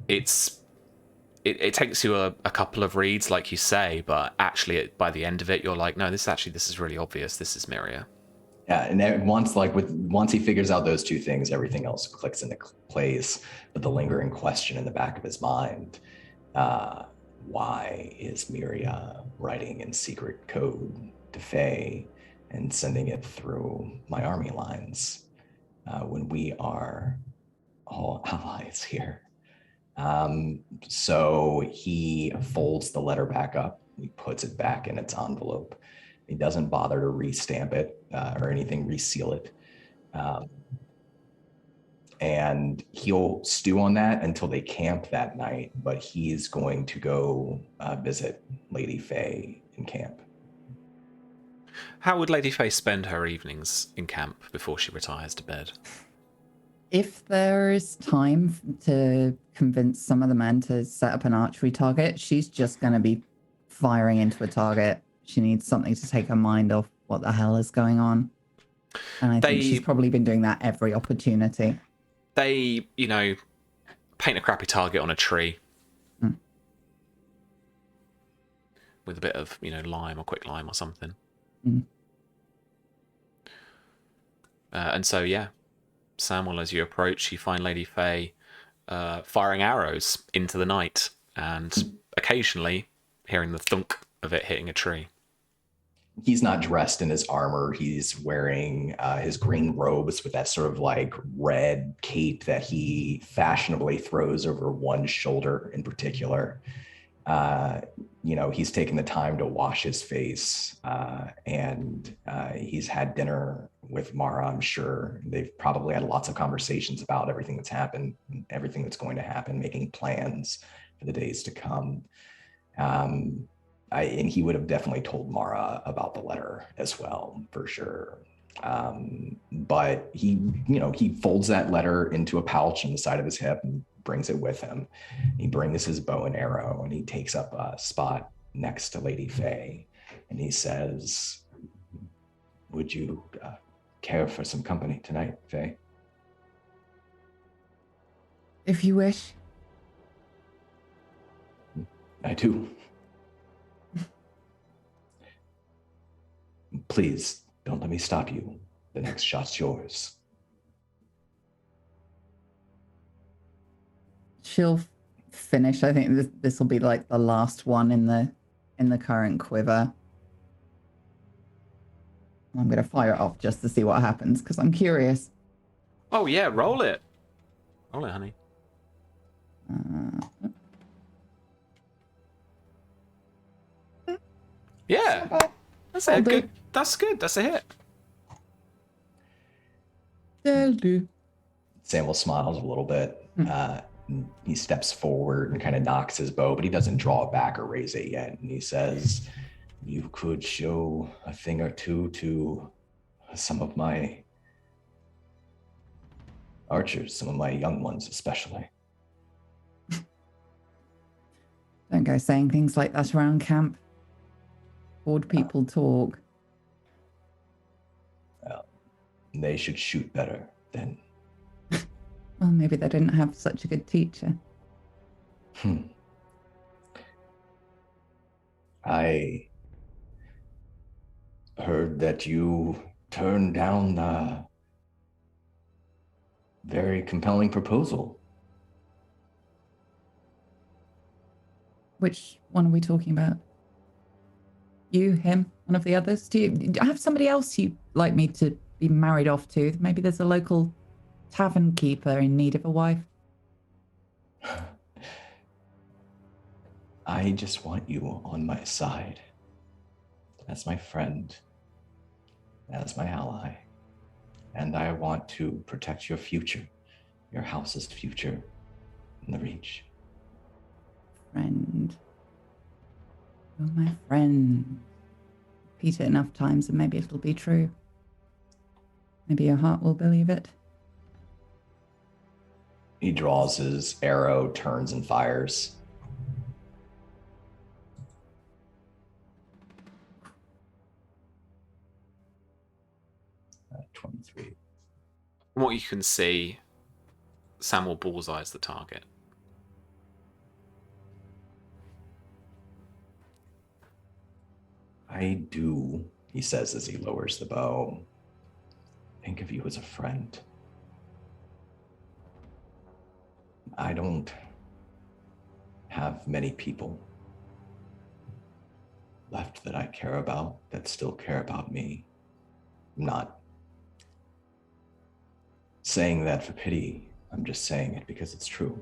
It takes you a couple of reads, like you say, but actually by the end of it, you're like, no, this is really obvious. This is Miria. Yeah, and then once he figures out those 2 things, everything else clicks into place. But the lingering question in the back of his mind, why is Miria writing in secret code to Faye and sending it through my army lines when we are all allies here? So he folds the letter back up. He puts it back in its envelope. He doesn't bother to re-stamp it or anything, reseal it. And he'll stew on that until they camp that night, but he's going to go visit Lady Faye in camp. How would Lady Faye spend her evenings in camp before she retires to bed? If there is time to convince some of the men to set up an archery target, she's just going to be firing into a target. She needs something to take her mind off what the hell is going on. And I think she's probably been doing that every opportunity. They, paint a crappy target on a tree with a bit of, lime or quick lime or something. And so, yeah, Samuel, as you approach, you find Lady Faye firing arrows into the night and occasionally hearing the thunk of it hitting a tree. He's not dressed in his armor. He's wearing his green robes with that sort of like red cape that he fashionably throws over one shoulder in particular. He's taken the time to wash his face and he's had dinner with Mara, I'm sure. They've probably had lots of conversations about everything that's happened, everything that's going to happen, making plans for the days to come. and he would have definitely told Mara about the letter as well, for sure. But he folds that letter into a pouch on the side of his hip and brings it with him. He brings his bow and arrow, and he takes up a spot next to Lady Faye, and he says, would you care for some company tonight, Faye? If you wish. I do. Please, don't let me stop you. The next shot's yours. She'll finish. I think this will be like the last one in the current quiver. I'm going to fire it off just to see what happens because I'm curious. Oh yeah, roll it. Roll it, honey. Yeah, that's a good. That's good. That's a hit. That'll do. Samuel smiles a little bit. He steps forward and kind of knocks his bow, but he doesn't draw it back or raise it yet. And he says, you could show a thing or two to some of my archers, some of my young ones especially. Don't go saying things like that around camp. Old people talk. Well, they should shoot better then. Well, maybe they didn't have such a good teacher. I heard that you turned down the very compelling proposal. Which one are we talking about? You, him, one of the others? Do you have somebody else you'd like me to be married off to? Maybe there's a local tavern keeper in need of a wife. I just want you on my side. As my friend. As my ally. And I want to protect your future. Your house's future in the Reach. Friend. You're my friend. Repeat it enough times and maybe it'll be true. Maybe your heart will believe it. He draws his arrow, turns and fires. Uh, 23. From what you can see, Samuel bullseyes the target. I do, he says as he lowers the bow, think of you as a friend. I don't have many people left that I care about that still care about me. I'm not saying that for pity. I'm just saying it because it's true.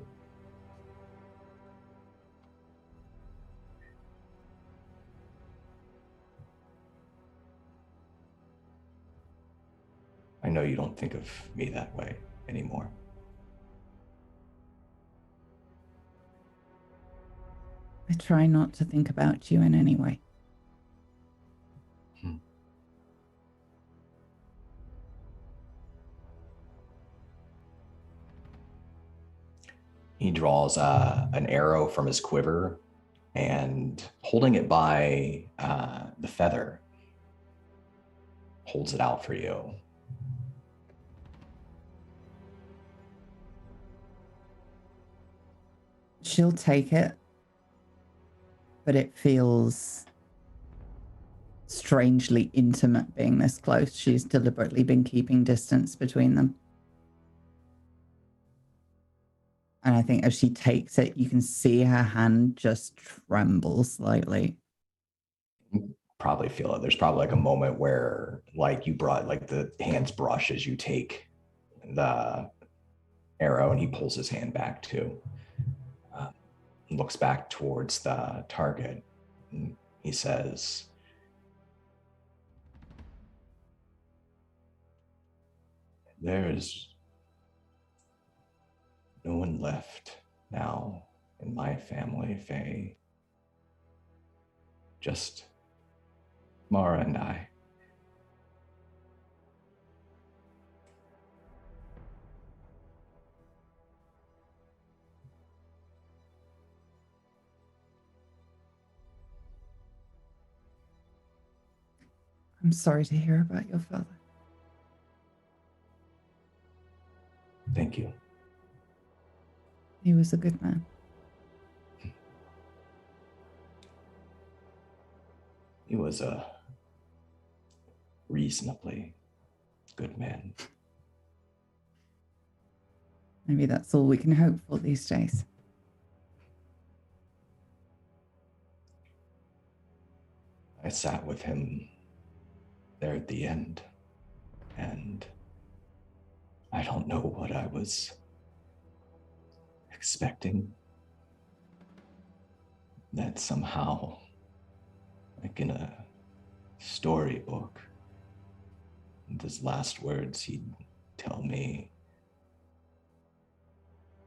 I know you don't think of me that way anymore. I try not to think about you in any way. He draws an arrow from his quiver and holding it by the feather, holds it out for you. She'll take it, but it feels strangely intimate being this close. She's deliberately been keeping distance between them. And I think as she takes it, you can see her hand just tremble slightly. You probably feel it. There's probably like a moment where like you brought like the hands brush as you take the arrow and he pulls his hand back too. Looks back towards the target. And he says, there is no one left now in my family, Faye. Just Mara and I. I'm sorry to hear about your father. Thank you. He was a good man. He was a reasonably good man. Maybe that's all we can hope for these days. I sat with him there at the end, and I don't know what I was expecting. That somehow, like in a storybook, his last words, he'd tell me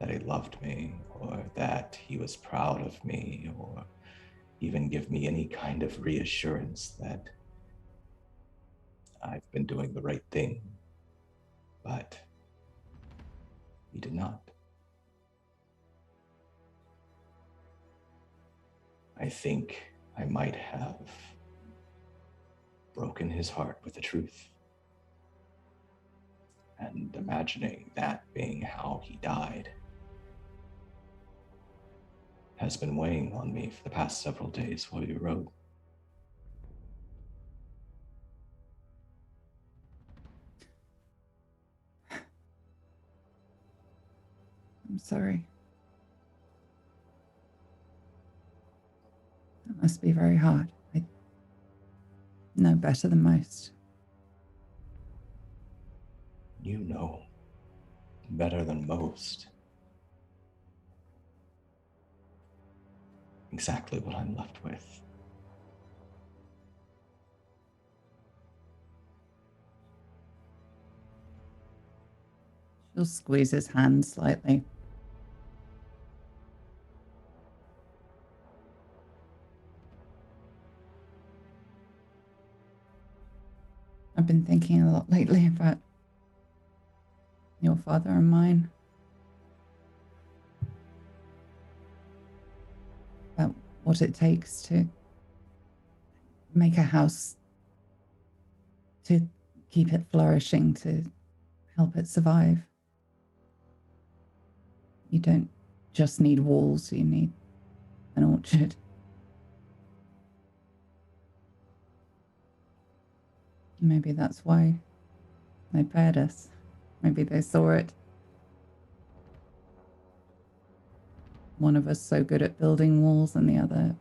that he loved me, or that he was proud of me, or even give me any kind of reassurance that I've been doing the right thing. But he did not. I think I might have broken his heart with the truth. And imagining that being how he died has been weighing on me for the past several days while you wrote. I'm sorry. That must be very hard. I know better than most. You know better than most exactly what I'm left with. She'll squeeze his hand slightly. I've been thinking a lot lately about your father and mine. About what it takes to make a house, to keep it flourishing, to help it survive. You don't just need walls, you need an orchard. Maybe that's why they paired us. Maybe they saw it. One of us so good at building walls and the other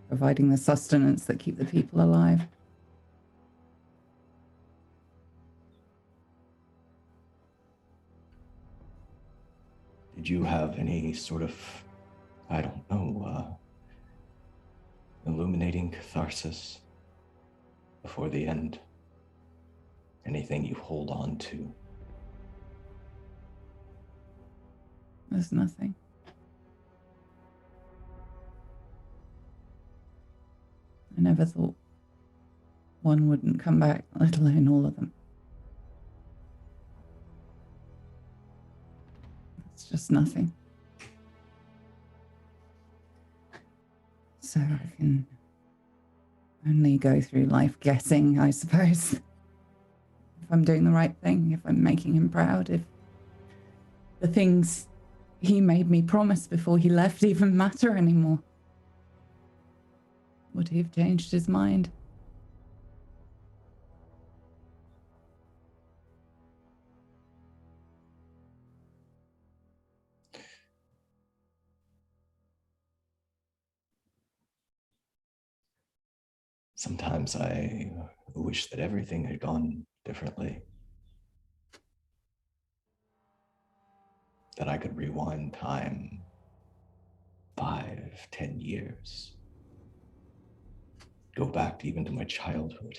providing the sustenance that keep the people alive. Did you have any sort of, I don't know, illuminating catharsis before the end? Anything you hold on to? There's nothing. I never thought one wouldn't come back, let alone all of them. It's just nothing. So I can only go through life guessing, I suppose. If I'm doing the right thing, if I'm making him proud, if the things he made me promise before he left even matter anymore. Would he have changed his mind? Sometimes I wish that everything had gone differently. That I could rewind time 5, 10 years. Go back even to my childhood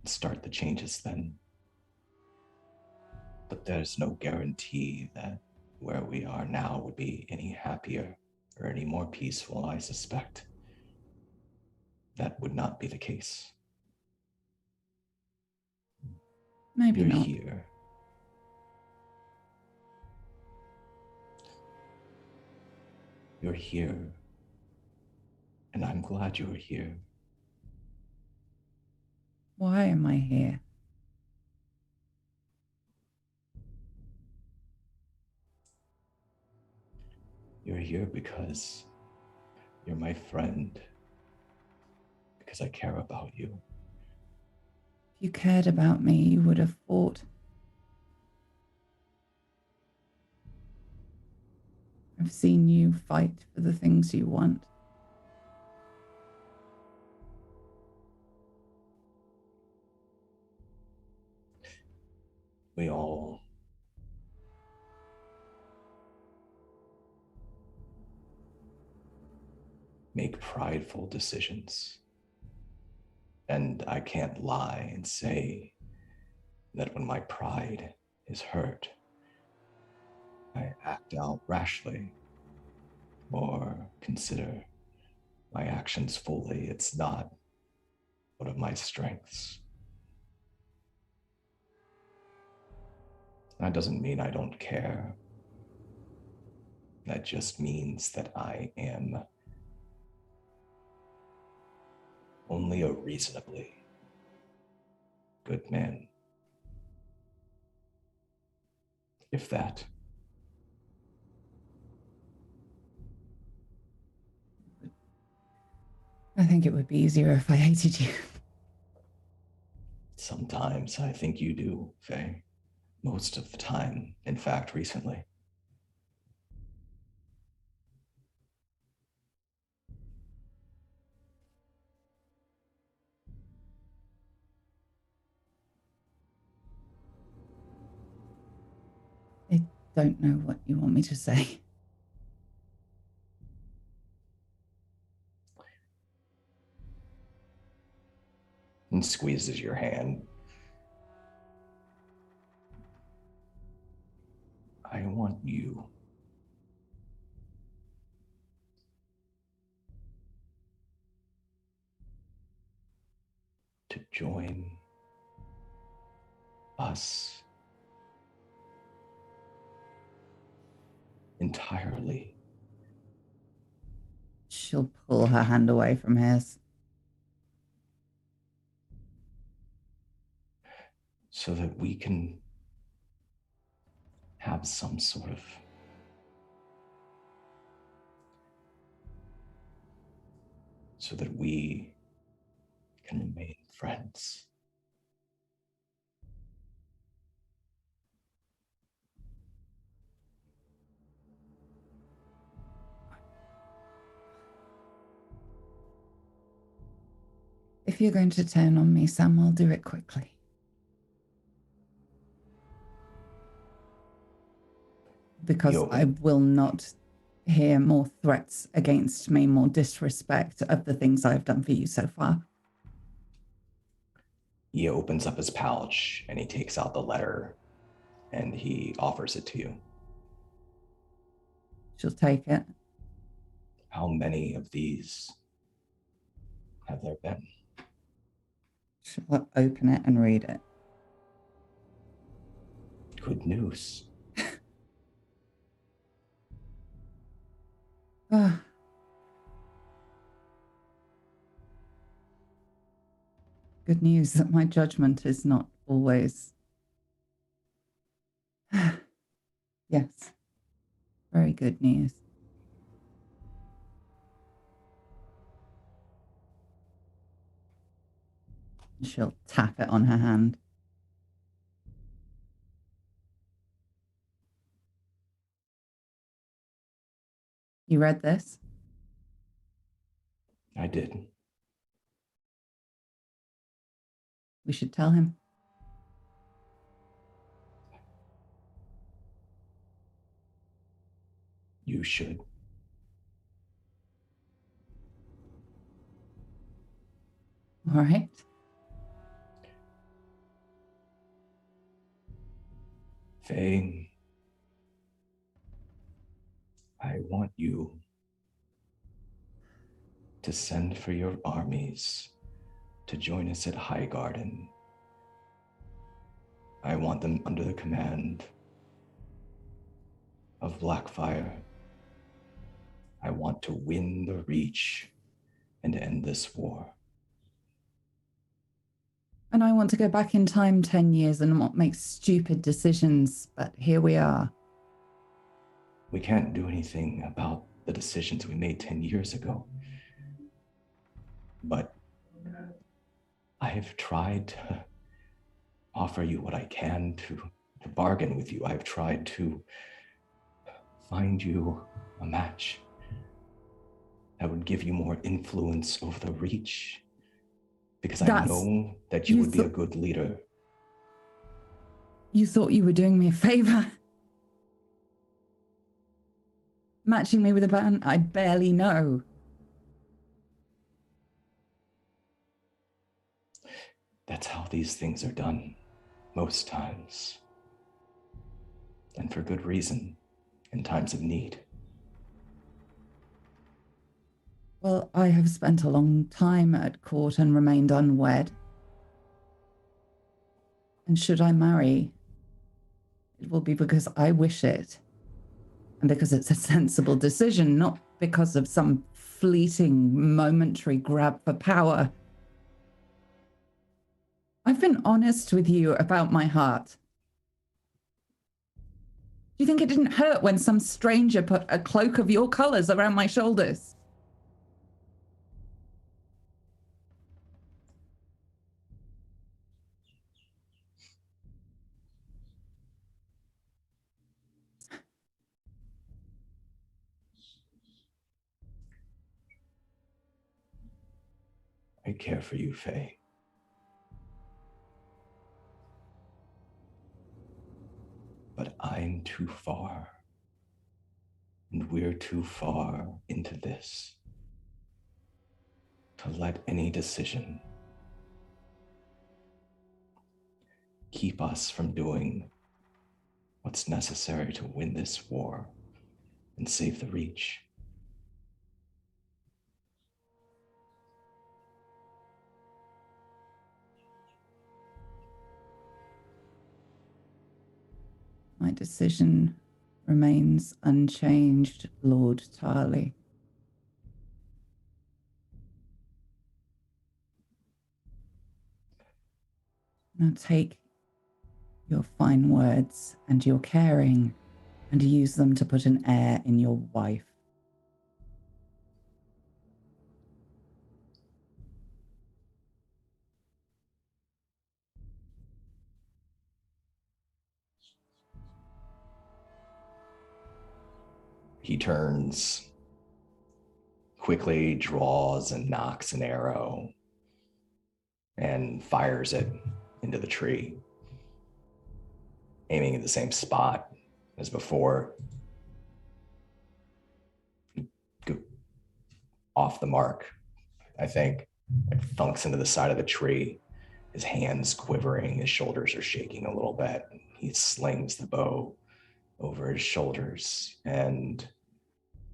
and start the changes then. But there's no guarantee that where we are now would be any happier or any more peaceful, I suspect. that would not be the case. Maybe You're not. here. You're here. And I'm glad you're here. Why am I here? You're here because you're my friend. Because I care about you. If you cared about me, you would have fought. I've seen you fight for the things you want. We all make prideful decisions. And I can't lie and say that when my pride is hurt, I act out rashly or consider my actions fully. It's not one of my strengths. That doesn't mean I don't care. That just means that I am only a reasonably good man. If that. I think it would be easier if I hated you. Sometimes I think you do, Faye. Most of the time, in fact, recently. I don't know what you want me to say. And squeezes your hand. I want you to join us entirely. She'll pull her hand away from his. So that we can have some sort of so that we can remain friends. If you're going to turn on me, Sam, I'll do it quickly. Because I will not hear more threats against me, more disrespect of the things I've done for you so far. He opens up his pouch and he takes out the letter and he offers it to you. She'll take it. How many of these have there been? She'll open it and read it. Good news. Good news that my judgment is not always. Yes. Very good news. She'll tap it on her hand. You read this? I did. We should tell him. You should. All right. Faye, I want you to send for your armies to join us at Highgarden. I want them under the command of Blackfyre. I want to win the Reach and end this war. And I want to go back in time 10 years and not make stupid decisions, but here we are. We can't do anything about the decisions we made 10 years ago. But I have tried to offer you what I can to bargain with you. I've tried to find you a match that would give you more influence over the Reach, because I know that you would be a good leader. You thought you were doing me a favor? Matching me with a band I barely know. That's how these things are done, most times. And for good reason, in times of need. Well, I have spent a long time at court and remained unwed. And should I marry, it will be because I wish it. And because it's a sensible decision, not because of some fleeting, momentary grab for power. I've been honest with you about my heart. Do you think it didn't hurt when some stranger put a cloak of your colors around my shoulders? I care for you, Faye. But I'm too far, and we're too far into this to let any decision keep us from doing what's necessary to win this war and save the Reach. My decision remains unchanged, Lord Tarly. Now take your fine words and your caring and use them to put an heir in your wife. He turns, quickly draws and knocks an arrow and fires it into the tree, aiming at the same spot as before. Off the mark, I think. Like thunks into the side of the tree, his hands quivering, his shoulders are shaking a little bit. He slings the bow over his shoulders and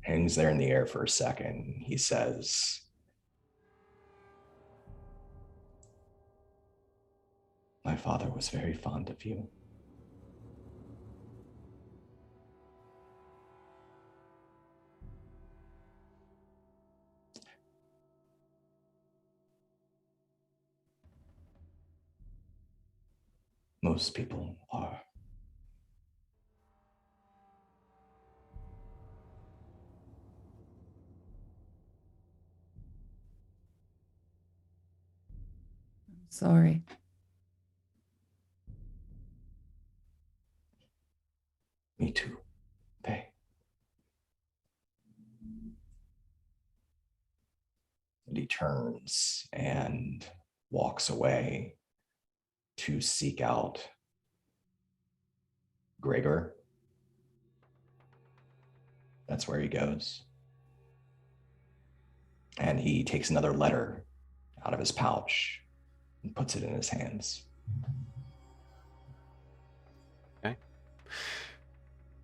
hangs there in the air for a second. He says, "My father was very fond of you. Most people are." Sorry. Me too, Faye. And he turns and walks away to seek out Gregor. That's where he goes. And he takes another letter out of his pouch and puts it in his hands. Okay.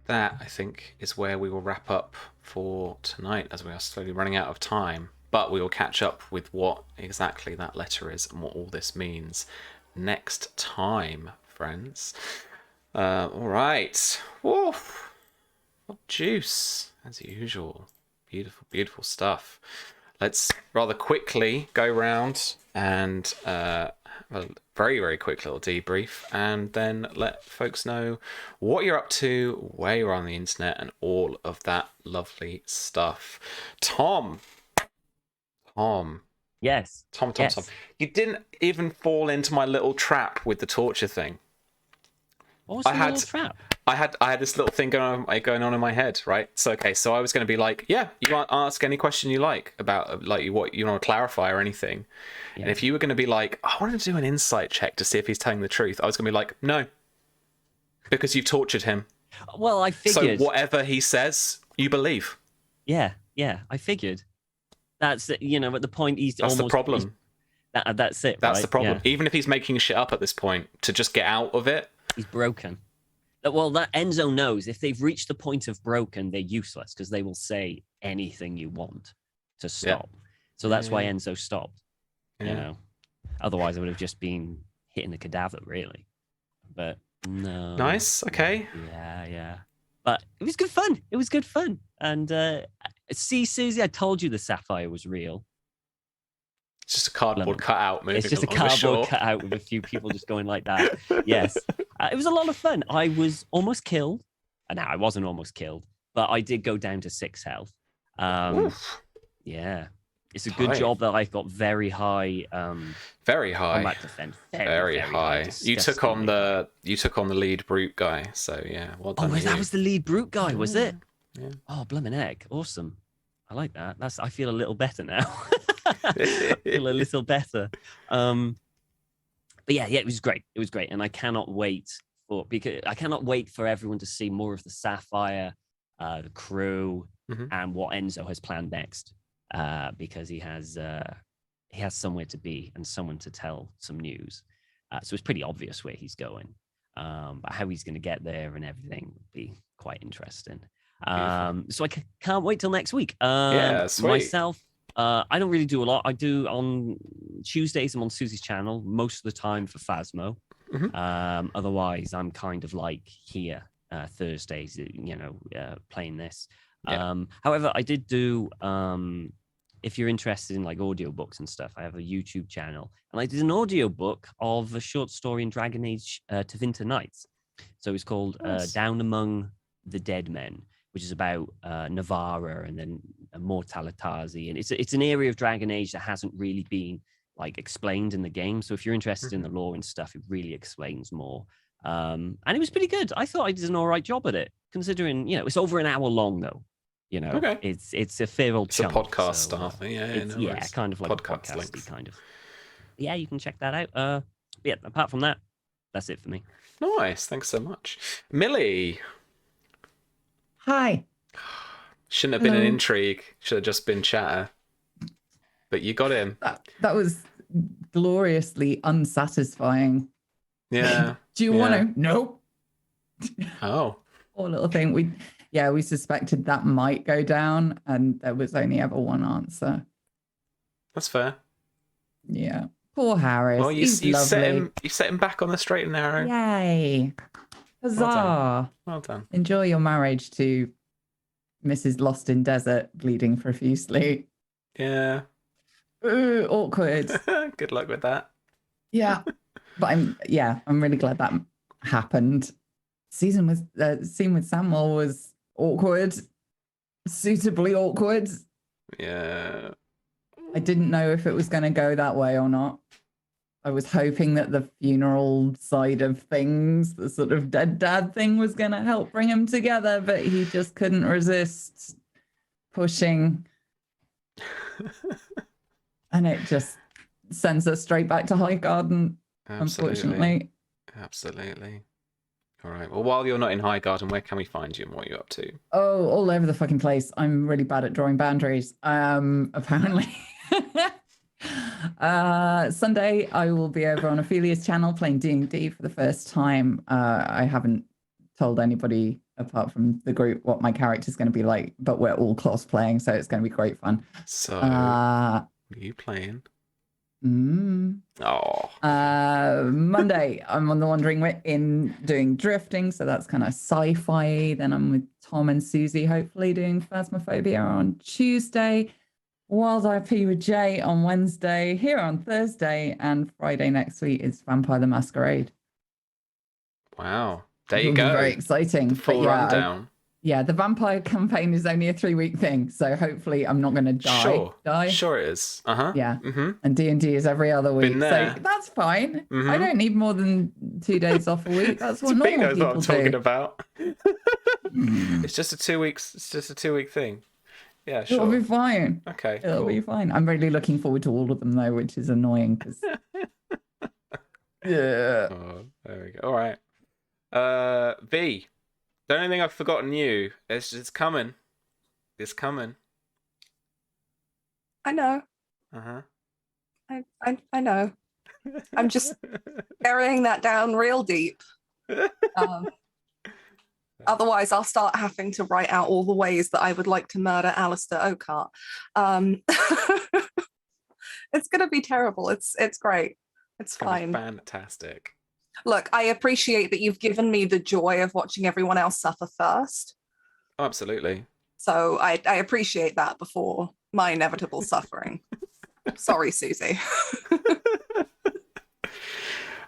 That, I think, is where we will wrap up for tonight, as we are slowly running out of time. But we will catch up with what exactly that letter is and what all this means next time, friends. All right. Woo. What juice, as usual. Beautiful, beautiful stuff. Let's rather quickly go round and a very, very quick little debrief, and then let folks know what you're up to, where you are on the internet, and all of that lovely stuff. Tom. Yes. Tom. Yes. You didn't even fall into my little trap with the torture thing. What was the little trap? I had this little thing going on in my head, right? So so I was going to be like, yeah, you want to ask any question you like about like what you want to clarify or anything. Yeah. And if you were going to be like, I wanted to do an insight check to see if he's telling the truth, I was going to be like, no, because you've tortured him. Well, I figured. So whatever he says, you believe. Yeah, I figured. That's at the point That's almost the problem. That's it. That's right? the problem. Yeah. Even if he's making shit up at this point, to just get out of it, he's broken. Well, that Enzo knows if they've reached the point of broken, they're useless because they will say anything you want to stop. Yeah. So that's why Enzo stopped. Yeah. Otherwise I would have just been hitting the cadaver, really. But no. Nice. Okay. Yeah. But it was good fun. And see, Susie, I told you the sapphire was real. It's just a cardboard cutout moving. It's just a cardboard cutout with a few people just going like that. Yes. It was a lot of fun. I was almost killed. No, I wasn't almost killed, but I did go down to 6 health. Yeah. It's a good job that I've got very high combat defense. Very high. You took on the lead brute guy, so yeah, well done. Oh, that was the lead brute guy, was it? Yeah. Oh, blimmin' heck. Awesome. I like that. I feel a little better now. I feel a little better. But yeah, it was great. It was great. And I cannot wait for everyone to see more of the Sapphire, the crew, and what Enzo has planned next. Because he has somewhere to be and someone to tell some news. So it's pretty obvious where he's going. But how he's going to get there and everything would be quite interesting. So I can't wait till next week. Sweet. Myself, I don't really do a lot. I do on Tuesdays, I'm on Susie's channel most of the time for Phasmo. Otherwise, I'm kind of like here Thursdays, playing this. Yeah. However, I did do, if you're interested in like audiobooks and stuff, I have a YouTube channel, and I did an audiobook of a short story in Dragon Age Tevinter Nights. So it's called Down Among the Dead Men, which is about Navarra and then Mortalitazi. And it's an area of Dragon Age that hasn't really been like explained in the game. So if you're interested in the lore and stuff, it really explains more. And it was pretty good. I thought I did an all right job at it, considering, it's over an hour long though. Okay. It's a fair old chunk. It's a podcast stuff. Kind of like podcasty kind of. Yeah, you can check that out. Yeah, apart from that, that's it for me. Nice. Thanks so much. Millie. Hi. Shouldn't have been an intrigue. Should have just been chatter. But you got him. That was gloriously unsatisfying. Yeah. Do you want to? Nope. Oh. Poor little thing. We suspected that might go down, and there was only ever one answer. That's fair. Yeah. Poor Harris. Well, you set him back on the straight and narrow. Yay. Huzzah. Well done. Enjoy your marriage to Mrs. Lost in Desert, bleeding profusely. Yeah. Ooh, awkward. Good luck with that. Yeah. But I'm really glad that happened. Scene with Samuel was awkward. Suitably awkward. Yeah. I didn't know if it was going to go that way or not. I was hoping that the funeral side of things, the sort of dead dad thing, was going to help bring them together, but he just couldn't resist pushing. And it just sends us straight back to Highgarden, unfortunately. Absolutely. All right. Well, while you're not in Highgarden, where can we find you and what you're up to? Oh, all over the fucking place. I'm really bad at drawing boundaries, apparently. Sunday, I will be over on Ophelia's channel playing D&D for the first time. I haven't told anybody apart from the group, what my character's going to be like, but we're all cosplaying, so it's going to be great fun. So, what are you playing? Oh. Monday, I'm on the Wandering Inn doing drifting, so that's kind of sci-fi. Then I'm with Tom and Susie, hopefully doing Phasmophobia on Tuesday. Wild IP with Jay on Wednesday, here on Thursday, and Friday next week is Vampire the Masquerade. Wow. There you It'll go. be very exciting. The full rundown. The vampire campaign is only a 3-week thing, so hopefully I'm not going to die. Sure it is. Yeah. Mm-hmm. And D&D is every other week, Been there. so that's fine. Mm-hmm. I don't need more than 2 days off a week. That's what Big normal knows what people I'm do. talking about. It's just a 2 weeks. It's just a 2-week thing. Yeah, sure. It'll be fine. Okay, It'll cool. be fine. I'm really looking forward to all of them though, which is annoying because yeah. Oh, there we go. All right. V. The only thing I've forgotten you is it's coming. It's coming. I know. Uh-huh. I know. I'm just burying that down real deep. Otherwise, I'll start having to write out all the ways that I would like to murder Alistair Oakart. It's going to be terrible. It's great. It's fine. Fantastic. Look, I appreciate that you've given me the joy of watching everyone else suffer first. Oh, absolutely. So I appreciate that before my inevitable suffering. Sorry, Susie.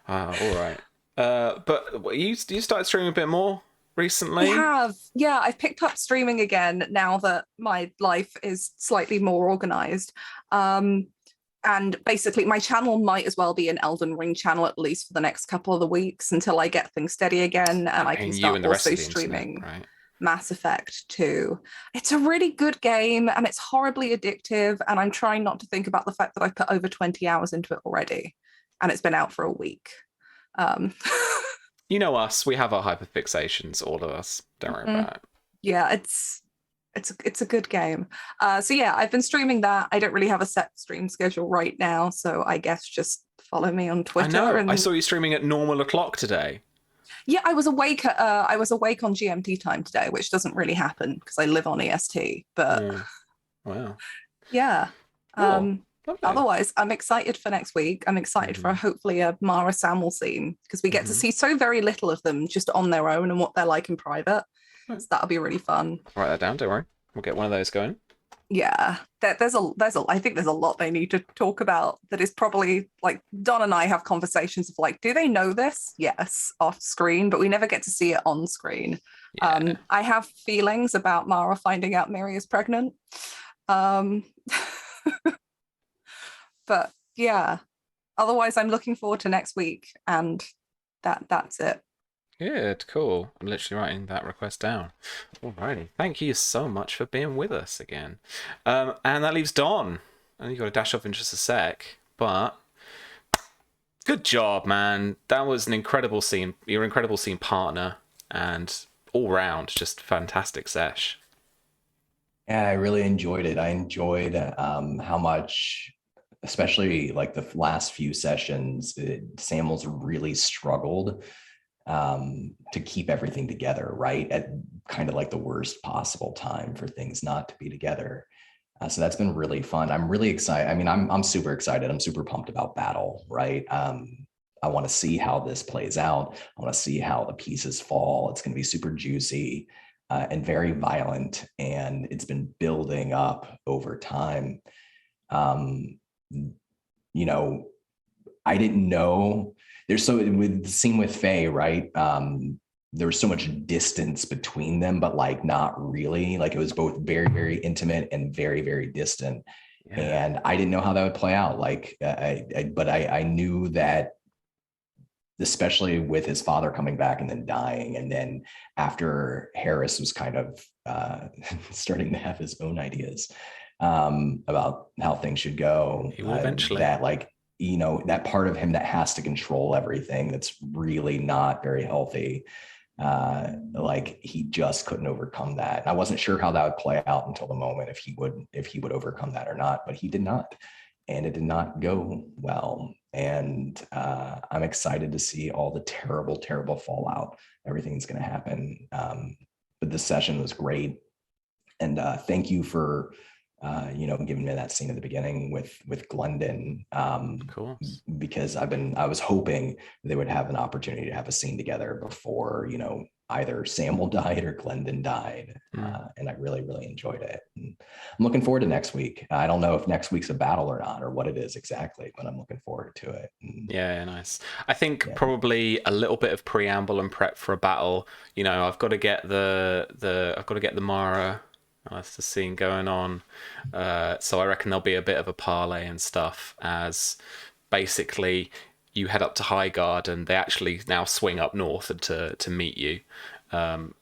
All right. But you started streaming a bit more recently? I have. Yeah, I've picked up streaming again now that my life is slightly more organized. And basically, my channel might as well be an Elden Ring channel, at least for the next couple of the weeks until I get things steady again and I can start also streaming internet, right? Mass Effect 2. It's a really good game and it's horribly addictive. And I'm trying not to think about the fact that I've put over 20 hours into it already. And it's been out for a week. You know us, we have our hyperfixations, all of us. Don't worry about it. Yeah, it's a good game. So yeah, I've been streaming that. I don't really have a set stream schedule right now, so I guess just follow me on Twitter. I know. I saw you streaming at normal o'clock today. Yeah, I was awake on GMT time today, which doesn't really happen because I live on EST. But wow. Yeah. Cool. Otherwise, I'm excited for next week. I'm excited for hopefully a Mara Samuel scene because we get to see so very little of them just on their own and what they're like in private. So that'll be really fun. Write that down. Don't worry. We'll get one of those going. Yeah, I think there's a lot they need to talk about that is probably like Don and I have conversations of like, do they know this? Yes, off screen, but we never get to see it on screen. Yeah. I have feelings about Mara finding out Miri is pregnant. But yeah, otherwise I'm looking forward to next week and that's it. Good, cool. I'm literally writing that request down. Alrighty. Thank you so much for being with us again. And that leaves Don. I know you've got to dash off in just a sec, but good job, man. That was an incredible scene. You're an incredible scene partner and all round just fantastic sesh. Yeah, I really enjoyed it. I enjoyed how much, especially like the last few sessions, Samuel's really struggled to keep everything together, right? At kind of like the worst possible time for things not to be together. So that's been really fun. I'm really excited. I mean, I'm super excited. I'm super pumped about battle, right? I want to see how this plays out. I want to see how the pieces fall. It's going to be super juicy and very violent. And it's been building up over time. You know, I didn't know. There's so with the scene with Faye, right? There was so much distance between them, but like not really. Like it was both very, very intimate and very, very distant. Yeah. And I didn't know how that would play out. Like, but I knew that, especially with his father coming back and then dying, and then after Harris was kind of starting to have his own ideas about how things should go, he will eventually. That like, you know, that part of him that has to control everything, that's really not very healthy. Like he just couldn't overcome that. And I wasn't sure how that would play out until the moment, if he would overcome that or not, but he did not, and it did not go well. And I'm excited to see all the terrible, terrible fallout. Everything's going to happen but this session was great. And thank you for giving me that scene at the beginning with Glendon, Of course. because I was hoping they would have an opportunity to have a scene together before, either Samuel died or Glendon died. And I really, really enjoyed it. And I'm looking forward to next week. I don't know if next week's a battle or not, or what it is exactly, but I'm looking forward to it. And, yeah, nice. I think probably a little bit of preamble and prep for a battle. I've got to get the Mara. That's the scene going on. So I reckon there'll be a bit of a parlay and stuff, as basically you head up to Highguard and they actually now swing up north and to meet you.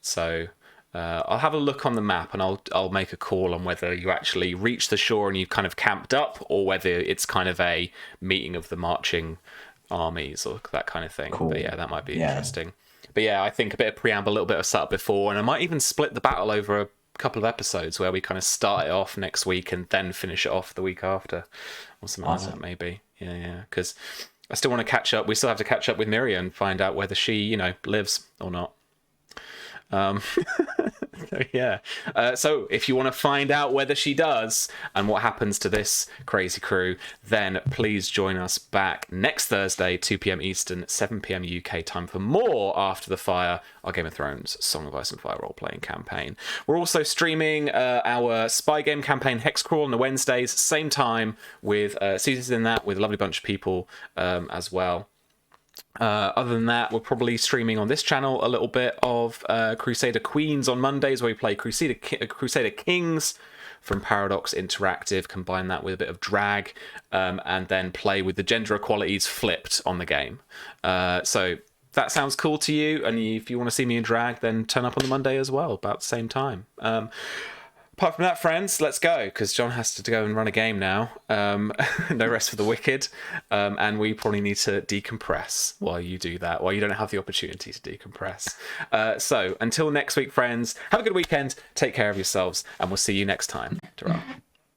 So I'll have a look on the map and I'll make a call on whether you actually reach the shore and you've kind of camped up, or whether it's kind of a meeting of the marching armies or that kind of thing. Cool. But yeah, that might be interesting. But yeah, I think a bit of preamble, a little bit of setup before, and I might even split the battle over a couple of episodes where we kind of start it off next week and then finish it off the week after, or something like that, maybe. Yeah, because I still want to catch up. We still have to catch up with Miriam and find out whether she, lives or not. Yeah. So if you want to find out whether she does and what happens to this crazy crew, then please join us back next Thursday, 2 p.m. Eastern, 7 p.m. UK time for more After the Fire, our Game of Thrones Song of Ice and Fire role-playing campaign. We're also streaming our spy game campaign Hexcrawl on the Wednesdays, same time, with seasons in that with a lovely bunch of people as well. Other than that, we're probably streaming on this channel a little bit of Crusader Queens on Mondays, where we play Crusader Kings from Paradox Interactive, combine that with a bit of drag, and then play with the gender equalities flipped on the game. So that sounds cool to you, and if you want to see me in drag, then turn up on the Monday as well, about the same time. Apart from that, friends, let's go, because John has to go and run a game now. No rest for the wicked. And we probably need to decompress while you do that, while you don't have the opportunity to decompress. So until next week, friends, have a good weekend, take care of yourselves, and we'll see you next time. Ta-ra.